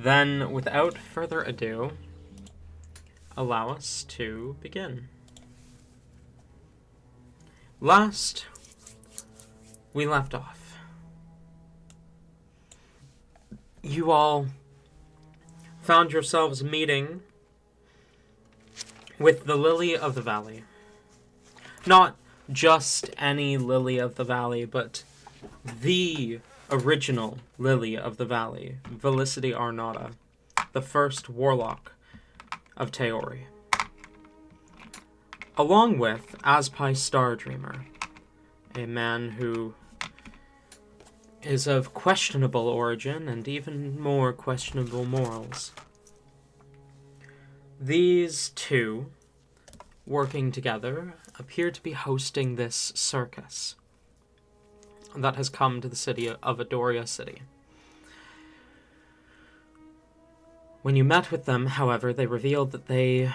Then, without further ado, allow us to begin. Last, we left off. You all found yourselves meeting with the Lily of the Valley. Not just any Lily of the Valley, but the original Lily of the Valley, Felicity Arnauta, the first warlock of Teori. Along with Aspai Stardreamer, a man who is of questionable origin and even more questionable morals. These two, working together, appear to be hosting this circus that has come to the city of Adoria City. When you met with them, however, they revealed that they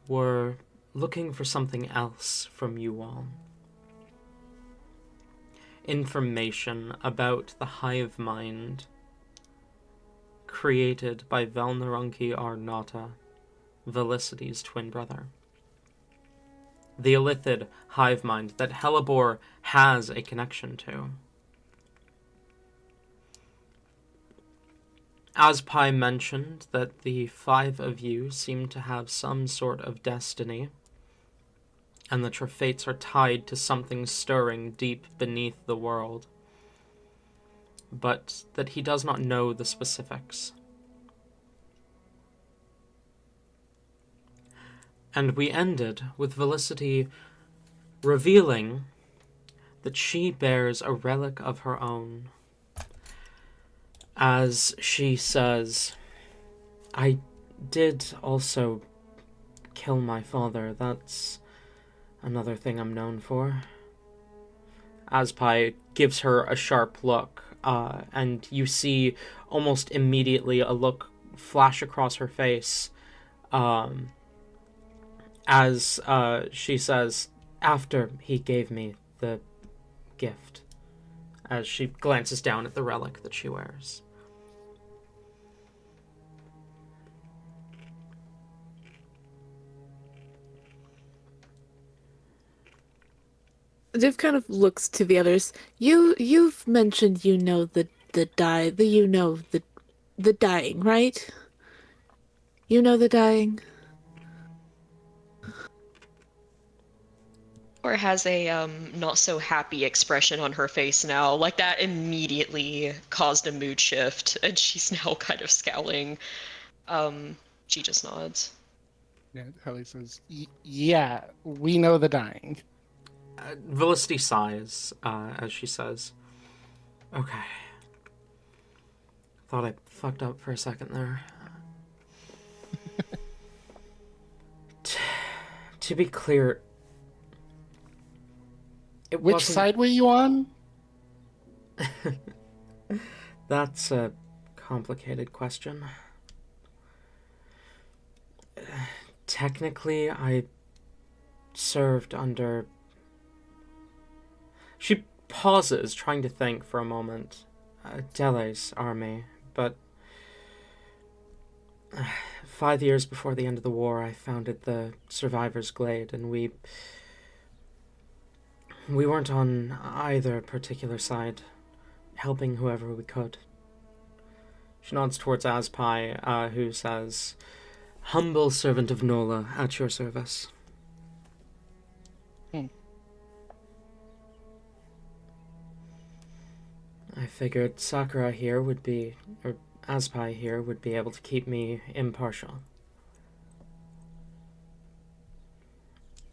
were looking for something else from you all. Information about the hive mind created by Velnarunki Arnauta, Velicity's twin brother. The Illithid hive mind that Hellebore has a connection to. Aspai mentioned that the five of you seem to have some sort of destiny, and that your fates are tied to something stirring deep beneath the world, but that he does not know the specifics. And we ended with Felicity revealing that she bears a relic of her own. As she says, I did also kill my father. That's another thing I'm known for. Aspai gives her a sharp look, and you see almost immediately a look flash across her face, as she says, after he gave me the gift, as she glances down at the relic that she wears. Div kind of looks to the others. You've mentioned the dying, right? You know the dying? Or has a not so happy expression on her face now. Like that immediately caused a mood shift, and she's now kind of scowling. She just nods. Yeah, Helly says, yeah, we know the dying. Felicity sighs as she says, okay. Thought I fucked up for a second there. To be clear, Which side were you on? That's a complicated question. Technically, I served under... She pauses, trying to think for a moment. Dele's army, but 5 years before the end of the war, I founded the Survivors Glade, and we weren't on either particular side, helping whoever we could. She nods towards Aspai, who says, humble servant of Nola, at your service. I figured Sakura here would be, or Aspai here would be able to keep me impartial.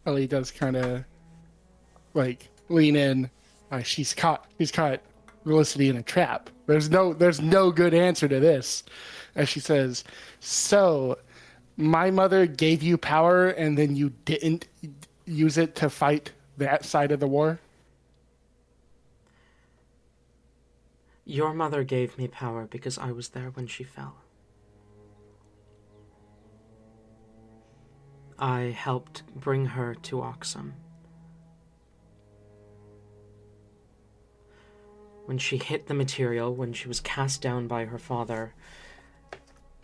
Ellie does kind of like lean in. She's caught Felicity in a trap. There's no good answer to this. As she says, so my mother gave you power and then you didn't use it to fight that side of the war? Your mother gave me power because I was there when she fell. I helped bring her to Oxum. When she hit the material, when she was cast down by her father,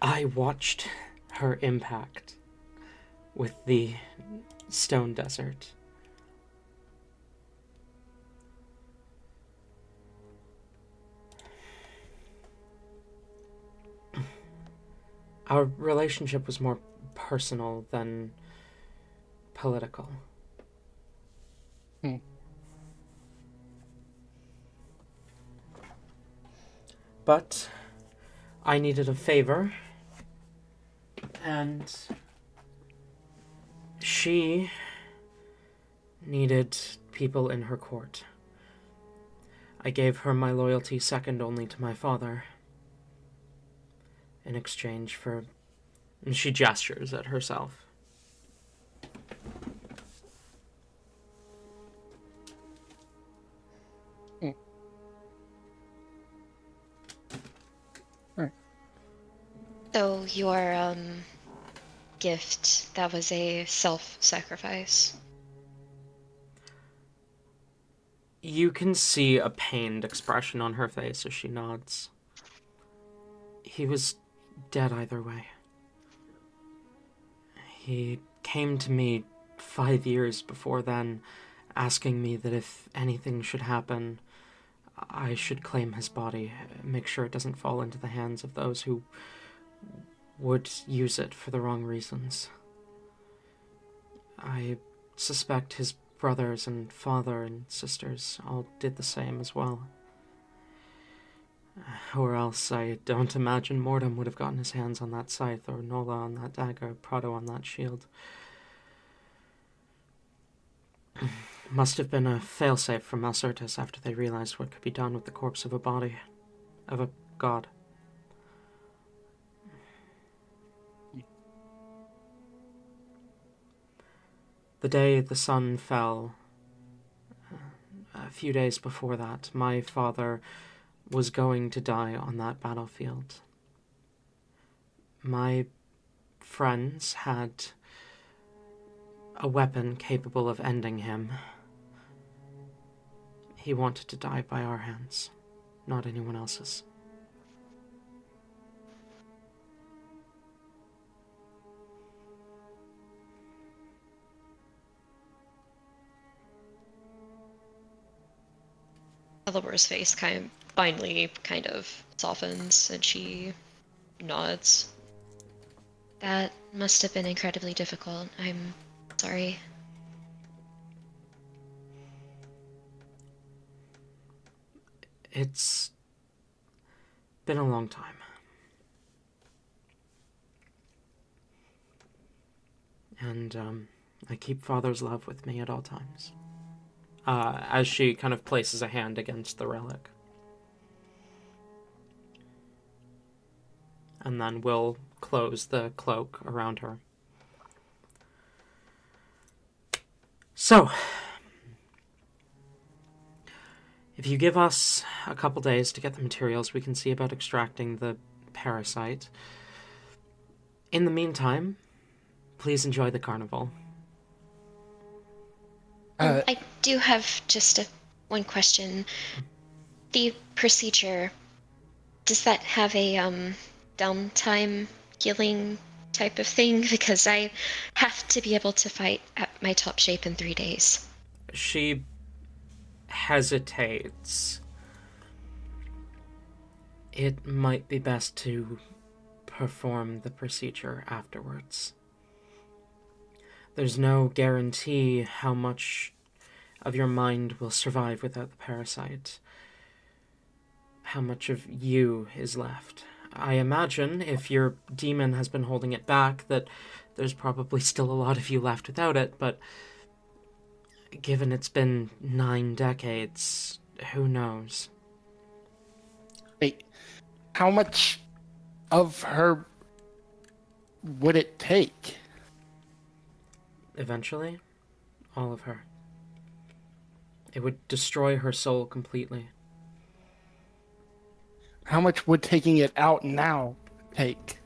I watched her impact with the stone desert. Our relationship was more personal than political. Hmm. But I needed a favor, and she needed people in her court. I gave her my loyalty second only to my father in exchange for... And she gestures at herself. So your gift, that was a self-sacrifice. You can see a pained expression on her face as she nods. He was dead either way. He came to me 5 years before then, asking me that if anything should happen, I should claim his body, make sure it doesn't fall into the hands of those who would use it for the wrong reasons. I suspect his brothers and father and sisters all did the same as well. Or else I don't imagine Mordem would have gotten his hands on that scythe, or Nola on that dagger, Prado on that shield. Must have been a failsafe from Malcertus after they realized what could be done with the corpse of a body, of a god. The day the sun fell, a few days before that, my father was going to die on that battlefield. My friends had a weapon capable of ending him. He wanted to die by our hands, not anyone else's. Elibor's face finally kind of softens, and she nods. That must have been incredibly difficult. I'm sorry. It's been a long time. And I keep Father's love with me at all times. As she kind of places a hand against the relic. And then we'll close the cloak around her. So, if you give us a couple days to get the materials, we can see about extracting the parasite. In the meantime, please enjoy the carnival. I do have just one question. The procedure, does that have a downtime healing type of thing? Because I have to be able to fight at my top shape in 3 days. She hesitates. It might be best to perform the procedure afterwards. There's no guarantee how much of your mind will survive without the parasite. How much of you is left. I imagine if your demon has been holding it back that there's probably still a lot of you left without it, but given it's been 9 decades, who knows? Wait, how much of her would it take? Eventually, all of her. It would destroy her soul completely. How much would taking it out now take?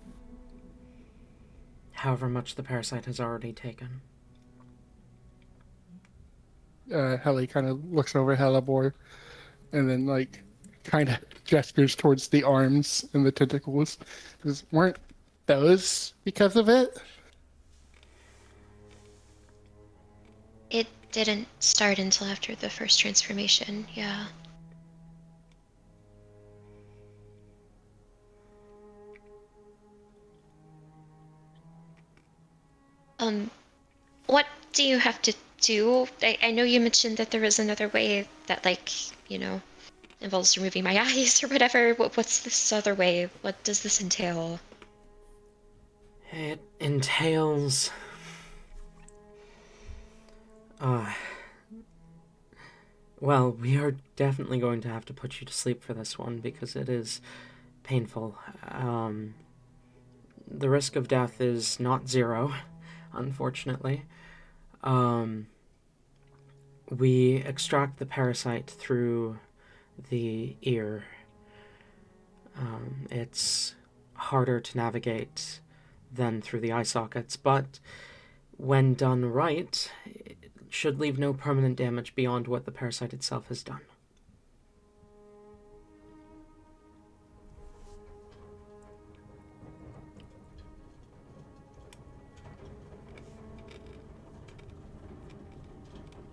However much the parasite has already taken. Helly kind of looks over Hellebore and then, like, kind of gestures towards the arms and the tentacles. Weren't those because of it? It didn't start until after the first transformation, yeah. What do you have to do? I know you mentioned that there was another way that, like, you know, involves removing my eyes or whatever. What's this other way? What does this entail? It entails... Well, we are definitely going to have to put you to sleep for this one because it is painful. The risk of death is not zero, unfortunately. We extract the parasite through the ear. It's harder to navigate than through the eye sockets, but when done right, it should leave no permanent damage beyond what the parasite itself has done.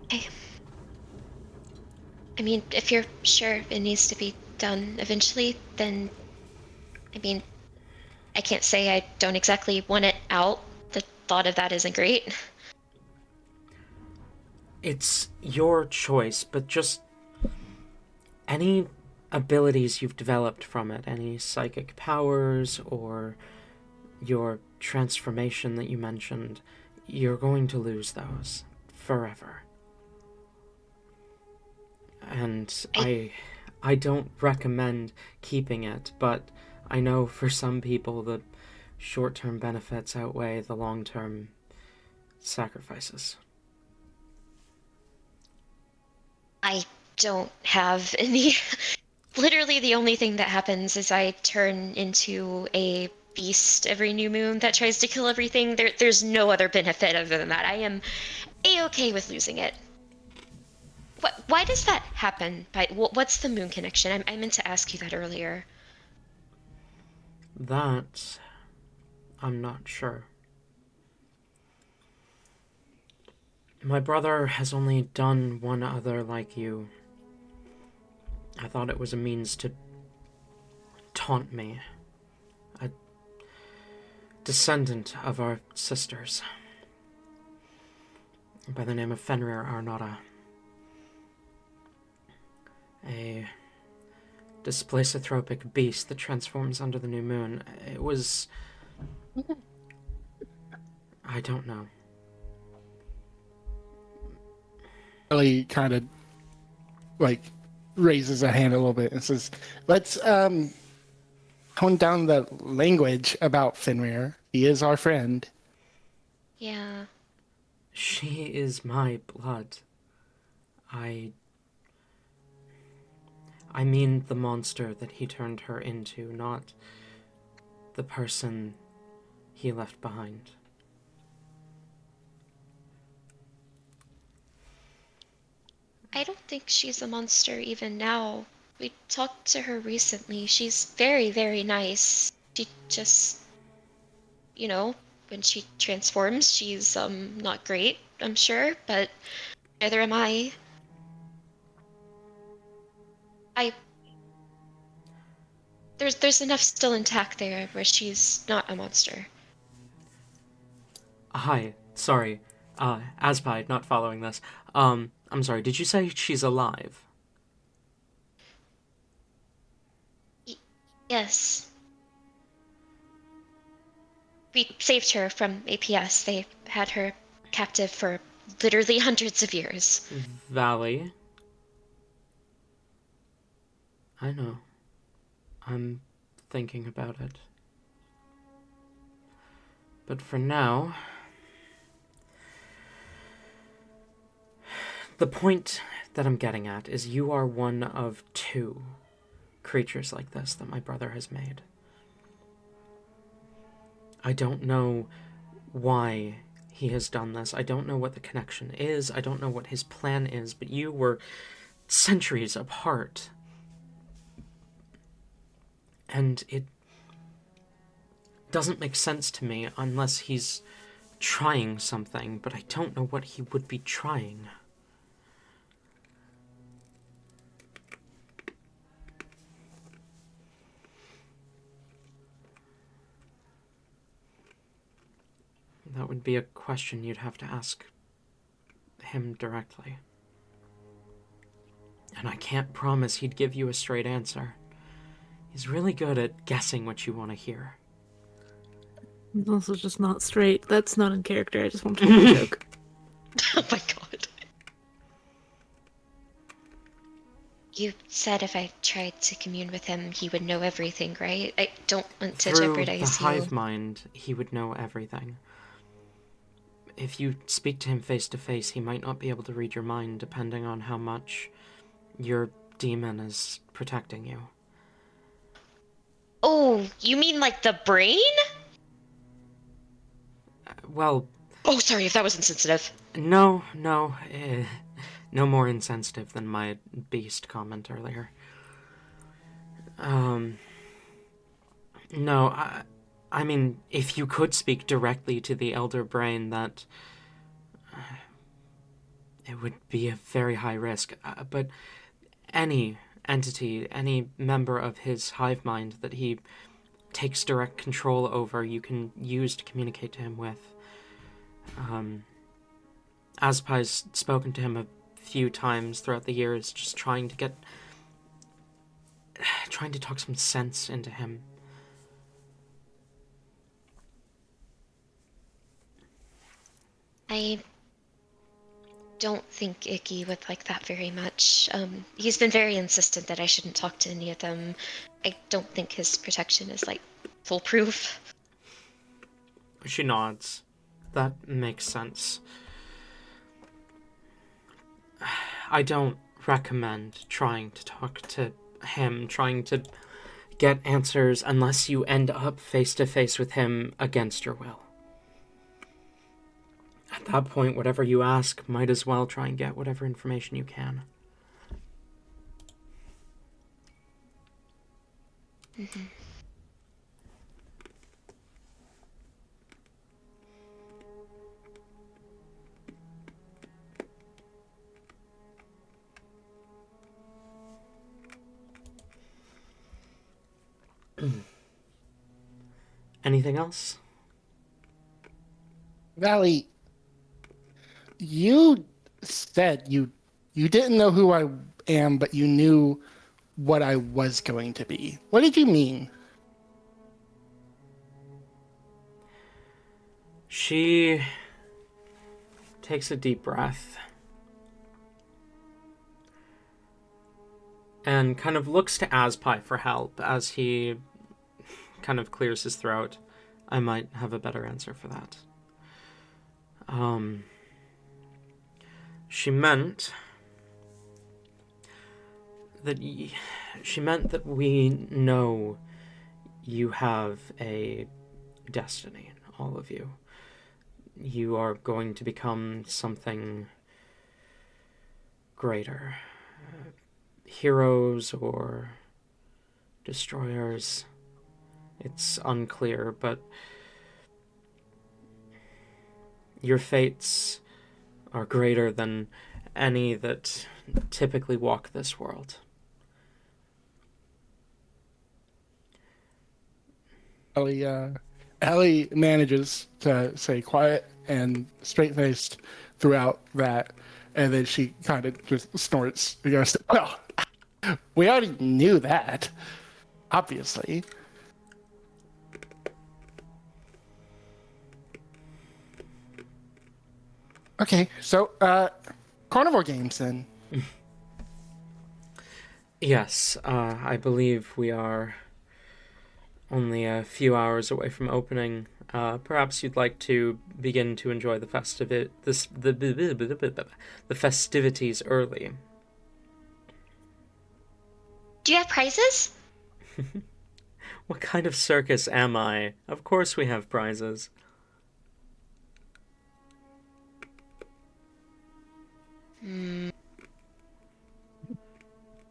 Okay. I mean, if you're sure it needs to be done eventually, then, I mean, I can't say I don't exactly want it out. The thought of that isn't great. It's your choice, but just any abilities you've developed from it, any psychic powers or your transformation that you mentioned, you're going to lose those forever. And I don't recommend keeping it, but I know for some people the short-term benefits outweigh the long-term sacrifices. I don't have any. Literally, the only thing that happens is I turn into a beast every new moon that tries to kill everything. There's no other benefit other than that. I am a-okay with losing it. Why does that happen? What's the moon connection? I meant to ask you that earlier. That, I'm not sure. My brother has only done one other like you. I thought it was a means to taunt me. A descendant of our sisters, by the name of Fenrir Arnota. A displacotropic beast that transforms under the new moon. It was... I don't know. Ellie kind of like raises a hand a little bit and says, "Let's tone down the language about Fenrir. He is our friend." Yeah. She is my blood. I mean the monster that he turned her into, not the person he left behind. I don't think she's a monster even now. We talked to her recently. She's very, very nice. She just, you know, when she transforms, she's not great, I'm sure, but neither am I. I there's enough still intact there where she's not a monster. Hi, sorry. Aspide, not following this. I'm sorry, did you say she's alive? Yes. We saved her from APS. They had her captive for literally hundreds of years. Valley? I know. I'm thinking about it. But for now... The point that I'm getting at is you are one of two creatures like this that my brother has made. I don't know why he has done this. I don't know what the connection is. I don't know what his plan is, but you were centuries apart. And it doesn't make sense to me unless he's trying something, but I don't know what he would be trying. That would be a question you'd have to ask him directly. And I can't promise he'd give you a straight answer. He's really good at guessing what you want to hear. It's also just not straight. That's not in character. I just want to make a joke. Oh my god. You said if I tried to commune with him, he would know everything, right? I don't want to Through jeopardize the you. hive mind, he would know everything. If you speak to him face to face, he might not be able to read your mind, depending on how much your demon is protecting you. Oh, you mean like the brain? Well, Oh, sorry if that was insensitive. no, no more insensitive than my beast comment earlier. No, I mean, if you could speak directly to the elder brain, that it would be a very high risk. But any entity, any member of his hive mind that he takes direct control over, you can use to communicate to him with. Azpai's spoken to him a few times throughout the years, just trying to talk some sense into him. I don't think Icky would like that very much. He's been very insistent that I shouldn't talk to any of them. I don't think his protection is, like, foolproof. She nods. That makes sense. I don't recommend trying to talk to him, trying to get answers, unless you end up face to face with him against your will. At that point, whatever you ask, might as well try and get whatever information you can. Mm-hmm. Anything else? Valley, you said you didn't know who I am, but you knew what I was going to be. What did you mean? She takes a deep breath and kind of looks to Azpai for help as he kind of clears his throat. I might have a better answer for that. She meant that we know you have a destiny, all of you. You are going to become something greater. Heroes or destroyers. It's unclear, but your fates are greater than any that typically walk this world. Ellie manages to stay quiet and straight-faced throughout that, and then she kind of just snorts and goes, "Well, we already knew that, obviously." Okay, so, carnivore games then. Yes, I believe we are only a few hours away from opening. Perhaps you'd like to begin to enjoy the festivities early. Do you have prizes? What kind of circus am I? Of course we have prizes.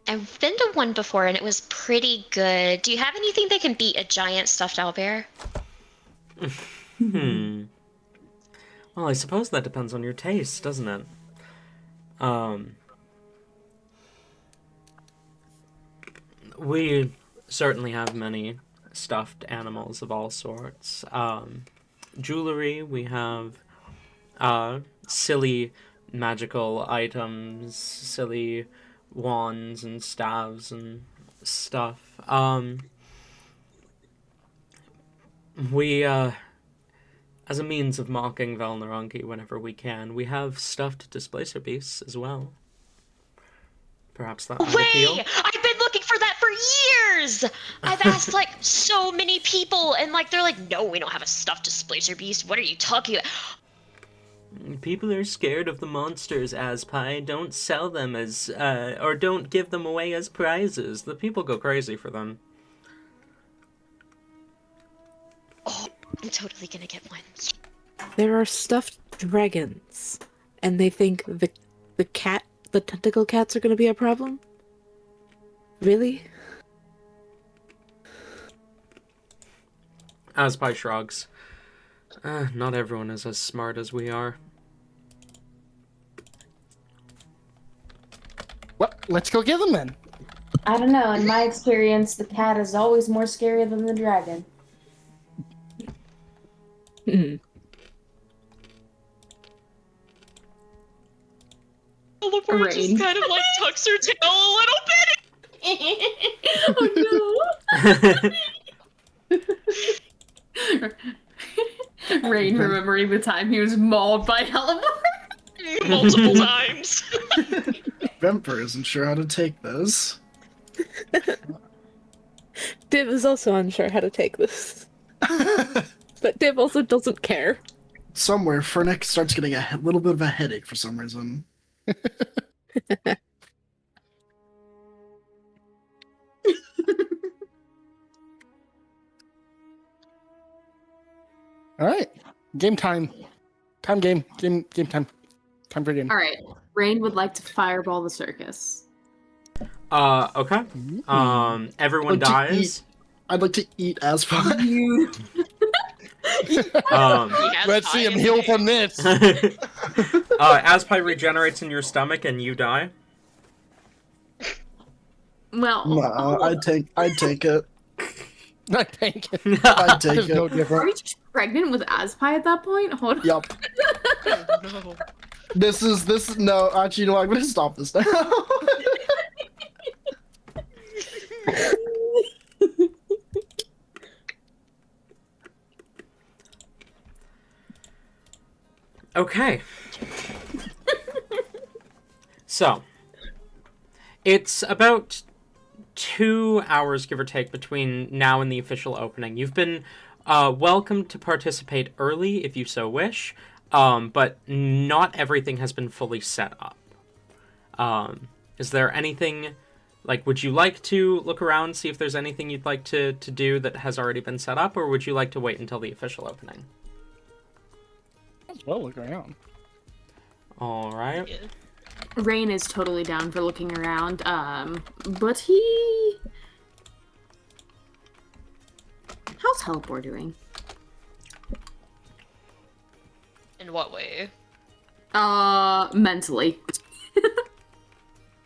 I've been to one before and it was pretty good. Do you have anything that can beat a giant stuffed owlbear? Hmm. Well, I suppose that depends on your taste, doesn't it? We certainly have many stuffed animals of all sorts. Jewelry, we have silly magical items, silly wands and staves and stuff. We, as a means of mocking Valnaranki whenever we can, we have stuffed displacer beasts as well. Perhaps that might appeal. Way! I've been looking for that for years! I've asked, like, so many people, and, like, they're like, no, we don't have a stuffed displacer beast. What are you talking about? People are scared of the monsters, Aspai. Don't sell them as, or don't give them away as prizes. The people go crazy for them. Oh, I'm totally gonna get one. There are stuffed dragons, and they think the tentacle cats are going to be a problem? Really? Aspai shrugs. Not everyone is as smart as we are. Well, let's go get them then. I don't know. In my experience, the cat is always more scary than the dragon. Oliver just Rain. kind of, like, tucks her tail a little Oh no! Rain remembering the time he was mauled by Helleborn. bit. Multiple times. Vemper isn't sure how to take this. Div is also unsure how to take this. But Div also doesn't care. Somewhere, Fernick starts getting a little bit of a headache for some reason. All right, game time. Game time. Time for game. All right. Rain would like to fireball the circus. Okay. Everyone Like to dies. I'd like to eat Aspa. You. He has Let's see him time. heal from this. Aspai regenerates in your stomach and you die. Well, Nah, I'd take it. I think I'd take there's no it. are different. you just pregnant with Aspai at that point? Hold on. Yup. No. This is no. Actually, you know what? I'm gonna stop this now. Okay. So, it's about 2 hours, give or take, between now and the official opening. You've been welcome to participate early if you so wish, but not everything has been fully set up. Is there anything, like, would you like to look around, see if there's anything you'd like to do that has already been set up, or would you like to wait until the official opening? Well, look around. All right. Yeah. Rain is totally down for looking around. But he. How's Helipor doing? In what way? Mentally.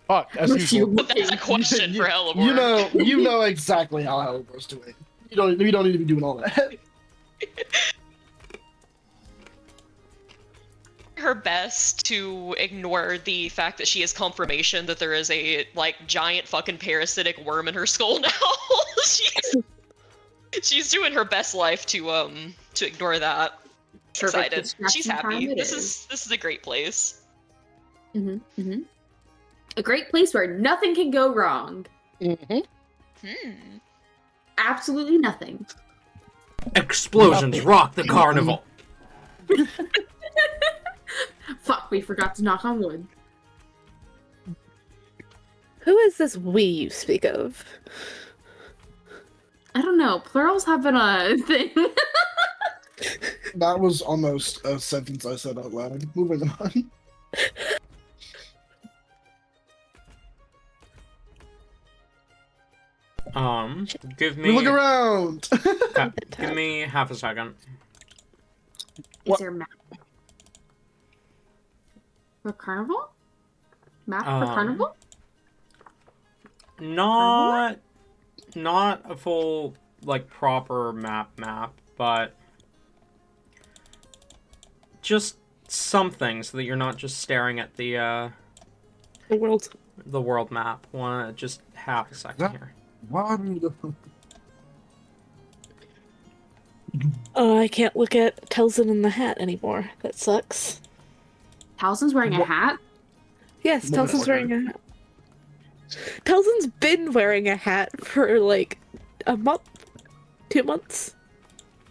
Oh, as What's usual. But that's a question for Helleborn. You know exactly how Halibur's doing. You don't need to be doing all that. Her best to ignore the fact that she has confirmation that there is a, like, giant fucking parasitic worm in her skull now. she's doing her best life to ignore that. Perfect Excited. She's distraction time happy. it This is a great place. A great place where nothing can go wrong. Mm-hmm. Absolutely nothing. Explosions rock the carnival. Fuck, we forgot to knock on wood. Who is this we you speak of? I don't know. Plurals have been a thing. That was almost a sentence I said out loud. Moving on. Give We look me. around. Okay, give me half a second. Is there a map for carnival? Map for carnival? Not a full like proper map, but just something so that you're not just staring at the world. world map. Wanna just half a second here. Wonderful. Oh, I can't look at Telson in the hat anymore. That sucks. Towson's wearing a hat? Yes, Telson's wearing a hat. Telson's been wearing a hat for like a month, 2 months,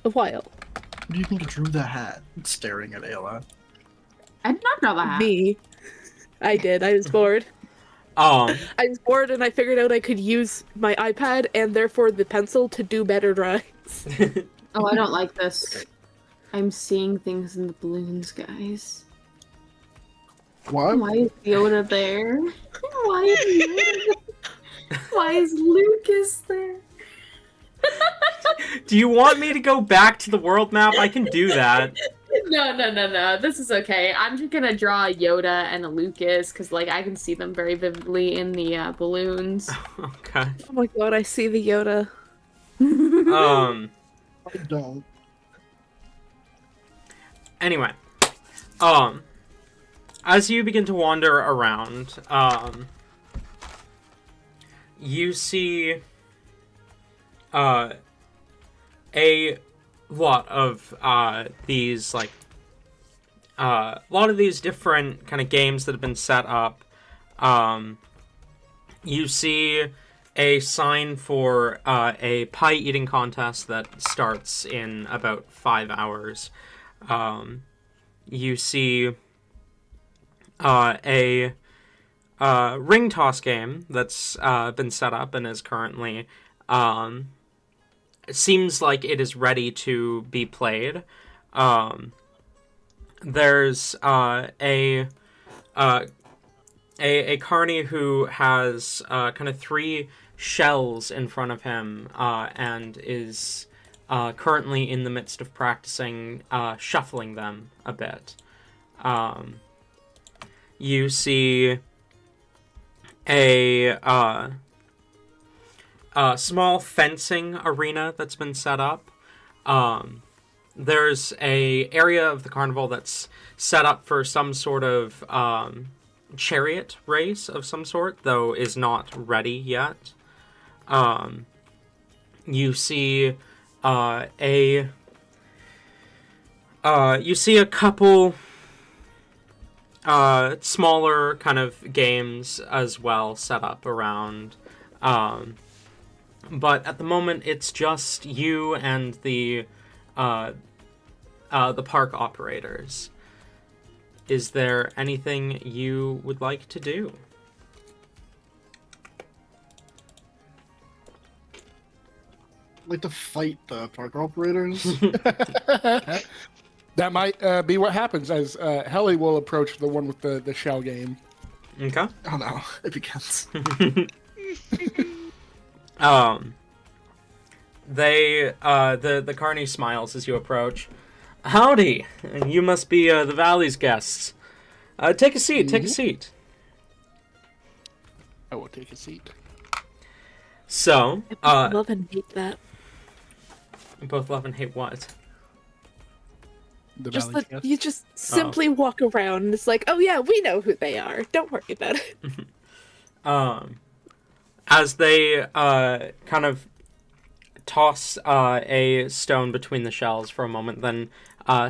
a while. Who do you think drew the hat staring at Ayla? I did not know that. Me. I did. I was bored. I was bored and I figured out I could use my iPad and therefore the pencil to do better drawings. Oh, I don't like this. I'm seeing things in the balloons, guys. What? Why is Yoda there? Why is Yoda? Why is Lucas there? Do you want me to go back to the world map? I can do that. No. This is okay. I'm just gonna draw a Yoda and a Lucas because, like, I can see them very vividly in the balloons. Okay. Oh my god, I see the Yoda. I don't. Anyway, as you begin to wander around, you see a lot of these like a lot of these different kind of games that have been set up. You see a sign for a pie eating contest that starts in about 5 hours. You see a ring toss game that's been set up and is currently it seems like it is ready to be played. There's a carny who has kind of 3 shells in front of him and is currently in the midst of practicing shuffling them a bit. You see a small fencing arena that's been set up. There's a area of the carnival that's set up for some sort of chariot race of some sort, though is not ready yet. You see a couple smaller kind of games as well set up around. But at the moment, it's just you and the park operators. Is there anything you would like to do? I'd like to fight the park operators. That might be what happens as Helly will approach the one with the shell game. Okay. Oh no, it begins. The carny smiles as you approach. Howdy! You must be the Valley's guests. Take a seat, take a seat. I will take a seat. So, I love and hate that. you both love and hate what? The Just Valley's that guest. you just simply walk around and it's like, oh yeah, we know who they are. Don't worry about it. As they kind of toss a stone between the shells for a moment, then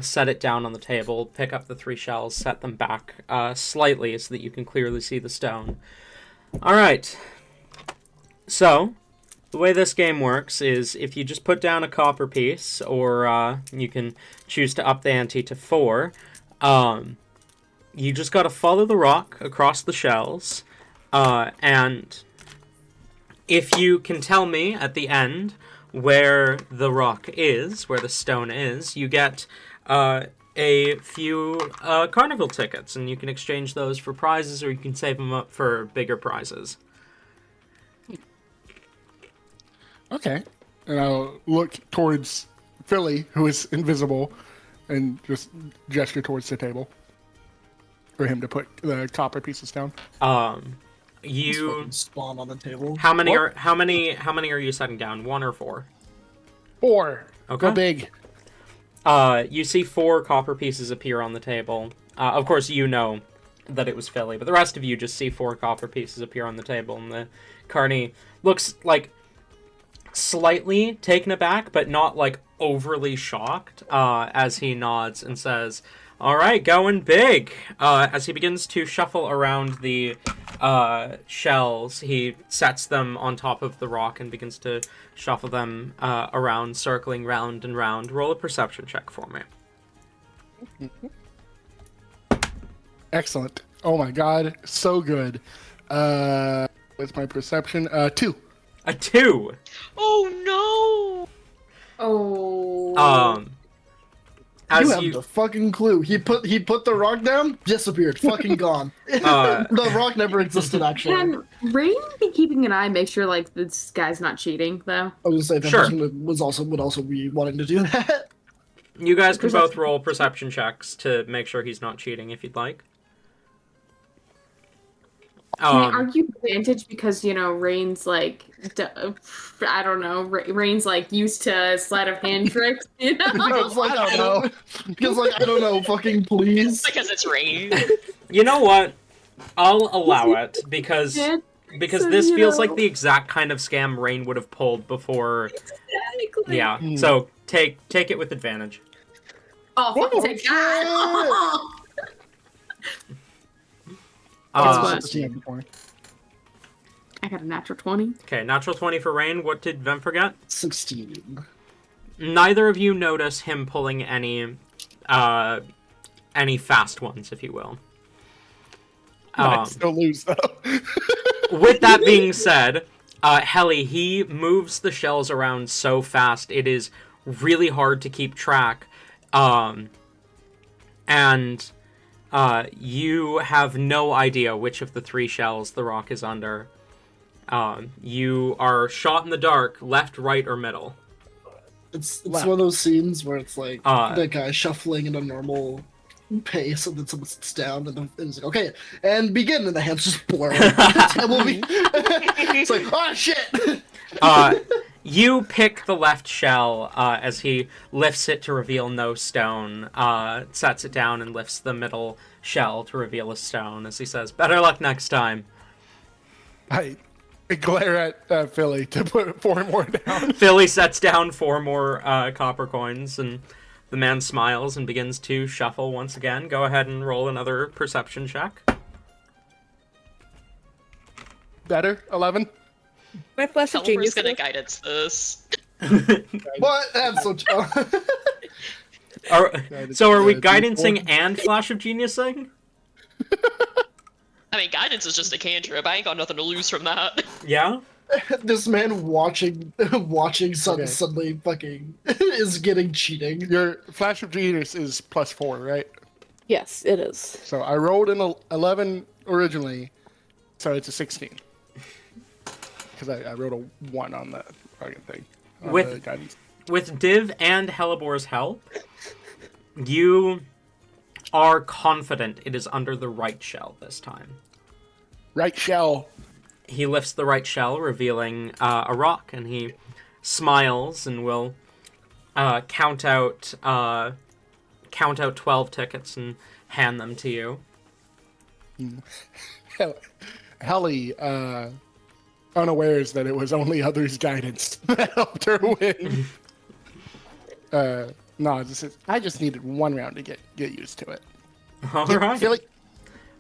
set it down on the table, pick up the 3 shells, set them back slightly so that you can clearly see the stone. Alright. So, the way this game works is if you just put down a copper piece, or you can choose to up the ante to 4, you just gotta follow the rock across the shells, and if you can tell me at the end where the rock is, where the stone is, you get a few carnival tickets, and you can exchange those for prizes, or you can save them up for bigger prizes. Okay. And I'll look towards Philly, who is invisible, and just gesture towards the table for him to put the copper pieces down. Just You. fucking spawn on the table. How many What? are how many are you setting down? 1 or 4? 4. Okay. Go big. You see 4 copper pieces appear on the table. Of course, you know that it was Philly, but the rest of you just see 4 copper pieces appear on the table, and the carney looks like slightly taken aback, but not like overly shocked, as he nods and says, "All right, going big." As he begins to shuffle around the shells, he sets them on top of the rock and begins to shuffle them around, circling round and round. Roll a perception check for me. Excellent. Oh my god, so good. What's my perception? 2. A 2. Oh Oh. As You haven't a fucking clue. He put the rock down, disappeared, fucking gone. The rock never existed actually. Can Rain be keeping an eye, make sure like this guy's not cheating though? I was gonna say Sure. that would also be wanting to do that. you guys can both roll perception checks to make sure he's not cheating if you'd like. Can I argue advantage because Rain's like I don't know. Rain's like used to sleight of hand tricks. You know? Because like I don't know. Because like I don't know. Fucking please. because it's rain. You know what? I'll allow it because So, this feels you like know. the exact kind of scam Rain would have pulled before. Exactly. Yeah. So take it with advantage. Oh, fucking take that. Uh, That's I got a natural 20. okay, natural 20 for Rain. What did Vem forget? 16. Neither of you notice him pulling any fast ones, if you will. I still lose though. With that being said, Helly, he moves the shells around so fast it is really hard to keep track. And you have no idea which of the 3 shells the rock is under. You are shot in the dark, left, right, or middle. It's Wow. one of those scenes where it's like Uh, that guy shuffling in a normal pace, and then someone sits down, and then it's like, okay, and begin, and the hands just blur. It's like, oh shit! You pick the left shell as he lifts it to reveal no stone, sets it down and lifts the middle shell to reveal a stone as he says, "Better luck next time." I glare at Philly to put 4 more down. Philly sets down 4 more copper coins, and the man smiles and begins to shuffle once again. Go ahead and roll another perception check. Better? 11? My flash of Teleport's genius. gonna guidance this. What? That's so. So are we guidancing and Flash of Geniusing? I mean, guidance is just a cantrip. I ain't got nothing to lose from that. Yeah? This man watching suddenly fucking is getting cheating. Your Flash of Genius is +4, right? Yes, it is. So I rolled an 11 originally, so it's a 16. Because I wrote a 1 on the fucking thing. On With- the guidance. With Div and Hellebor's help, you are confident it is under the right shell this time. Right shell. He lifts the right shell, revealing a rock, and he smiles and will count out 12 tickets and hand them to you. Helly, unawares that it was only others' guidance that helped her win. No, I just needed 1 round to get used to it. All right.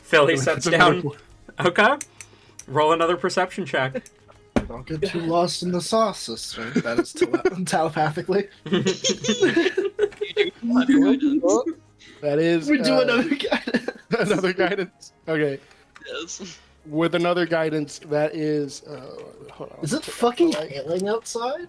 Philly, Sets down. Okay. Roll another perception check. Don't get too lost in the sauce, sister. That is telepathically. that is. We do another guidance. Another guidance. Okay. Yes. With another guidance, that is. Hold on. Is it fucking hailing outside?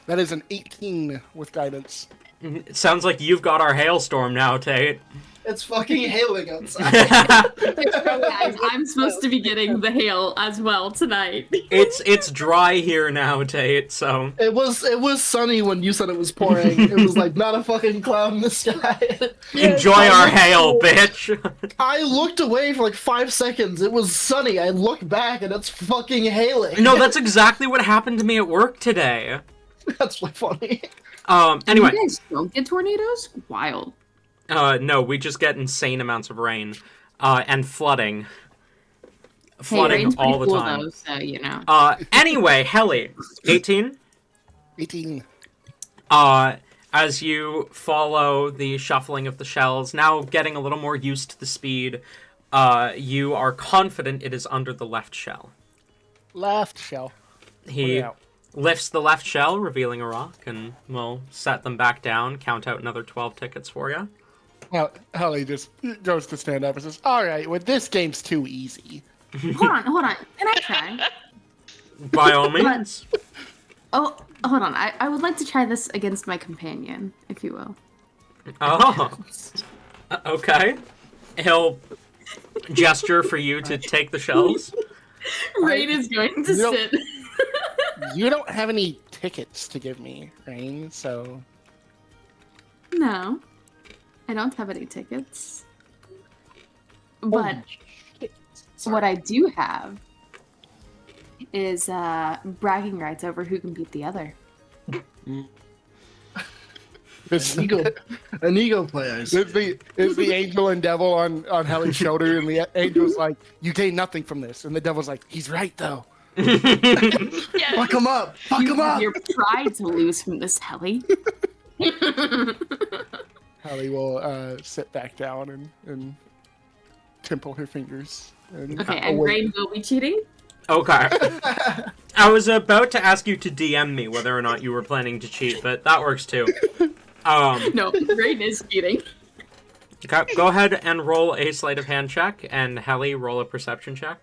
That is an 18 with guidance. It sounds like you've got our hailstorm now, Tate. It's fucking hailing outside. Guys, I'm supposed to be getting the hail as well tonight. It's dry here now, Tate, so... It was sunny when you said it was pouring. It was like not a fucking cloud in the sky. Enjoy our hail, bitch! I looked away for like 5 seconds. It was sunny. I looked back and it's fucking hailing. No, that's exactly what happened to me at work today. That's really funny. Anyway. You guys don't get tornadoes? Wild. No, we just get insane amounts of rain. And flooding. Flooding rain's all pretty the cool, time. though, so, you know. Anyway, Helly, 18? 18. As you follow the shuffling of the shells, now getting a little more used to the speed, you are confident it is under the left shell. Left shell. He lifts the left shell, revealing a rock, and will set them back down, count out another 12 tickets for you. Well, Helly just goes to stand up and says, "All right, well, this game's too easy." Hold on. Can I try? By all means. Oh, hold on. I would like to try this against my companion, if you will. Oh. Okay. He'll gesture for you to take the shells. Rain is going to sit. You don't have any tickets to give me, Rain, so... No. I don't have any tickets. But what I do have is bragging rights over who can beat the other. An ego play, I see. Is the angel and devil on Helly's shoulder, and the angel's like, "You gain nothing from this," and the devil's like, "He's right though." Fuck him up! Fuck him up! Your pride to lose from this, Helly. Helly will sit back down and temple her fingers. And Okay, and Rain will be cheating? Okay. I was about to ask you to DM me whether or not you were planning to cheat, but that works too. No, Rain is cheating. Okay, go ahead and roll a sleight of hand check, and Helly, roll a perception check.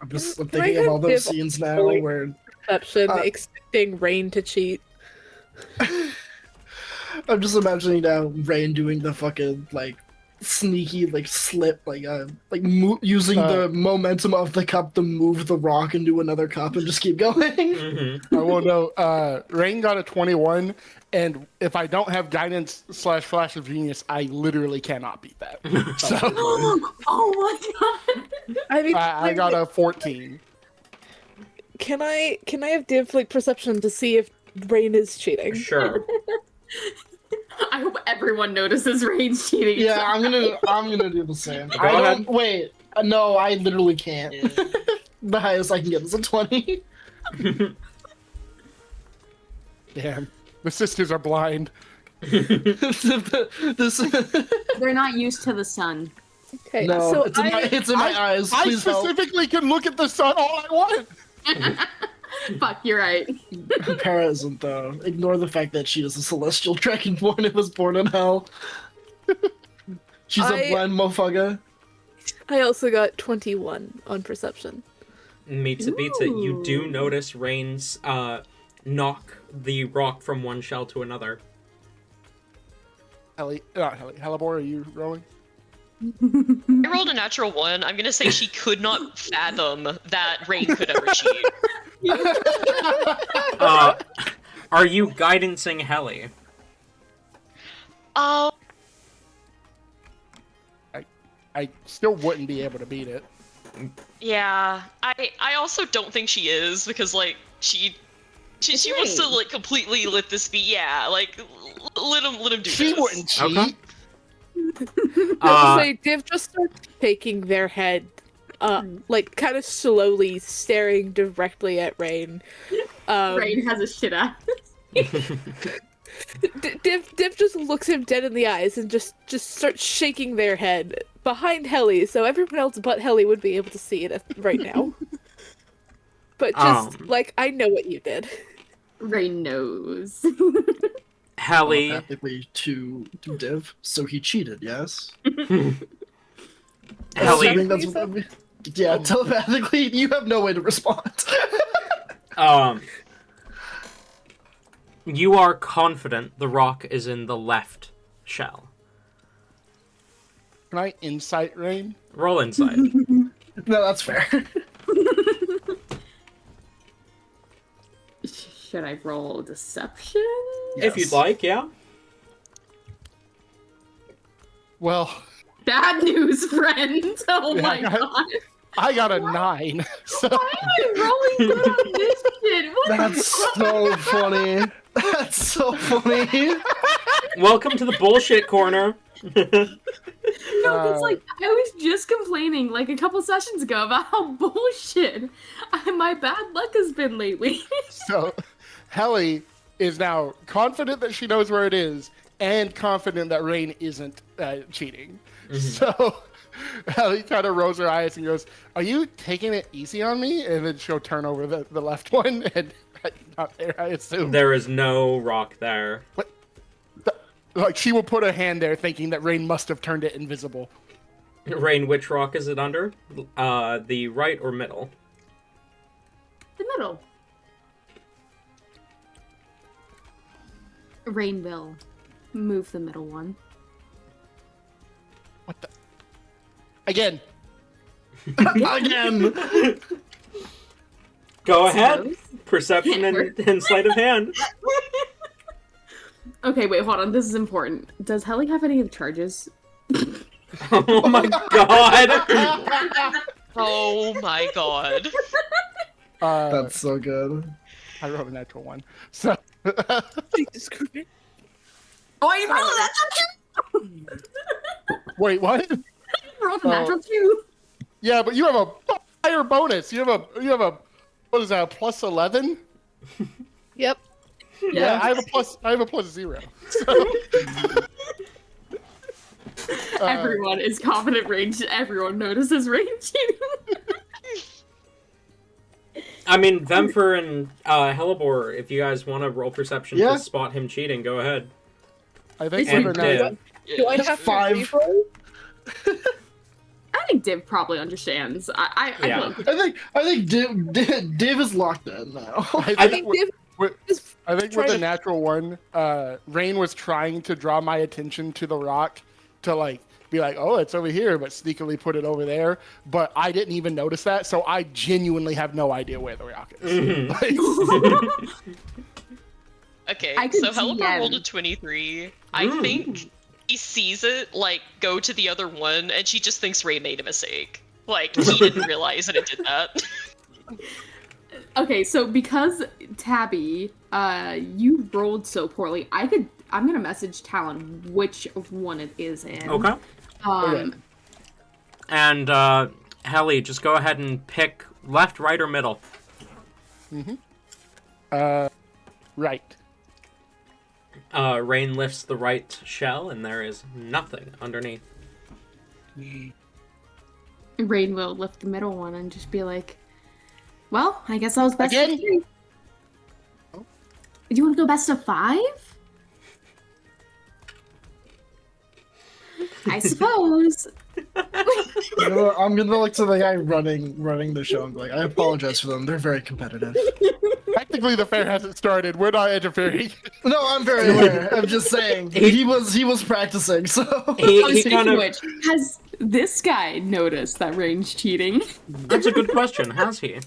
I'm thinking of all those scenes now where... Perception, expecting Rain to cheat. I'm just imagining now Rain doing the fucking, like, sneaky, like, slip, using the momentum of the cup to move the rock into another cup and just keep going. Mm-hmm. I will know. Rain got a 21, and if I don't have guidance / flash of genius, I literally cannot beat that. So Oh my god! I mean, I got a 14. Can I have div like perception to see if Rain is cheating? Sure. I hope everyone notices Rain's cheating. Yeah, I'm gonna do the same. Go ahead. Wait, no, I literally can't. The highest I can get is a 20. Damn, the sisters are blind. This They're not used to the sun. Okay, no, so it's in my eyes. I Please help. specifically can look at the sun all I want. Fuck, you're right. Para isn't though. Ignore the fact that she is a celestial dragonborn and was born in hell. She's a blind motherfucker. I also got 21 on perception. Meets it, beats it. You do notice Rain's knock the rock from one shell to another. Hellebore, are you rolling? I rolled a natural 1. I'm gonna say she could not fathom that Rain could ever cheat. Are you guidancing Helly? I still wouldn't be able to beat it. Yeah, I also don't think she is because like she wants to like completely let this be. Yeah, like let him do this. She wouldn't cheat. Okay. So Div just starts shaking their head, like kind of slowly staring directly at Rain. Rain has a shit ass. Div just looks him dead in the eyes and just starts shaking their head behind Helly, so everyone else but Helly would be able to see it right now. But just like, I know what you did. Rain knows. Helly. Telepathically to Div, so he cheated. Yes. Helly. Assuming that's what yeah, telepathically, you have no way to respond. You are confident the rock is in the left shell. Can I insight Rain? Roll insight. No, that's fair. Should I roll deception? If you'd like, yeah. Well, Bad news, friend. Oh Yeah, my god. I got a 9. So Why am I rolling good on this shit? What That's so funny. That's so funny. Welcome to the bullshit corner. No, it's like I was just complaining like a couple sessions ago about how bullshit my bad luck has been lately. So, Helly is now confident that she knows where it is, and confident that Rain isn't cheating. So, Helly kind of rolls her eyes and goes, "Are you taking it easy on me?" And then she'll turn over the left one, and not there, I assume. There is no rock there. Like, she will put a hand there, thinking that Rain must have turned it invisible. Rain, which rock is it under? The right or middle? The middle. Rain will move the middle one. What the? Again. Again. Go ahead. Suppose. Perception and sleight of hand. Okay, wait, hold on. This is important. Does Helly have any of the charges? Oh my god. Oh my god. That's so good. I rolled a natural 1. So. Jesus Christ. Oh, you rolled a natural 2! Wait, what? You rolled a natural 2! Yeah, but you have a higher bonus. You have a what is that? Plus 11? Yep. Yeah, I have a plus 0. So, Everyone is confident range. Everyone notices range. I mean, Vemfer and Hellebore, if you guys want to roll perception Yeah. to spot him cheating, go ahead. I think And we're Div. now. Do I have 5. to reroll? I think Div probably understands. I Yeah. feel like I think Div is locked in now. I think think Div is I think trying with the to- natural 1, Rain was trying to draw my attention to the rock to like be like, oh, it's over here, but sneakily put it over there. But I didn't even notice that, so I genuinely have no idea where the rock is. Like, Okay, I could so Helleber DM. rolled a 23. I think he sees it, like, go to the other one, and she just thinks Ray made a mistake. Like, he didn't realize that it did that. okay. So because Tabby, you rolled so poorly, I'm gonna message Talon which one it is in. Okay. Okay. And Helly, just go ahead and pick left, right, or middle. right. Rain lifts the right shell, and there is nothing underneath. Rain will lift the middle one and just be like, "Well, I guess that was best Again? of 3. Do you want to go best of 5? I suppose." I'm gonna look to the guy running the show and be like, I apologize for them. They're very competitive. Technically, the fair hasn't started. We're not interfering. No, I'm very aware. I'm just saying he was practicing. So He Speaking kind of of. which, has this guy noticed that Rain's cheating? That's a good question. Has he?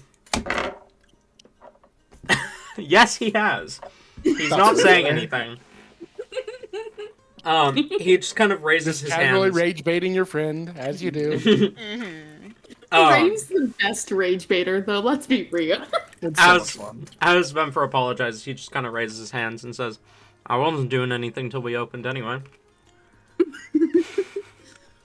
Yes, he has. He's not saying anything. He just kind of raises his Casually hands. rage baiting your friend, as you do. Rain's the best rage baiter, though. Let's be real. it's so much As fun. as Vemfer apologizes, he just kind of raises his hands and says, "I wasn't doing anything till we opened anyway."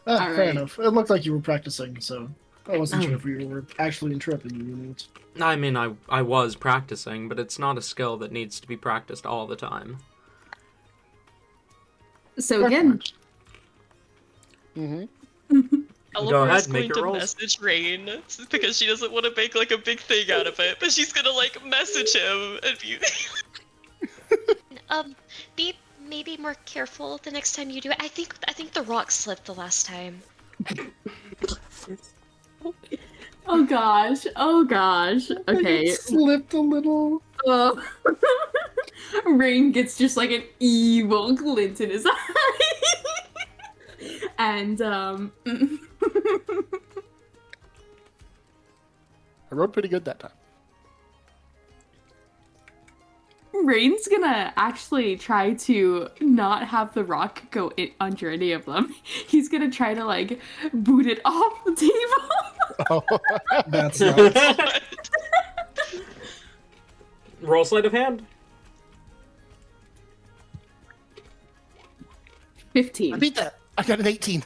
Fair Alright. enough. It looked like you were practicing, so I wasn't sure if you were actually interrupting you. I mean, I was practicing, but it's not a skill that needs to be practiced all the time. So again, Helleber ahead, is make going your to rolls. message Rain because she doesn't want to make like a big thing out of it, but she's gonna like message him and be Be maybe more careful the next time you do it. I think the rock slipped the last time. oh gosh, okay. It slipped a little. Rain gets just like an evil glint in his eye. And I rolled pretty good that time. Rain's gonna actually try to not have the rock go under any of them. He's gonna try to like boot it off the table. Oh. That's nuts. Roll sleight of hand. 15. I beat that. I got an 18.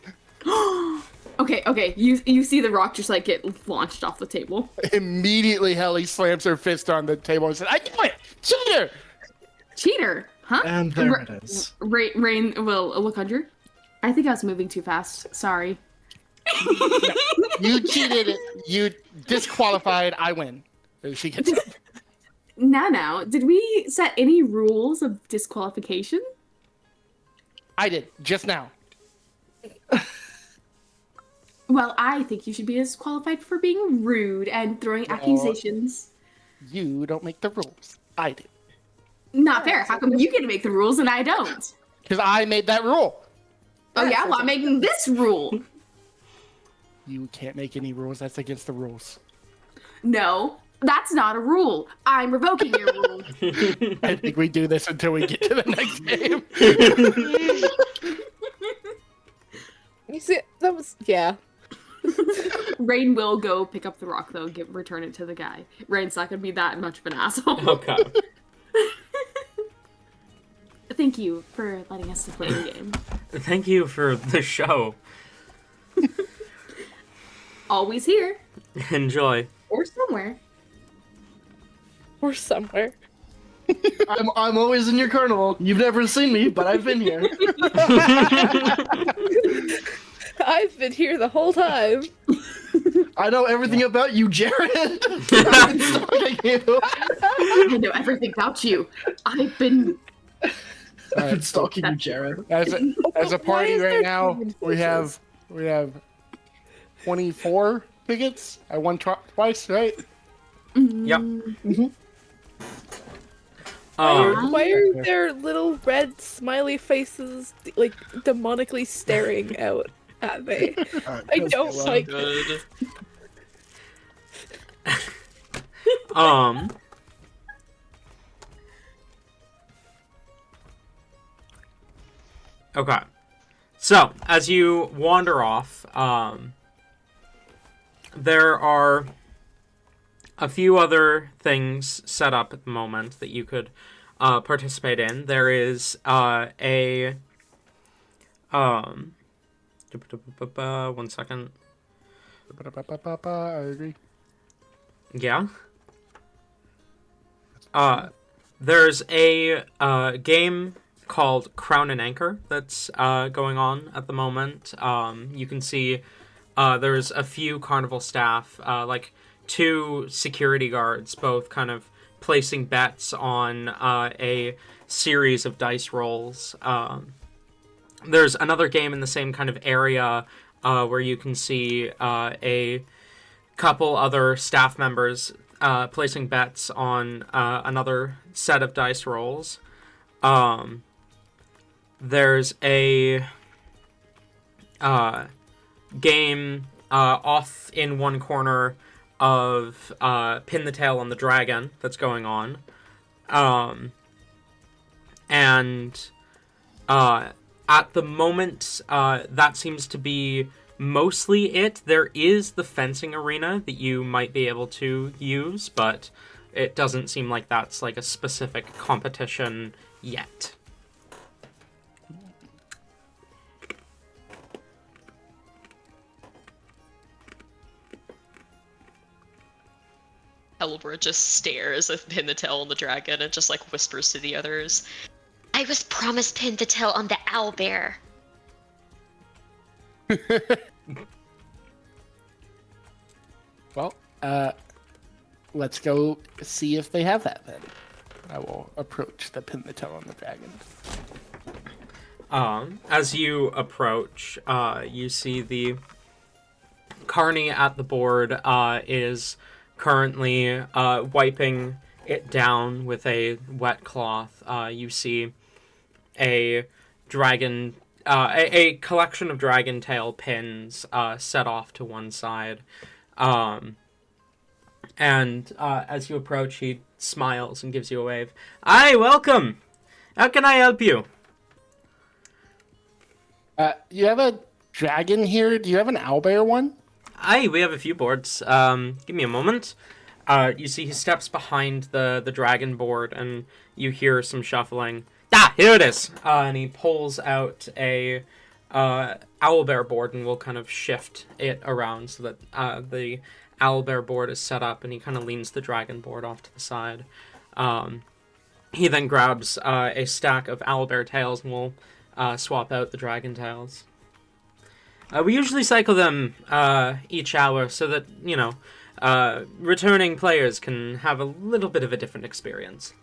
Okay. You see the rock just like get launched off the table. Immediately, Helly slams her fist on the table and said, "I knew it! Cheater!" Cheater, huh? And there it is. Rain will look under. I think I was moving too fast. Sorry. You cheated. You disqualified. I win. She gets it. Now, did we set any rules of disqualification? I did just now. Well, I think you should be disqualified for being rude and throwing accusations. You don't make the rules. I do. Not fair. How come you get to make the rules and I don't? Because I made that rule. Oh yeah, well I'm making this rule. You can't make any rules. That's against the rules. No, that's not a rule. I'm revoking your rule. I think we do this until we get to the next game. You see, that was yeah. Rain will go pick up the rock though, return it to the guy. Rain's not gonna be that much of an asshole. Okay. Thank you for letting us play the game. Thank you for the show. Always here. Enjoy. Or somewhere. Or somewhere. I'm always in your carnival. You've never seen me, but I've been here. I've been here the whole time. I know everything about you, Jared. I've been stalking you. I know everything about you. I've been I've been stalking you, Jared. As a Why party is right there now, human we have 24 tickets. I won twice, right? Yep. Why are there little red smiley faces like demonically staring out at me? I don't like it. Good. Okay. So, as you wander off, there are a few other things set up at the moment that you could participate in. There is a... one second. I agree. Yeah. There's a game called Crown and Anchor that's going on at the moment. You can see there's a few carnival staff, like 2 security guards, both kind of placing bets on a series of dice rolls. There's another game in the same kind of area where you can see a couple other staff members placing bets on another set of dice rolls. There's a game off in one corner of Pin the Tail on the Dragon that's going on. And at the moment, that seems to be mostly it. There is the fencing arena that you might be able to use, but it doesn't seem like that's like a specific competition yet. Elbra just stares at Pin the Tail on the Dragon and just like whispers to the others. I was promised Pin the Tail on the owlbear. Well, let's go see if they have that then. I will approach the Pin the Tail on the Dragon. As you approach, you see the Carney at the board is currently wiping it down with a wet cloth, you see a dragon, a collection of dragon tail pins set off to one side. And as you approach, he smiles and gives you a wave. Aye, welcome! How can I help you? You have a dragon here? Do you have an owlbear one? Aye, we have a few boards. Give me a moment. You see he steps behind the dragon board, and you hear some shuffling. Ah, here it is! And he pulls out a owlbear board, and will kind of shift it around so that the owlbear board is set up, and he kind of leans the dragon board off to the side. He then grabs a stack of owlbear tails, and will swap out the dragon tails. We usually cycle them each hour so that, you know, returning players can have a little bit of a different experience.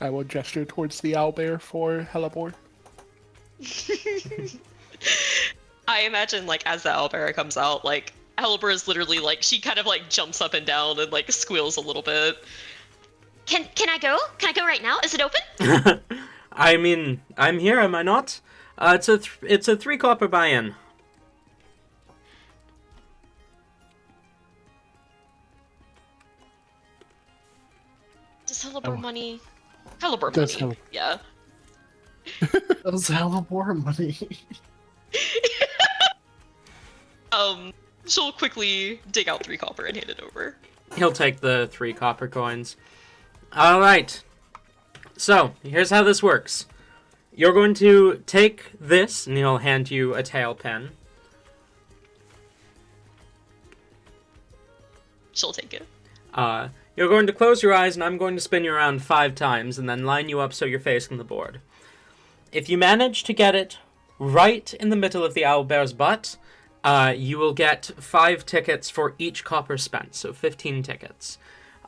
I will gesture towards the owlbear for Hellebore. I imagine, like, as the owlbear comes out, like, Hellebore is literally, like, she kind of, like, jumps up and down and, like, squeals a little bit. Can I go? Can I go right now? Is it open? I mean, I'm here, am I not? It's a 3 copper buy-in. Does Hellebore money? Hellebore Does money. Yeah. That's hella more money. She'll quickly dig out 3 copper and hand it over. He'll take the 3 copper coins. Alright. So, here's how this works. You're going to take this, and he'll hand you a tail pin. She'll take it. You're going to close your eyes, and I'm going to spin you around 5 times, and then line you up so you're facing the board. If you manage to get it right in the middle of the owlbear's butt, you will get 5 tickets for each copper spent, so 15 tickets.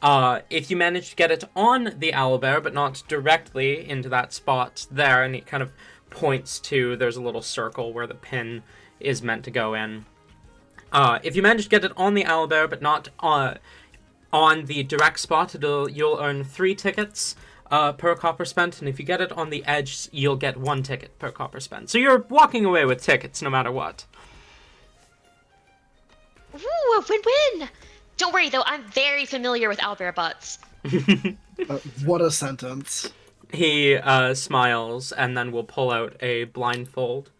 If you manage to get it on the owlbear, but not directly into that spot there, and it kind of points to, there's a little circle where the pin is meant to go in. If you manage to get it on the owlbear, but not on the direct spot, you'll earn 3 tickets per copper spent, and if you get it on the edge, you'll get 1 ticket per copper spent. So you're walking away with tickets no matter what. Ooh, a win-win! Don't worry, though, I'm very familiar with owlbear butts. What a sentence. He smiles and then will pull out a blindfold.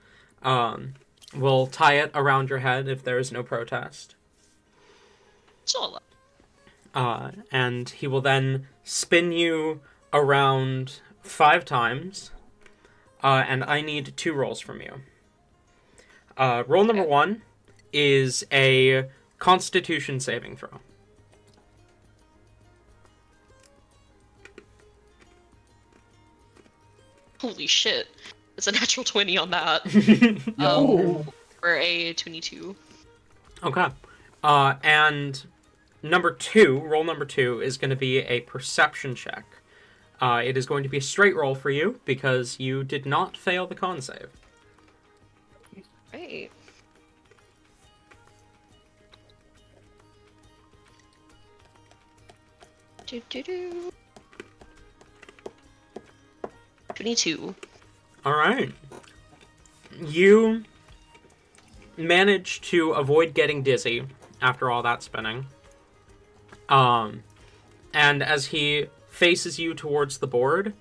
We'll tie it around your head if there is no protest. Sure. And he will then spin you around 5 times. And I need 2 rolls from you. Roll number 1 is a Constitution saving throw. Holy shit. It's a natural 20 on that. For a 22. Okay. And roll number 2 is going to be a perception check. It is going to be a straight roll for you because you did not fail the con save. Right. Do. 22. Alright. You manage to avoid getting dizzy after all that spinning. And as he faces you towards the board,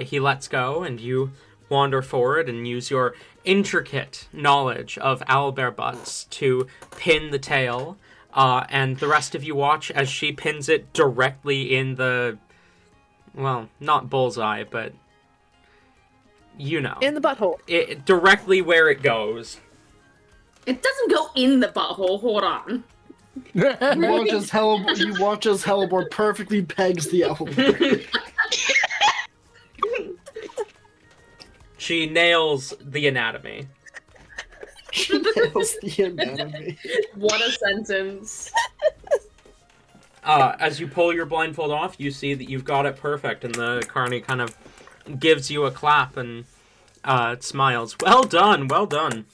he lets go and you wander forward and use your intricate knowledge of owlbear butts to pin the tail. And the rest of you watch as she pins it directly in the, well, not bullseye, but you know. In the butthole. Directly where it goes. It doesn't go in the butthole. Hold on. You watch as Hellebore perfectly pegs the owlbear. She nails the anatomy. She nails the anatomy. What a sentence. As you pull your blindfold off, you see that you've got it perfect, and the carny kind of gives you a clap and smiles. Well done, well done.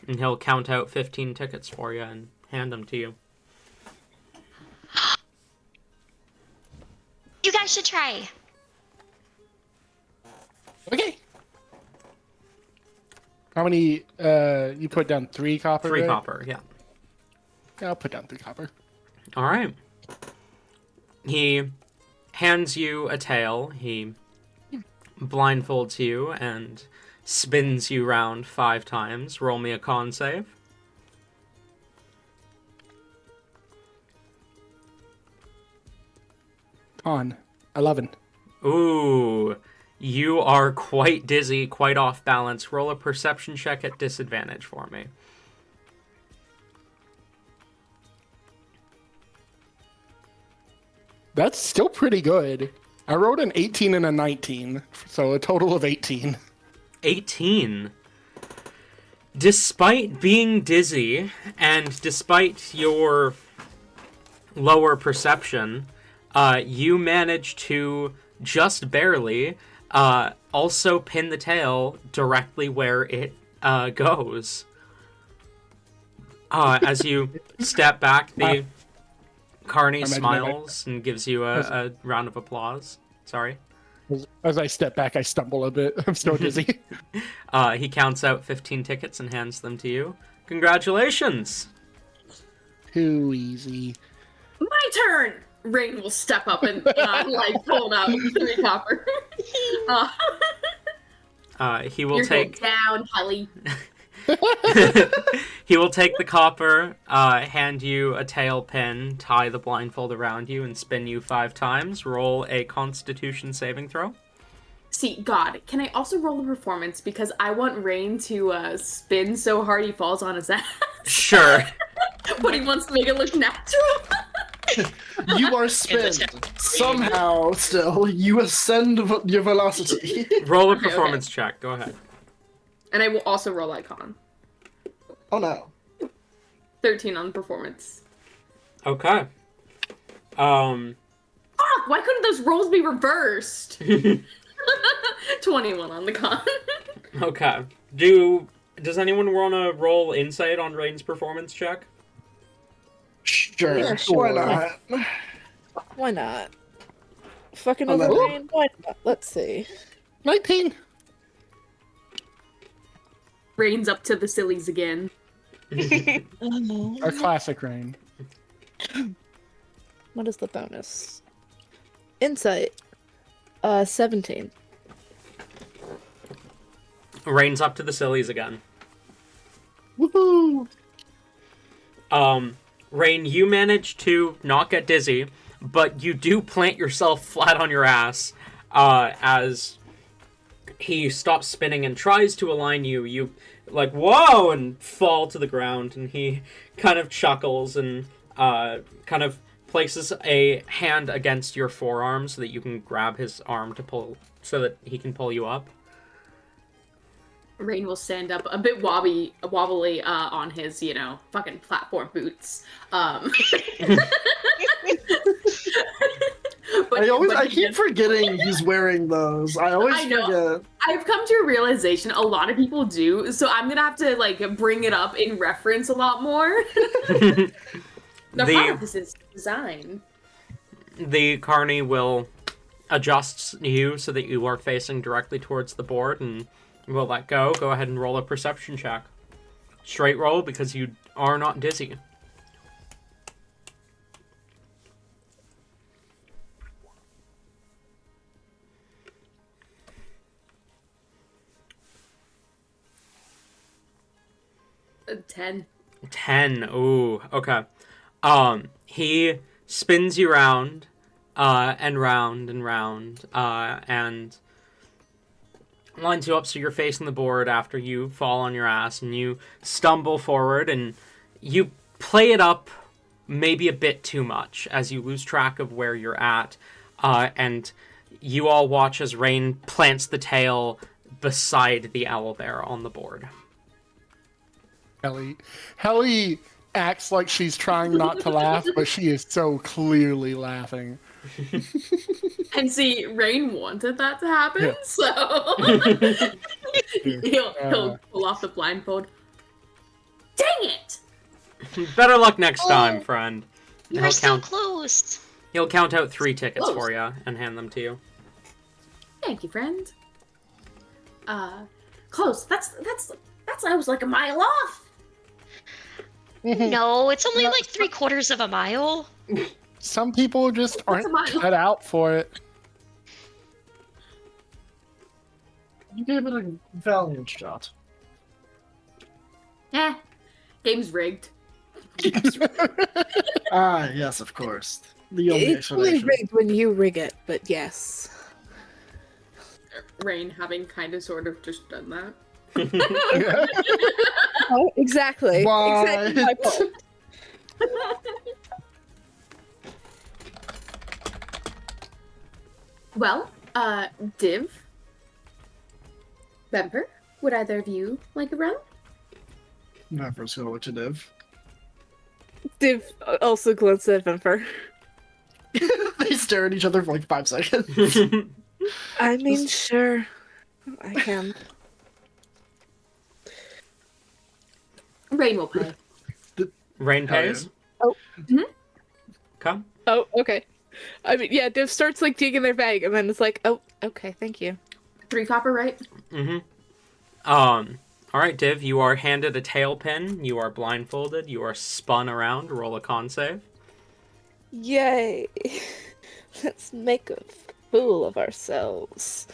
And he'll count out 15 tickets for you and hand them to you. You guys should try. Okay. How many? You put down 3 copper. 3 right? copper, yeah. Yeah, I'll put down 3 copper. All right. He hands you a tail. He blindfolds you and spins you round 5 times. Roll me a con save. On 11. Ooh, you are quite dizzy, quite off balance. Roll a perception check at disadvantage for me. That's still pretty good. I rolled an 18 and a 19, so a total of 18. 18. Despite being dizzy, and despite your lower perception, you manage to just barely also pin the tail directly where it goes. As you step back, the Carney smiles and gives you a round of applause. Sorry. As I step back, I stumble a bit. I'm so dizzy. He counts out 15 tickets and hands them to you. Congratulations! Too easy. My turn! Rain will step up and like pull out 3 copper. He will You're take down, Helly. He will take the copper, hand you a tail pin, tie the blindfold around you, and spin you 5 times. Roll a Constitution saving throw. See, God, can I also roll a performance because I want Rain to spin so hard he falls on his ass. Sure. But he wants to make it look natural. You are spinned. Somehow, still, you ascend your velocity. Roll a Okay, performance check. Go ahead. And I will also roll Icon. Oh no. 13 on performance. Okay. Fuck, why couldn't those rolls be reversed? 21 on the con. Okay. Does anyone want to roll insight on Rain's performance check? Sure. Yeah, Why sure. not? Why not? Fucking Oh, over no. rain? Why not? Let's see. 19. Rain's up to the sillies again. Our classic rain. What is the bonus? Insight. 17. Rain's up to the sillies again. Woohoo! Rain, you manage to not get dizzy, but you do plant yourself flat on your ass as he stops spinning and tries to align you. You, like, whoa, and fall to the ground, and he kind of chuckles and kind of places a hand against your forearm so that you can grab his arm to pull, so that he can pull you up. Rain will stand up a bit wobbly on his, fucking platform boots. But I keep forgetting he's wearing those. I always forget. I've come to a realization a lot of people do, so I'm gonna have to bring it up in reference a lot more. The part of this is design. The Carney will adjust you so that you are facing directly towards the board, and we'll let go. Go ahead and roll a perception check. Straight roll because you are not dizzy. A 10. 10. Ooh, okay. He spins you round, and round and round, and lines you up so you're facing the board after you fall on your ass, and you stumble forward, and you play it up maybe a bit too much as you lose track of where you're at, and you all watch as Rain plants the tail beside the owlbear on the board. Helly acts like she's trying not to laugh, but she is so clearly laughing. And see, Rain wanted that to happen, Yeah. so he'll pull off the blindfold. Dang it! Better luck next time, friend. You were so close. He'll count out 3 tickets Close. for you and hand them to you. Thank you, friend. Close. That's I was like a mile off. No, it's only like 3/4 of a mile. Some people just aren't a mile? cut out for it. You gave it a valiant shot. Game's rigged. Ah, yes, of course. The only It's only explanation. rigged when you rig it, but yes. Rain having kind of sort of just done that. Oh, exactly. What? Exactly my fault. Well, Div, Bemper, would either of you like a round? Never's gonna look to Div. Div also glances at Vemper. They stare at each other for like 5 seconds. I mean, sure. I can. Rain will pay. Rain Hell pays? Oh. Mhm. Come. Oh, okay. I mean, yeah, Div starts like digging their bag, and then it's like, oh, okay, thank you. 3 copper, right? Alright, Div, you are handed a tail pin, you are blindfolded, you are spun around, roll a con save. Yay! Let's make a fool of ourselves.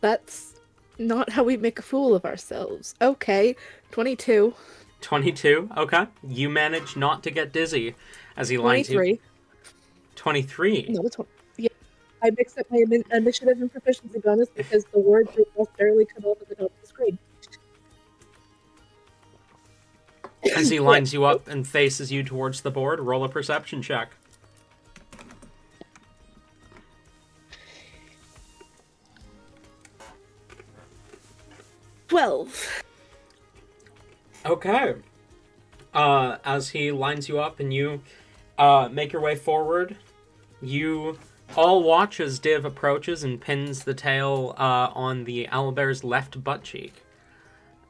That's not how we make a fool of ourselves. Okay, 22. 22, okay. You manage not to get dizzy as he lines you. 23. 23. No, it's 20. Yeah. I mixed up my initiative and proficiency bonus because the words were just barely cut off at the top of the screen. As he lines you up and faces you towards the board, roll a perception check. 12. Okay. As he lines you up and you make your way forward, you all watch as Div approaches and pins the tail on the owlbear's left butt cheek.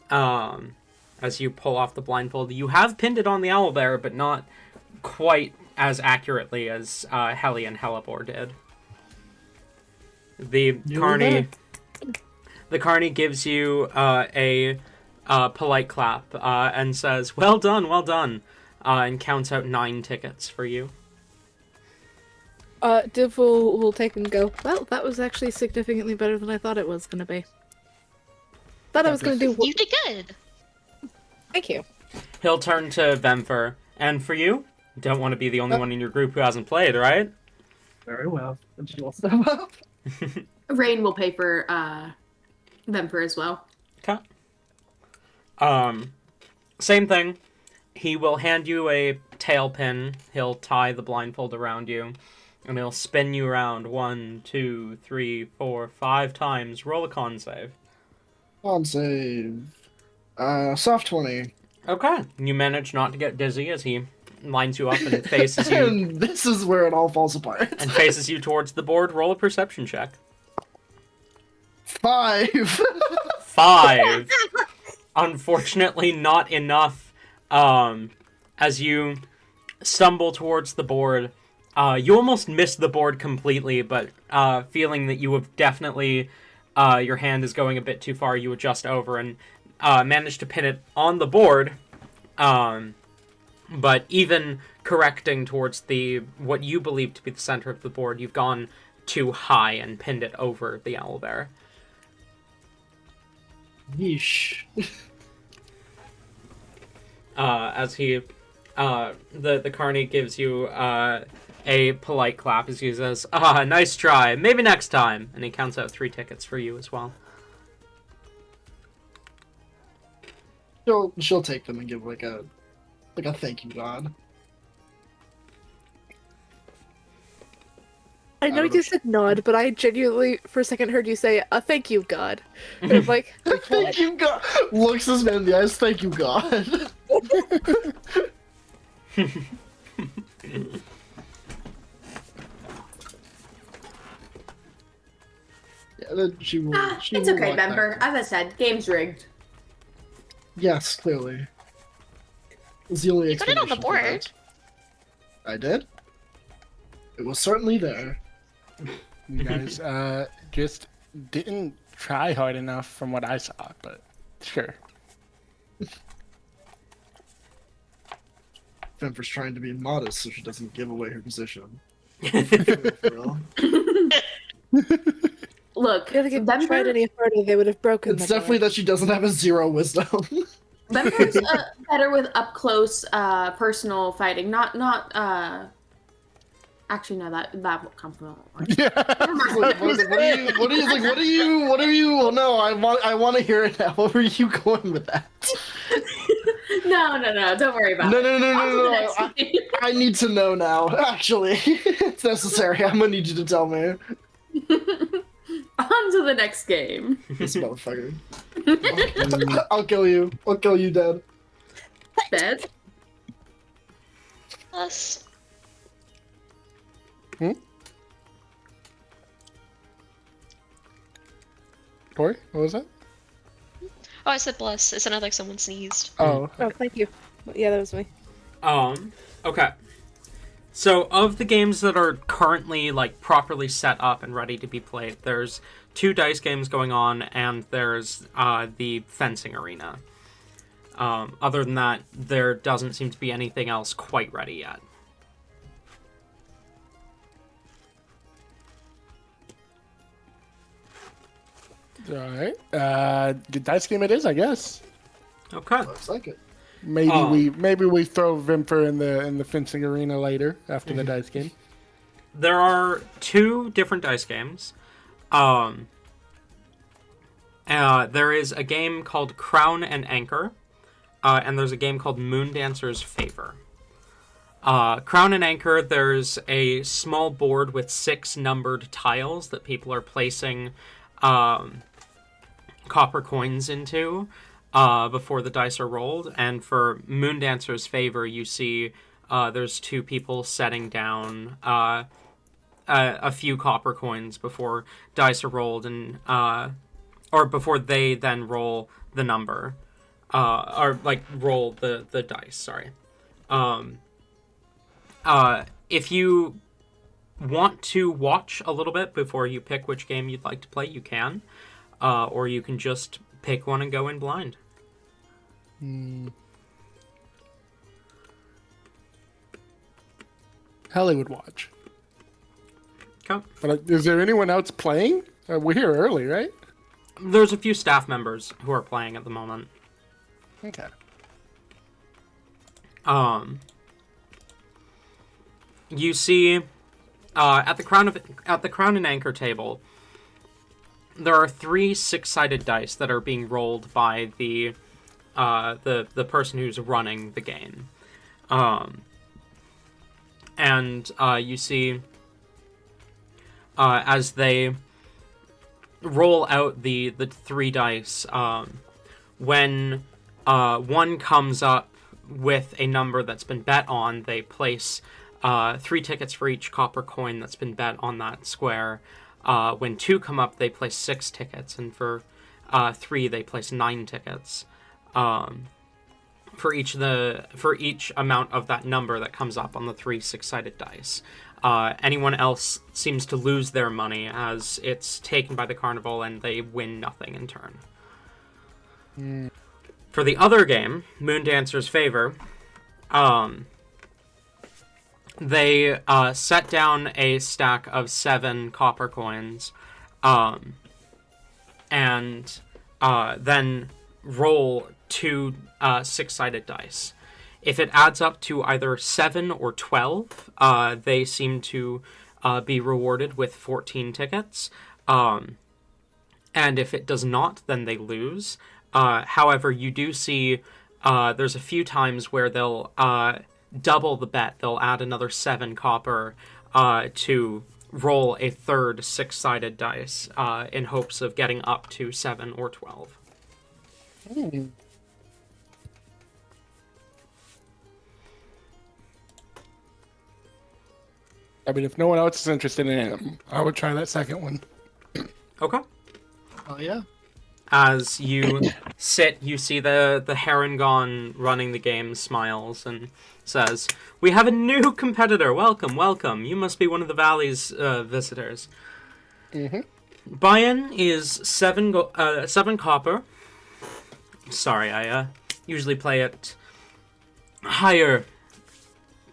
As you pull off the blindfold, you have pinned it on the owlbear, but not quite as accurately as Helly and Hellebore did. The Carney gives you a polite clap and says, well done, and counts out 9 tickets for you. Div will take and go, well, that was actually significantly better than I thought it was going to be. Thought I was going to do... You did good. Thank you. He'll turn to Vemfer. And for you, don't want to be the only one in your group who hasn't played, right? Very well. And she will step up. Rain will pay for Vemper as well. Okay. Same thing. He will hand you a tail pin. He'll tie the blindfold around you. And he'll spin you around 1, 2, 3, 4, 5 times. Roll a con save. On save. Soft 20. Okay. You manage not to get dizzy as he lines you up and faces you. And this is where it all falls apart. And faces you towards the board. Roll a perception check. 5. 5. Unfortunately, not enough. As you stumble towards the board, you almost miss the board completely, but feeling that you have definitely, your hand is going a bit too far, you adjust over and manage to pin it on the board. But even correcting towards what you believe to be the center of the board, you've gone too high and pinned it over the owlbear. Yeesh. As he, the Carney gives you a polite clap as he says, nice try, maybe next time, and he counts out 3 tickets for you as well. She'll take them and give like a thank you god. I know you said nod, but I genuinely, for a second, heard you say, thank you, God. And I'm like, Thank you god. Looks this man in the eyes. Thank you god. She will. She It's will okay, walk back. Bemper. As I said, game's rigged. Yes, clearly. It's the only You put it on the explanation for board. that. I did. It was certainly there. You guys just didn't try hard enough from what I saw, but sure. Femper's trying to be modest so she doesn't give away her position. Well, Look, I feel like if they tried Bemper, any harder, they would have broken it's the definitely guard. that she doesn't have a 0 wisdom. Bemper's better with up close personal fighting. Not. Actually, no, that compliment won't work. Yeah. Like, what are you? Well, no, I want to hear it now. What were you going with that? No, don't worry about No, it. no, no, On to the no, no. next game. I need to know now. Actually, it's necessary. I'm gonna need you to tell me. On to the next game. This motherfucker. I'll kill you. I'll kill you dead. Dead? Plus. Tori, what was that? Oh, I said bless. It sounded like someone sneezed. Oh, Oh, thank you. Yeah, that was me. Okay. So, of the games that are currently, like, properly set up and ready to be played, there's 2 dice games going on, and there's the fencing arena. Other than that, there doesn't seem to be anything else quite ready yet. all right. Good dice game it is, I guess. Okay. Looks like it. Maybe Oh. we throw Vimper in the fencing arena later after the dice game. There are 2 different dice games. There is a game called Crown and Anchor, and there's a game called Moondancer's Favor. Crown and Anchor, there's a small board with 6 numbered tiles that people are placing copper coins into before the dice are rolled. And for Moondancer's Favor, you see there's 2 people setting down a few copper coins before dice are rolled, and or before they then roll the number, or like roll the dice. Sorry. If you want to watch a little bit before you pick which game you'd like to play, you can, or you can just pick one and go in blind. Helly would watch. Okay. But is there anyone else playing? We're here early, right? There's a few staff members who are playing at the moment. Okay. You see, at the crown and anchor table, there are 3 6-sided dice that are being rolled by the person who's running the game, and you see, as they roll out the 3 dice, when one comes up with a number that's been bet on, they place 3 tickets for each copper coin that's been bet on that square. When 2 come up, they place 6 tickets, and for 3, they place 9 tickets. For each amount of that number that comes up on the 3 6-sided dice. Anyone else seems to lose their money as it's taken by the carnival and they win nothing in turn. For the other game, Moondancer's Favor, they set down a stack of 7 copper coins, and then roll 2 6-sided dice. If it adds up to either 7 or 12, they seem to be rewarded with 14 tickets. And if it does not, then they lose. However, you do see there's a few times where they'll double the bet. They'll add another 7 copper to roll a third 6-sided dice in hopes of getting up to 7 or 12. I mean, if no one else is interested in it, I would try that second one. Okay. Oh yeah. As you sit, you see the Harangon running the game smiles and says, "We have a new competitor. Welcome, welcome. You must be one of the Valley's visitors." Mm-hmm. Buy-in is 7 copper. Sorry, I usually play at higher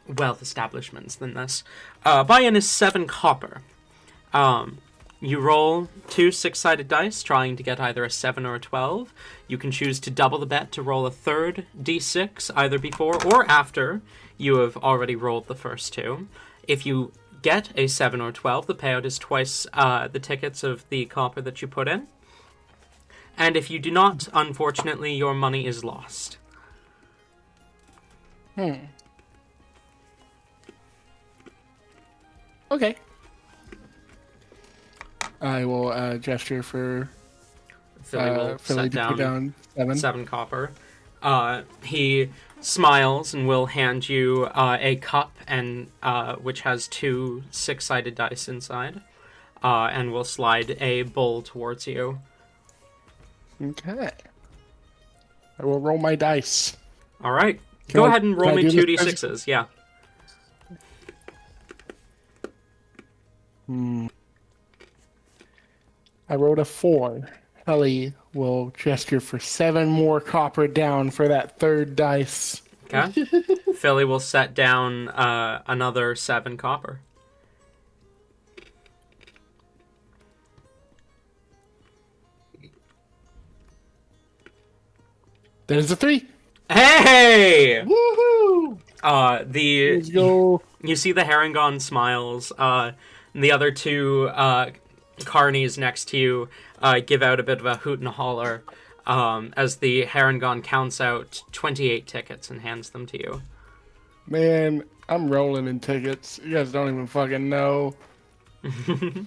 wealth establishments than this. Buy-in is 7 copper. You roll 2 6-sided dice, trying to get either a 7 or a 12. You can choose to double the bet to roll a third d6, either before or after you have already rolled the first 2. If you get a 7 or 12, the payout is twice the tickets of the copper that you put in. And if you do not, unfortunately, your money is lost. Okay. I will gesture for Philly will Philly set to put down 7. 7 copper. He smiles and will hand you a cup, and which has 2 6-sided dice inside, and will slide a bowl towards you. Okay. I will roll my dice. All right. Go ahead and roll can I me do 2 this d6s. Yeah. I rolled a 4. Ellie will gesture for 7 more copper down for that third dice. Okay. Philly will set down another 7 copper. That is a 3. Hey! Woohoo! Let's go. You see the Harangon smiles. The other 2 carnies next to you give out a bit of a hoot and a holler as the Harangon counts out 28 tickets and hands them to you. Man, I'm rolling in tickets. You guys don't even fucking know. The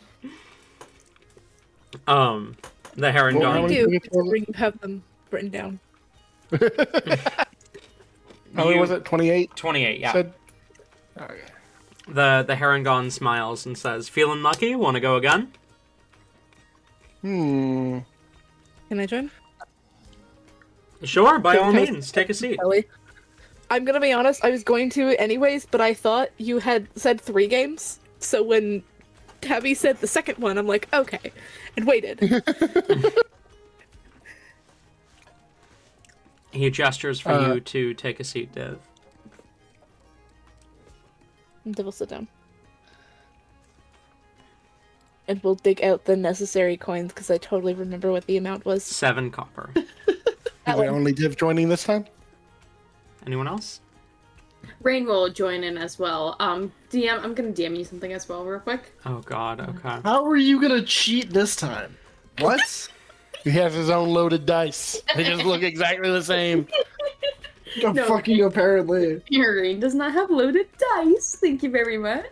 Well, how Harangon... many do tickets was it? you have them written down? How many was it? 28? 28, yeah. Said? Okay. The Harangon smiles and says, "Feeling lucky? Want to go again?" Can I join? Sure, by all Can I- means. Take a seat. Ellie? I'm gonna be honest, I was going to anyways, but I thought you had said 3 games. So when Tabby said the second one, I'm like, okay. And waited. He gestures for you to take a seat, Div. And Div will sit down. And we'll dig out the necessary coins, because I totally remember what the amount was. 7 copper. Is it only Div joining this time? Anyone else? Rain will join in as well. DM, I'm gonna DM you something as well, real quick. Oh god, okay. How are you gonna cheat this time? What? He has his own loaded dice. They just look exactly the same. No. Fucking apparently. Rain does not have loaded dice. Thank you very much.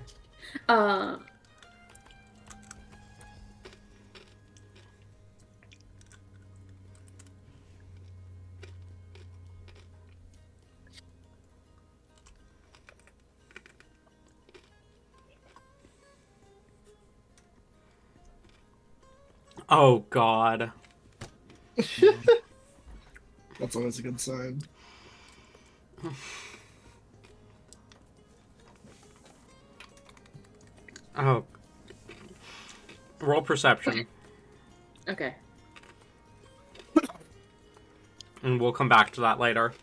Oh god. That's always a good sign. Oh. Roll perception. Okay. And we'll come back to that later.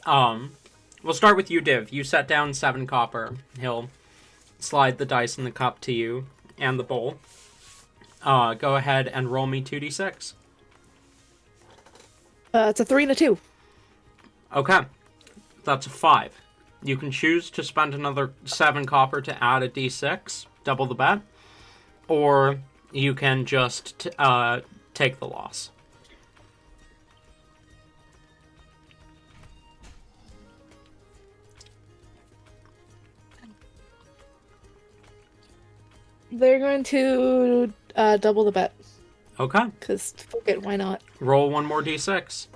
We'll start with you, Div. You set down 7 copper. He'll slide the dice in the cup to you and the bowl. Go ahead and roll me 2d6. It's a 3 and a 2. Okay. That's a 5. You can choose to spend another 7 copper to add a d6, double the bet, or you can just take the loss. They're going to double the bet. Okay. Because, fuck it, why not? Roll 1 more d6.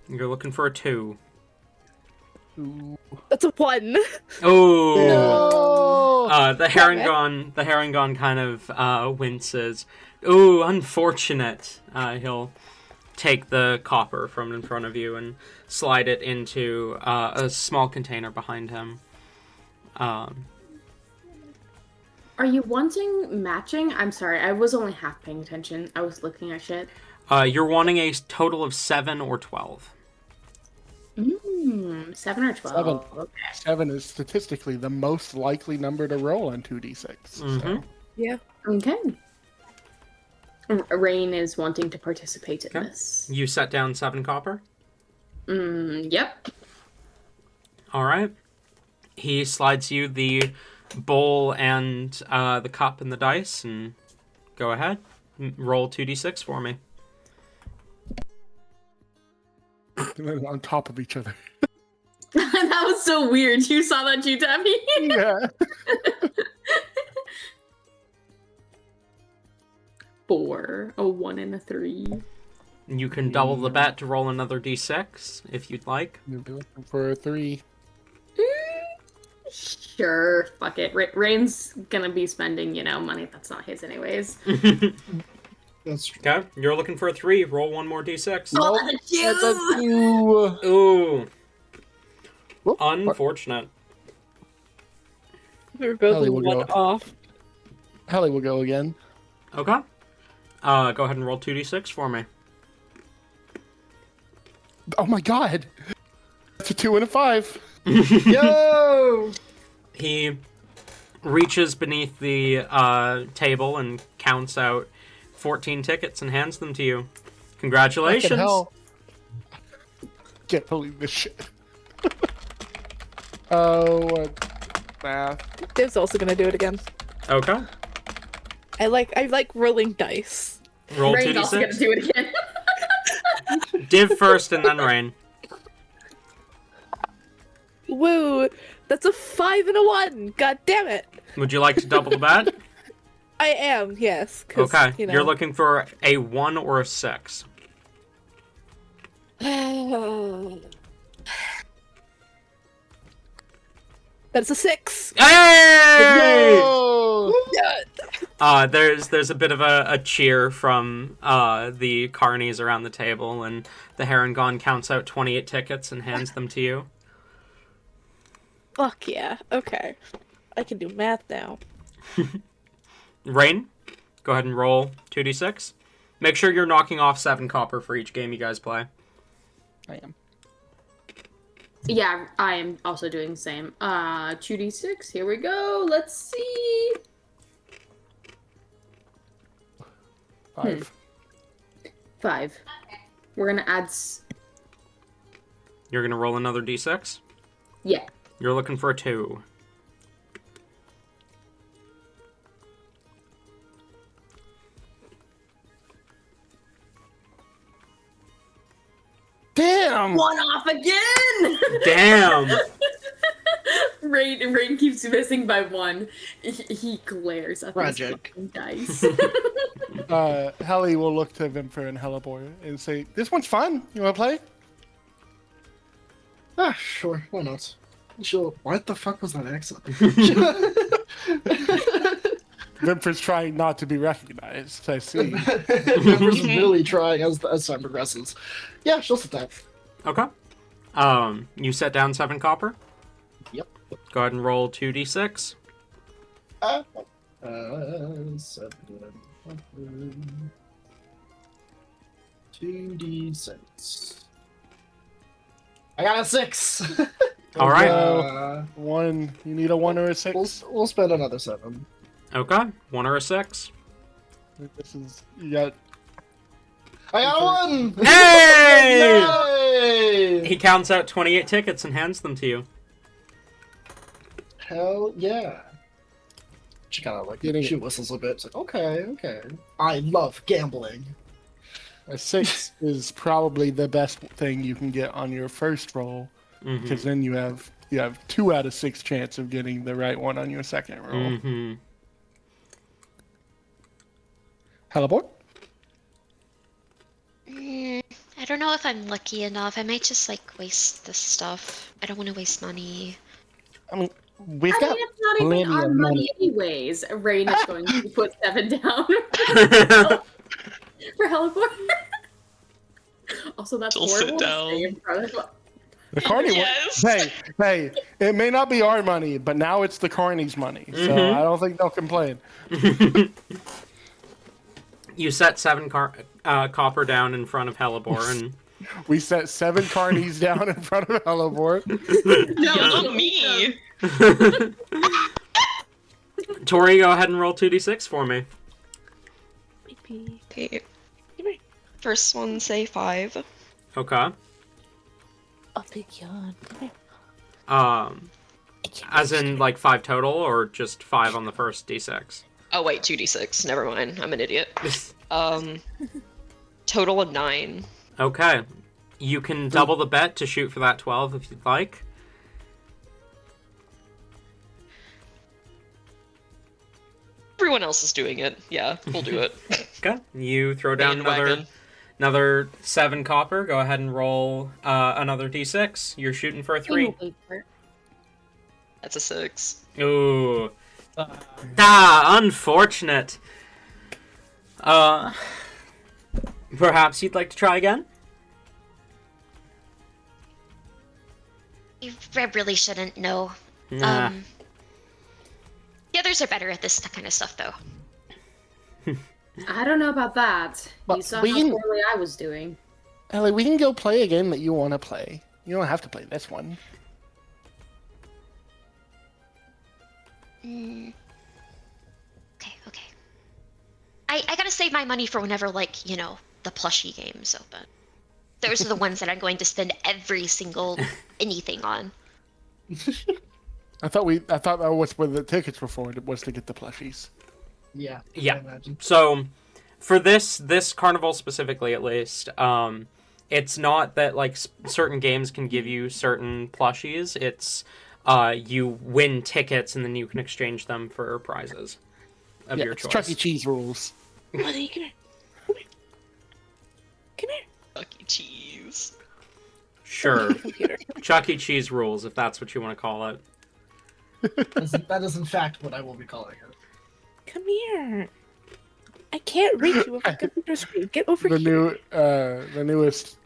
You're looking for a 2. That's a 1. Oh. The Harangon kind of winces. Ooh, unfortunate. He'll take the copper from in front of you and slide it into a small container behind him. Are you wanting matching? I'm sorry, I was only half paying attention. I was looking at shit. You're wanting a total of 7 or 12. 7 or 12. 7. 7 is statistically the most likely number to roll on 2d6. So. Yeah. Okay. Rain is wanting to participate in this. You set down 7 copper? Yep. All right. He slides you the bowl and the cup and the dice, and go ahead. Roll 2d6 for me. On top of each other. That was so weird. You saw that too, Tabby? Yeah. 4, a 1, and a 3. You can double the bet to roll another d6 if you'd like. You'll be looking for a 3. Sure, fuck it. Rain's gonna be spending, money that's not his anyways. That's true. Okay, you're looking for a 3. Roll one more d6. Oh, That's a 2. Ooh. Whoop. Unfortunate. We're both Ellie will one go. off. Hallie will go again. Okay. Go ahead and roll 2d6 for me. Oh my god! That's a 2 and a 5. Yo! He reaches beneath the table and counts out 14 tickets and hands them to you. Congratulations. Fucking hell. Can't believe this shit. Oh, math. Div's also gonna do it again. Okay. I like rolling dice. Roll Rain's also gonna 2d6. do it again. Div first and then Rain. Woo! That's a 5 and a 1. God damn it! Would you like to double the bet? I am, yes. 'Cause, Okay. You know. You're looking for a 1 or a 6. That's a 6. Hey! Oh! There's a bit of a cheer from the carnies around the table, and the Harangon counts out 28 tickets and hands them to you. Fuck yeah. Okay. I can do math now. Rain, go ahead and roll 2d6. Make sure you're knocking off 7 copper for each game you guys play. I am. Yeah, I am also doing the same. 2d6, here we go. Let's see. 5. 5. We're gonna add... You're gonna roll another d6. Yeah. You're looking for a 2. Damn! One off again! Damn! Rain keeps missing by 1. He glares at these Tragic. fucking dice. Hallie will look to Vimper and Hellebore and say, "This one's fun. You want to play?" Ah, sure. Why not? Sure. What the fuck was that accent? Vimper's trying not to be recognized. I see. Member's really trying as time progresses. Yeah, she'll sit down. Okay. You set down 7 copper. Yep. Go ahead and roll 2d6. 7. 2d6. I got a 6. All right. One. You need a 1 or a 6. We'll spend another 7. Okay. 1 or a 6. This is you got. I got 1. Hey! Yay! He counts out 28 tickets and hands them to you. Hell yeah. She kind of like Getting she it. whistles a bit. It's like, okay. I love gambling. A 6 is probably the best thing you can get on your first roll, because then you have 2 out of 6 chance of getting the right one on your second roll. Mm-hmm. Hellebore? I don't know if I'm lucky enough. I might just waste this stuff. I don't want to waste money. I mean, We've I got mean, it's not plenty even our of money money. anyways. Rain is going to put 7 down for Heliport. Also, that's She'll sit horrible to down. say in front of. The Carney Yes. Hey, it may not be our money, but now it's the Carney's money, so Mhm. I don't think they'll complain. You set 7 copper down in front of Hellebore, and We set 7 Carneys down in front of Hellebore. No, not me. Tori, go ahead and roll 2d6 for me. Okay. First one, say 5. Okay. A big yawn. As in, like, 5 total, or just 5 on the first d6? Oh wait, 2d6. Never mind. I'm an idiot. Total of 9. Okay. You can double the bet to shoot for that 12 if you'd like. Everyone else is doing it. Yeah, we'll do it. Okay. You throw down Bandwagon. another 7 copper. Go ahead and roll another d6. You're shooting for a 3. That's a 6. Ooh. Unfortunate. Perhaps you'd like to try again? I really shouldn't know. Nah. The others are better at this kind of stuff, though. I don't know about that. But You saw how we can- poorly I was doing. Ellie, we can go play a game that you want to play. You don't have to play this one. Okay. I gotta save my money for whenever, like, you know, the plushie games open. Those are the ones that I'm going to spend every single anything on. I thought that was what the tickets were for. Was to get the plushies. Yeah. Yeah. I imagine. So, for this carnival specifically, at least, it's not that like certain games can give you certain plushies. It's you win tickets and then you can exchange them for prizes of your It's choice. Chuck E. Cheese rules. Buddy, come here. Come here. Come here. Chuck E. Cheese. Sure, Computer. Chuck E. Cheese rules, if that's what you want to call it. That is in fact what I will be calling it. Come here. I can't reach you with a computer screen. Get over here. The newest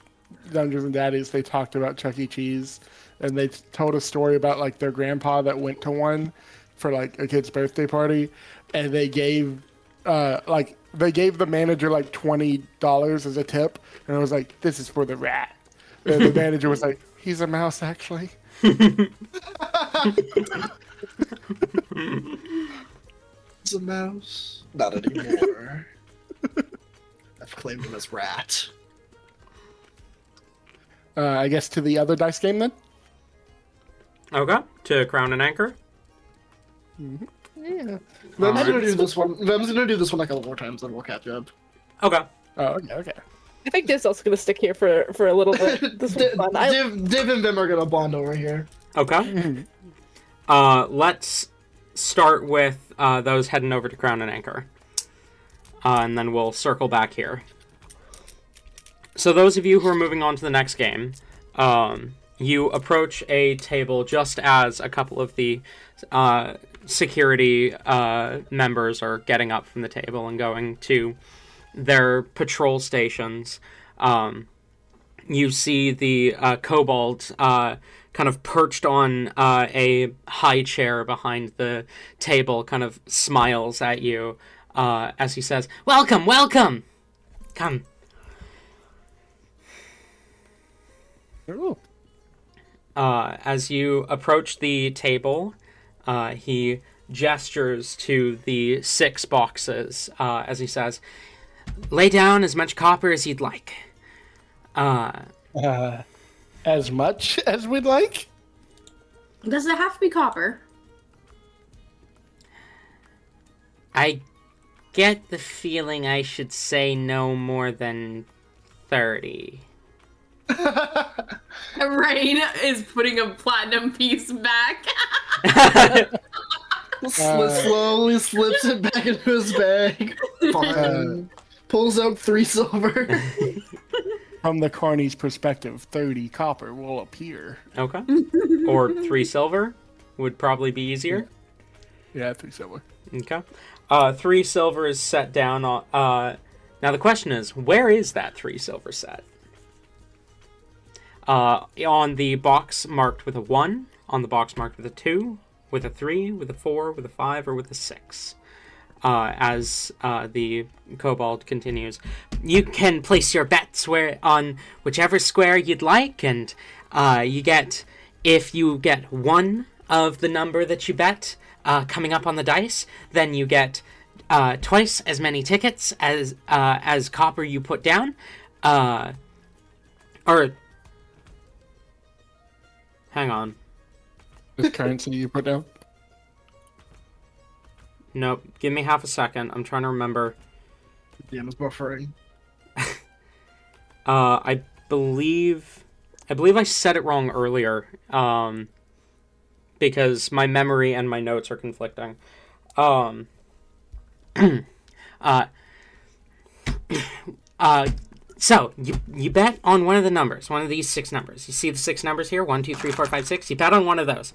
Dungeons and Daddies, they talked about Chuck E. Cheese, and they told a story about like their grandpa that went to one for like a kid's birthday party, and they gave the manager like $20 as a tip, and it was like, this is for the rat. And the manager was like, he's a mouse actually. It's a mouse. Not anymore. I've claimed him as rat. I guess to the other dice game then. Okay, to Crown and Anchor. Yeah. Vem's gonna do this one. Vem's gonna do this one a couple more times, then we'll catch up. Okay. Oh, okay. I think Div's also gonna stick here for a little bit. This was fun. Div and Vim are gonna bond over here. Okay. Let's start with those heading over to Crown and Anchor. And then we'll circle back here. So those of you who are moving on to the next game, you approach a table just as a couple of the security members are getting up from the table and going to their patrol stations. You see the kobold kind of perched on a high chair behind the table, kind of smiles at you as he says, "Welcome, welcome! Come." Ooh. As you approach the table, he gestures to the 6 boxes as he says, "Lay down as much copper as you'd like." As much as we'd like. Does it have to be copper? I get the feeling I should say no more than 30. Rain is putting a platinum piece back. Slowly slips it back into his bag. Fine. Pulls out 3 silver. From the Carney's perspective, 30 copper will appear. Okay. Or 3 silver. would probably be easier. Yeah, 3 silver. Okay. 3 silver is set down on... now the question is, where is that 3 silver set? On the box marked with a 1, on the box marked with a 2, with a 3, with a 4, with a 5, or with a 6. As the kobold continues. You can place your bets on whichever square you'd like, and you get, if you get 1 of the number that you bet coming up on the dice, then you get twice as many tickets as copper you put down. Or hang on. This currency you put down? Nope. Give me half a second. I'm trying to remember. Yeah, it's buffering. I believe I said it wrong earlier. Because my memory and my notes are conflicting. So you bet on one of the numbers, one of these 6 numbers. You see the 6 numbers here? 1, 2, 3, 4, 5, 6. You bet on one of those.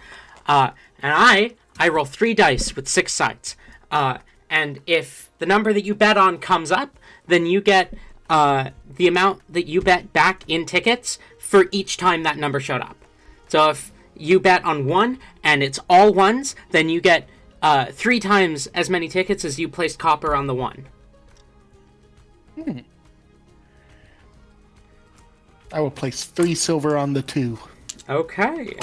And I roll 3 dice with 6 sides. And if the number that you bet on comes up, then you get the amount that you bet back in tickets for each time that number showed up. So if you bet on 1 and it's all 1s, then you get 3 times as many tickets as you placed copper on the 1. I will place 3 silver on the 2. Okay.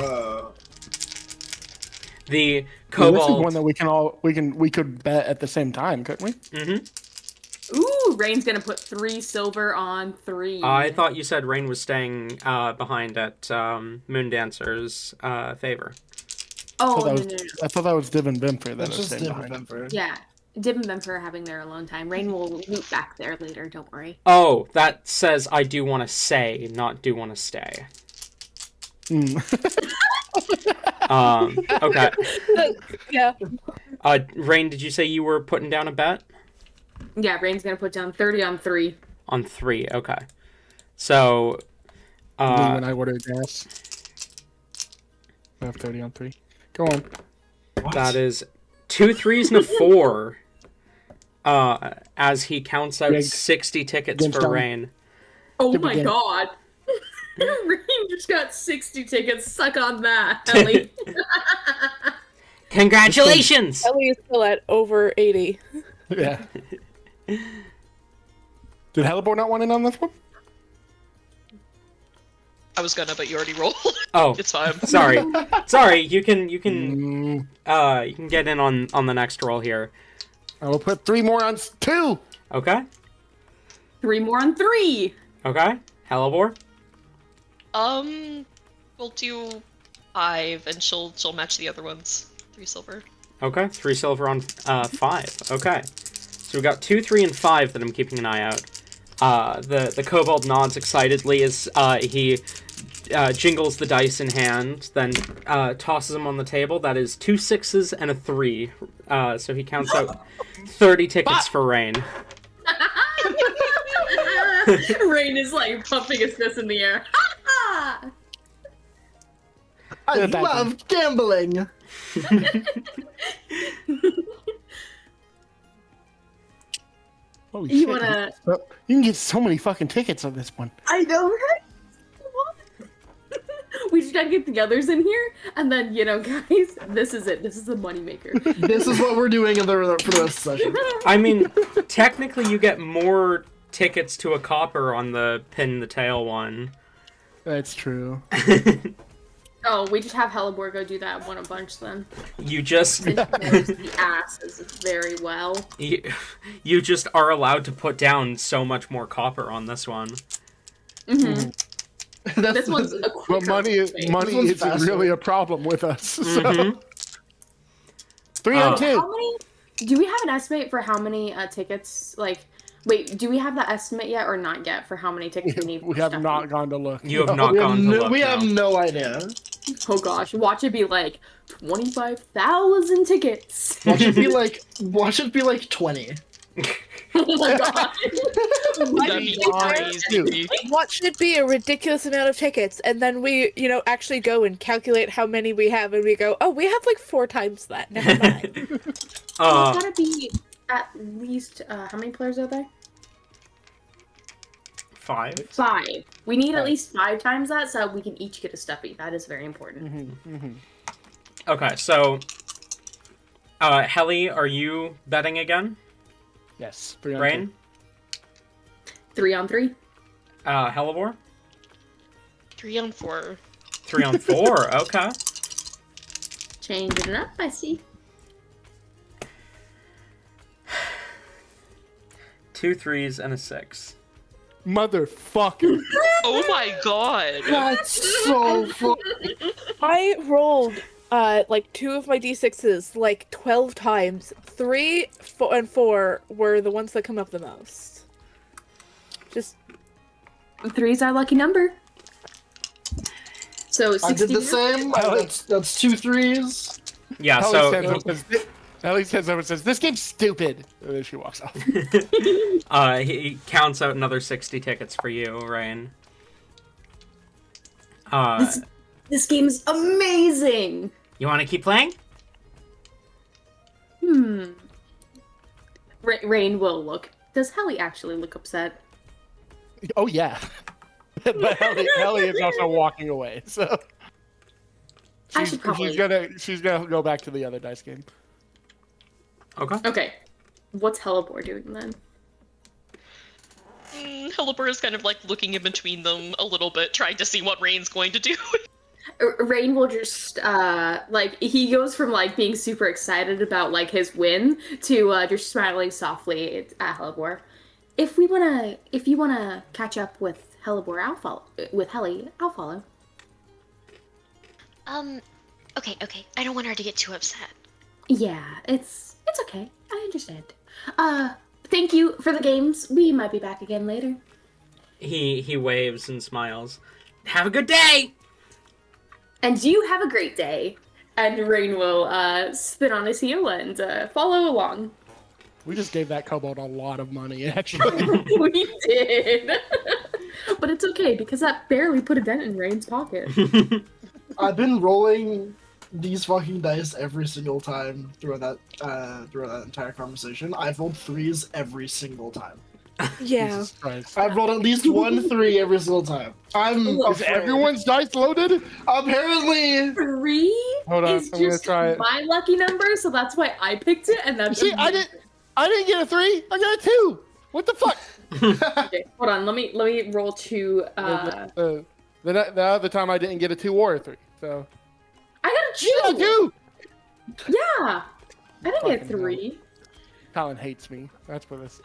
The Well, this is kobold. one that we could bet at the same time, couldn't we? Mm-hmm. Ooh, Rain's gonna put 3 silver on 3. I thought you said Rain was staying behind at Moondancer's favor. Oh, no. I thought that was Div and Bimfer that That's was just staying different. behind. Yeah, Dib and Bimfer are having their alone time. Rain will loop back there later, don't worry. Oh, that says I do want to say, not do want to stay. Okay. Yeah. Rain, did you say you were putting down a bet? Yeah, Rain's gonna put down 30 on 3. On 3, okay. So, Lee when I ordered gas. I have 30 on 3. Go on. that is 2 3s and a 4. As he counts out Yeah, 60 tickets against for Tom. Rain. Oh Dib my again. god. Rain just got 60 tickets. Suck on that, Ellie. Congratulations! Ellie is still at over 80. Yeah. Did Hellebore not want in on this one? I was gonna, but you already rolled. Oh, It's fine. sorry. Sorry, you can get in on the next roll here. I will put 3 more on 2. Okay? 3 more on 3. Okay? Hellebore? We'll do 5, and she'll match the other ones. 3 silver. Okay, 3 silver on 5. Okay. So we got 2, 3, and 5 that I'm keeping an eye out. The kobold nods excitedly as he jingles the dice in hand, then tosses them on the table. That is 2 6s and a 3. So he counts out 30 tickets for Rain. Rain is like pumping his fist in the air. I back love gambling. Holy You shit. wanna- You can get so many fucking tickets on this one. I know, right? We just gotta get the others in here, and then, guys, this is it. This is the moneymaker. This is what we're doing for the rest of the session. I mean, technically you get more tickets to a copper on the pin the tail one. That's true. Oh, we just have Hellebore go do that one a bunch then. You just Since he knows the asses very well. you just are allowed to put down so much more copper on this one. Mm-hmm. That's This one's a But quicker money phase. one's isn't faster. really a problem with us. So. Mhm. 3 on 2. How many? Do we have an estimate for how many tickets? Wait, do we have that estimate yet or not yet for how many tickets we need? We for have stuff? not gone to look. You have not gone to look. we no. have no idea. Oh gosh, watch it be like 25,000 tickets. Watch it be like 20. Oh my god. That'd be crazy. What should be a ridiculous amount of tickets, and then we, actually go and calculate how many we have, and we go, oh, we have like 4 times that. Never mind. It's gotta be at least how many players are there? 5. 5. We need at least 5 times that so we can each get a stuffy. That is very important. Okay, so Helly, are you betting again? Yes. Rain? 3 on 3. Hellebore? 3 on 4. 3 on 4, okay. Changing it up, I see. 2 3s and a 6. Motherfucker. Oh my god. That's so funny. I rolled like 2 of my d6s like 12 times. 3, 4, and 4 were the ones that come up the most. Just 3's our lucky number. So 60 I did the same. That's 2 3s. Yeah, Ellie stands over and says, "This game's stupid." And then she walks off. he counts out another 60 tickets for you, Rain. This game's amazing. You want to keep playing? Rain will look. Does Helly actually look upset? Oh yeah, but Ellie is also walking away. So I should probably. she's gonna go back to the other dice game. Okay. Okay. What's Hellebore doing then? Hellebore is kind of like looking in between them a little bit, trying to see what Rain's going to do. Rain will just he goes from like being super excited about like his win to just smiling softly at Hellebore. If you wanna catch up with Hellebore, I'll follow. With Helly, I'll follow. Okay. I don't want her to get too upset. Yeah, it's okay. I understand. Thank you for the games. We might be back again later. He waves and smiles. Have a good day! And you have a great day. And Rain will spin on his heel and follow along. We just gave that kobold a lot of money, actually. We did. But it's okay, because that barely put a dent in Rain's pocket. I've been rolling these fucking dice every single time throughout that entire conversation. I've rolled 3s every single time. yeah. Jesus Christ. I've rolled at least 1 3 every single time. Is everyone's dice loaded? Apparently. 3 Hold on, is I'm gonna just try it. my lucky number, so that's why I picked it. And that's See, I didn't get a 3. I got a 2. What the fuck? Okay, hold on. Let me roll 2. The other time I didn't get a 2 or a 3. So I got a 2. you got a 2. Yeah, I didn't get Fucking 3. Colin hates me. That's for this.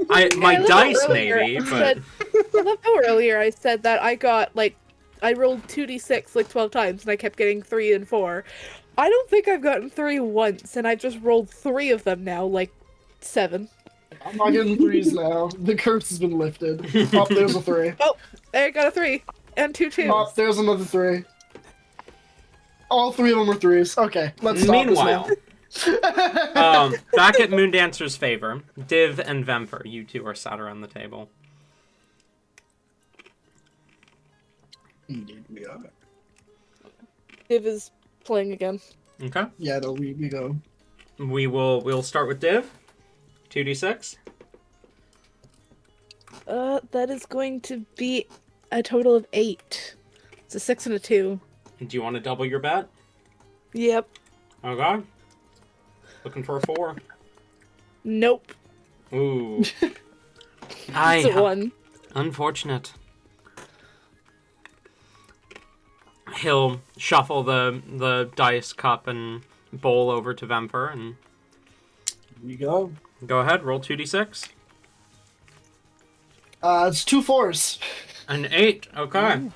My dice, maybe, but... I love how earlier I said that I rolled 2d6 like 12 times, and I kept getting 3 and 4. I don't think I've gotten 3 once, and I just rolled 3 of them now, like 7. I'm not getting 3s now. The curse has been lifted. Oh, there's a 3. Oh, there I got a 3. And 2 2s. Oh, there's another 3. All 3 of them are 3s. Okay, let's stop Meanwhile, this back at Moondancer's favor, Div and Vemper, you two are sat around the table. Indeed, we are. Div is playing again. Okay. Yeah, no, we go. We'll start with Div. 2d6. That is going to be a total of 8. It's a 6 and a 2. Do you want to double your bet? Yep. Okay. Looking for a 4. Nope. Ooh. It's a 1. Unfortunate. He'll shuffle the dice cup and bowl over to Vemper and... We go. Go ahead, roll 2d6. It's 2 4s. An 8, okay.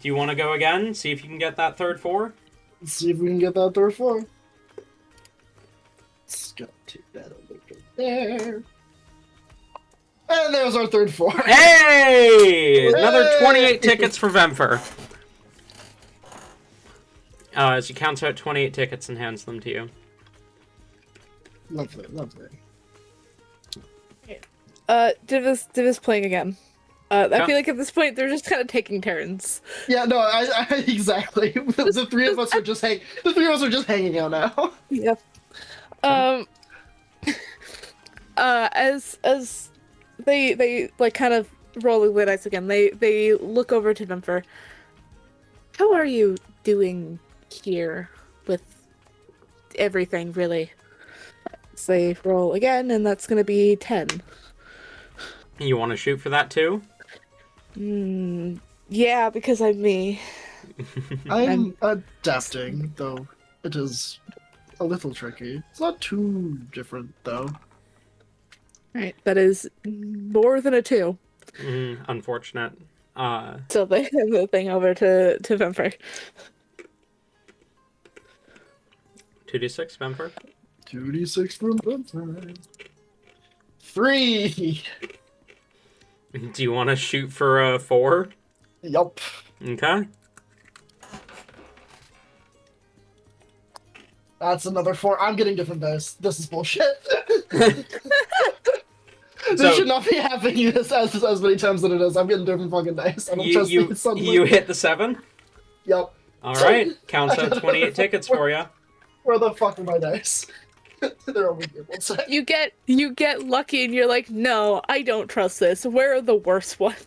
Do you want to go again? See if you can get that third 4? Let's see if we can get that third 4. Let's go to that over there. And there's our third 4. Hey! Another Hey! 28 tickets for Vemper. As he counts out 28 tickets and hands them to you. Lovely, lovely. Div is playing again. I Okay. feel like at this point they're just kind of taking turns. Yeah, no, I exactly. The three of us are just hanging out now. Yep. As they like kind of rolling the dice again, they look over to Vimper. How are you doing here with everything, really? So they roll again, and that's gonna be 10. You want to shoot for that too? Yeah, because I'm me. I'm adapting, though it is a little tricky. It's not too different, though. Right, that is more than a 2. Unfortunate. So they hand the thing over to Vimper. 2d6, Vamper. 2d6 from Vimper. 3! Do you want to shoot for a 4? Yup. Okay. That's another 4. I'm getting different dice. This is bullshit. This So- should not be happening as many times as it is. I'm getting different fucking dice. I don't trust these suddenly. You hit the 7? Yup. All right. Counts out 28 tickets for you. Where the fuck are my dice? They're over here. One sec. You get lucky and you're like, no, I don't trust this. Where are the worst ones?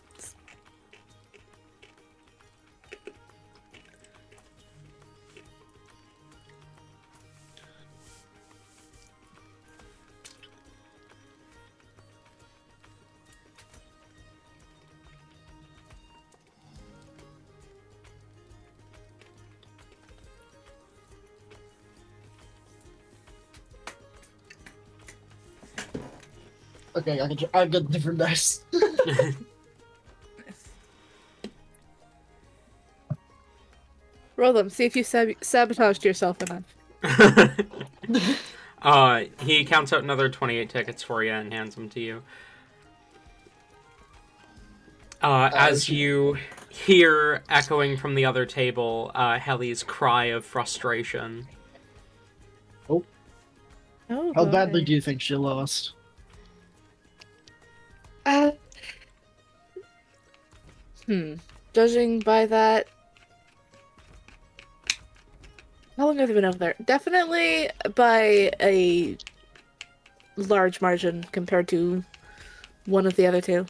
Okay, I get different dice. Roll them. See if you sabotaged yourself enough. He counts out another 28 tickets for you and hands them to you. As you hear echoing from the other table, Helly's cry of frustration. Oh, How badly do you think she lost? Judging by that, how long have they been over there? Definitely by a large margin compared to one of the other two.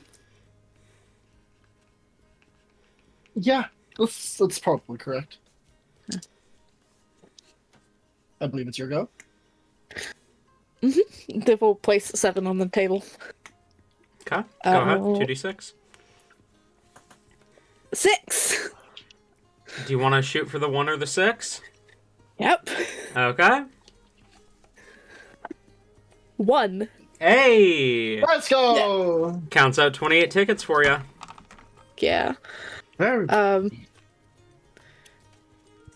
Yeah, that's probably correct. I believe it's your go. They will place 7 on the table. Okay, go ahead. 2d6. 6! Do you want to shoot for the 1 or the 6? Yep. Okay. 1. Hey! Let's go! Counts out 28 tickets for you. Yeah. Very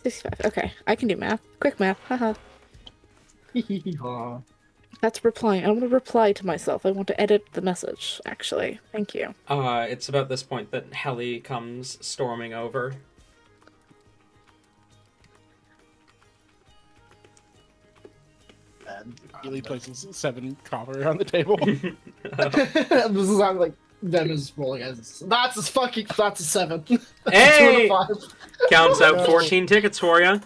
65. Okay, I can do math. Quick math. Haha. That's replying. I want to reply to myself. I want to edit the message, actually. Thank you. It's about this point that Helly comes storming over. Really places 7 copper on the table. This is how like them is rolling as that's a 7. Hey! 2 and a 5. Counts out 14 tickets for you.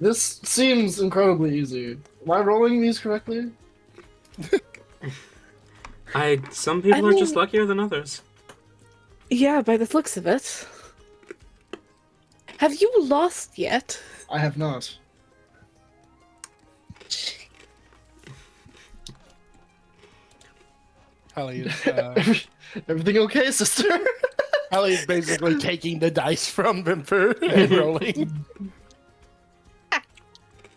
This seems incredibly easy. Am I rolling these correctly? Some people I are just mean- luckier than others. Yeah, by the looks of it. Have you lost yet? I have not. Ellie is, Everything okay, sister? Ellie is basically taking the dice from Vimper and rolling.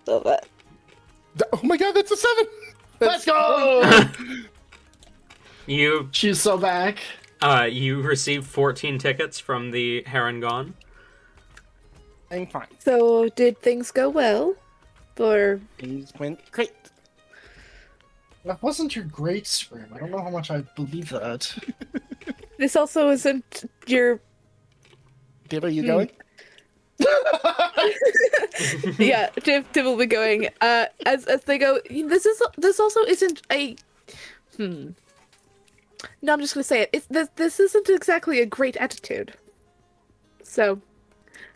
Love it. Oh my god, that's a 7! Let's go! You She's so back. you receive 14 tickets from the Harangon. I'm fine. So, did things go well? Or Things went great. That wasn't your great scream. I don't know how much I believe that. this also isn't your... Dib, are you going? Yeah, Tim will be going. As they go, this also isn't a No, I'm just gonna say it. This isn't exactly a great attitude. So,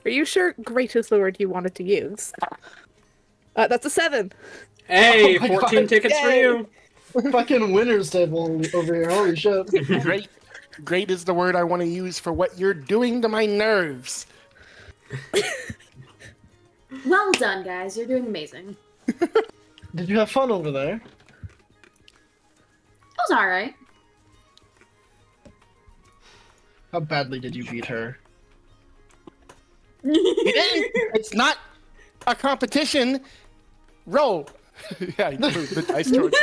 are you sure great is the word you wanted to use? That's a 7. Hey, Oh my 14 God. tickets for Yay. you. Fucking winners table over here. Holy shit. Great. Great is the word I want to use for what you're doing to my nerves. Well done, guys. You're doing amazing. Did you have fun over there? It was all right. How badly did you beat her? You didn't. It's not a competition. Roll. Yeah, you moved the dice towards me.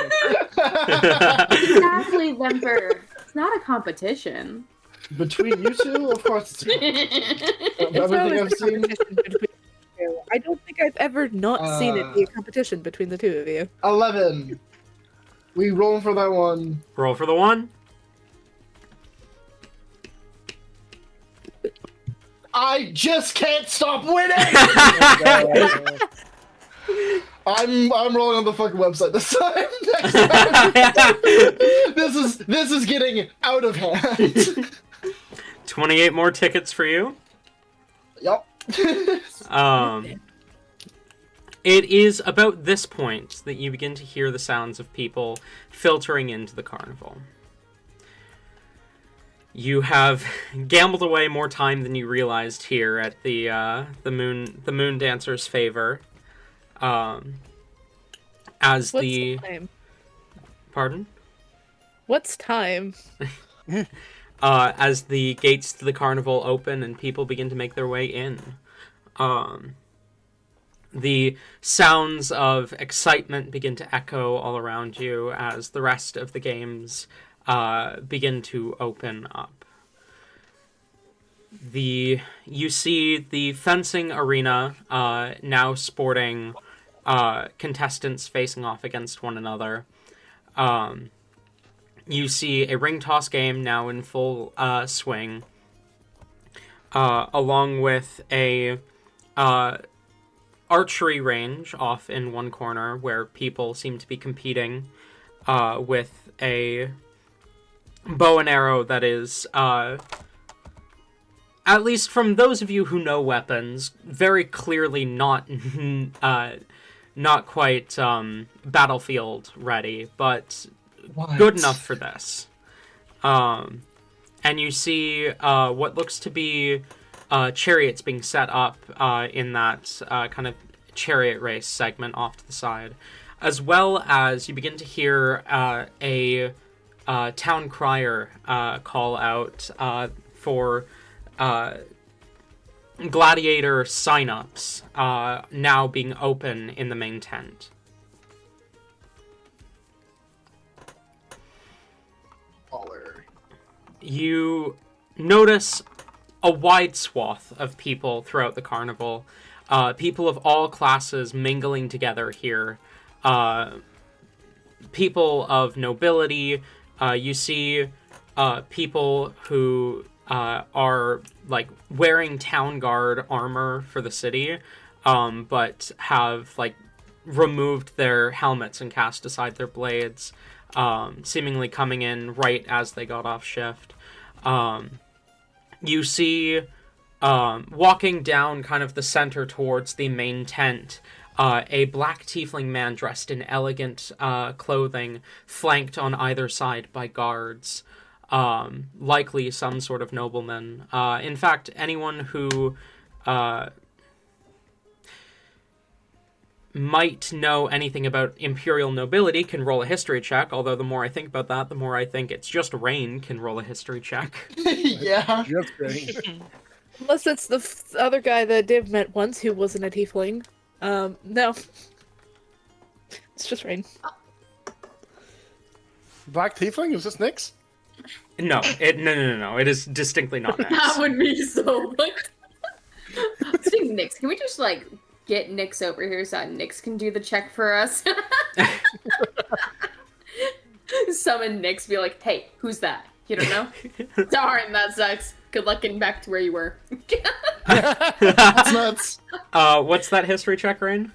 Exactly, Vemper. It's not a competition. Between you two, of course. Of everything I've seen, I don't think I've ever not seen it be a competition between the two of you. 11. We rolling for that one. Roll for the 1. I just can't stop winning. I'm rolling on the fucking website this time. Next time. This is getting out of hand. 28 more tickets for you. Yup. It is about this point that you begin to hear the sounds of people filtering into the carnival. You have gambled away more time than you realized here at the Moon Dancer's favor. What's time? Pardon? What's time? As the gates to the carnival open and people begin to make their way in. The sounds of excitement begin to echo all around you as the rest of the games begin to open up. You see the fencing arena now sporting contestants facing off against one another. You see a ring toss game now in full swing, along with a archery range off in one corner where people seem to be competing with a bow and arrow that is, at least from those of you who know weapons, very clearly not quite battlefield ready, but good enough for this. And you see what looks to be chariots being set up in that kind of chariot race segment off to the side, as well as you begin to hear a town crier call out for gladiator sign-ups now being open in the main tent. You notice a wide swath of people throughout the carnival, people of all classes mingling together here, people of nobility. You see people who are like wearing town guard armor for the city, but have like removed their helmets and cast aside their blades, seemingly coming in right as they got off shift. You see walking down kind of the center towards the main tent, a black tiefling man dressed in elegant clothing, flanked on either side by guards, likely some sort of nobleman. In fact, anyone who might know anything about imperial nobility can roll a history check, although the more I think about that, the more I think it's just Rain can roll a history check. Yeah. Just great. Unless it's the other guy that Div met once who wasn't a tiefling. No. It's just Rain. Black Tiefling? Is this Nyx? No. It is distinctly not That Nyx. would be so funny. Speaking of Nyx, can we just like get Nyx over here so that Nyx can do the check for us? Summon Nyx, be like, hey, who's that? You don't know? Darn, that sucks. Good luck getting back to where you were. That's nuts. What's that history check, Rain?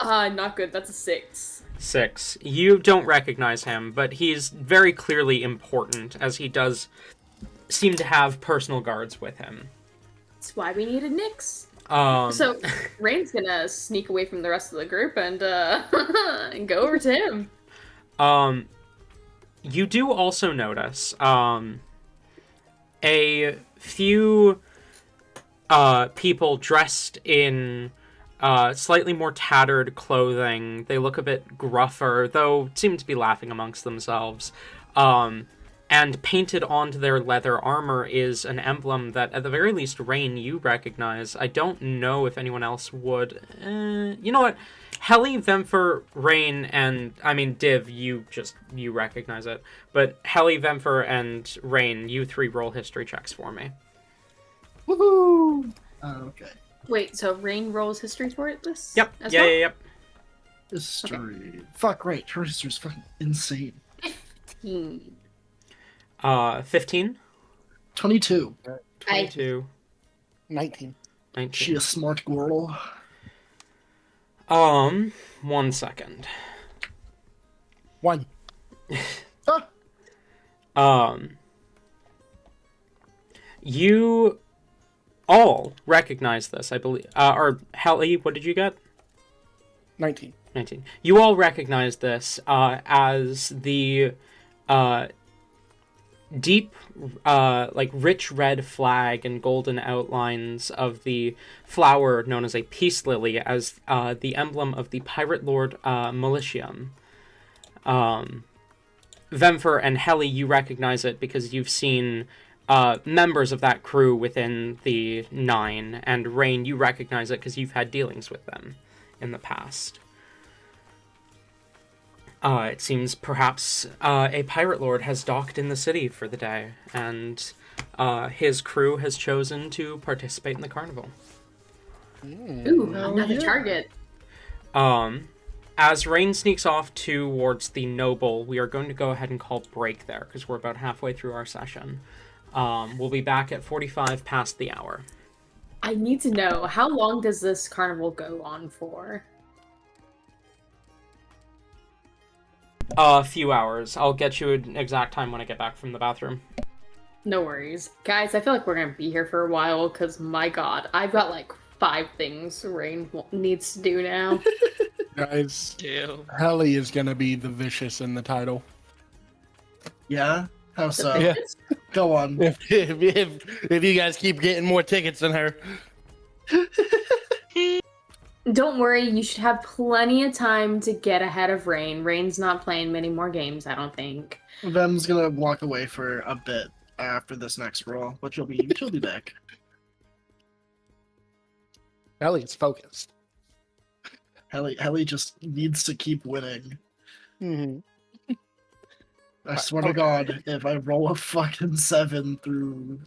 Not good. That's a 6. 6. You don't recognize him, but he's very clearly important, as he does seem to have personal guards with him. That's why we needed Nyx. Um, So Rain's gonna sneak away from the rest of the group and and go over to him. You do also notice a few people dressed in slightly more tattered clothing. They look a bit gruffer, though seem to be laughing amongst themselves. And painted onto their leather armor is an emblem that, at the very least, Rain, you recognize. I don't know if anyone else would. You know what? Heli, Vemfer, Rain, and... I mean, Div, you recognize it. But Heli, Vemfer, and Rain, you 3 roll history checks for me. Woohoo! Okay. Wait, so Rain rolls history for it this? Yep. As Yeah, well? yeah, yep. History. Okay. Fuck, right. Her history's fucking insane. 15. 15? 22. 22. 19. 19. She a smart girl. 1 second. 1. You all recognize this, I believe. Or, Heli, what did you get? 19. 19. You all recognize this as the deep, rich red flag and golden outlines of the flower known as a peace lily as the emblem of the Pirate Lord Militium. Vemfer and Heli, you recognize it because you've seen members of that crew within the 9, and Rain, you recognize it because you've had dealings with them in the past. It seems perhaps a pirate lord has docked in the city for the day, and his crew has chosen to participate in the carnival. Ooh, another target. As Rain sneaks off towards the noble, we are going to go ahead and call break there, because we're about halfway through our session. We'll be back at 45 past the hour. I need to know, how long does this carnival go on for? A few hours. I'll get you an exact time when I get back from the bathroom. No worries. Guys, I feel like we're gonna be here for a while, because my god, I've got like 5 things Rain needs to do now. Guys, Damn. Heli is gonna be the vicious in the title. Yeah? How so? Yeah. Go on. If you guys keep getting more tickets than her. Don't worry, you should have plenty of time to get ahead of Rain. Rain's not playing many more games, I don't think. Vem's gonna walk away for a bit after this next roll, but she'll be back. Heli is focused. Heli just needs to keep winning. Mm-hmm. I swear to God, if I roll a fucking 7 through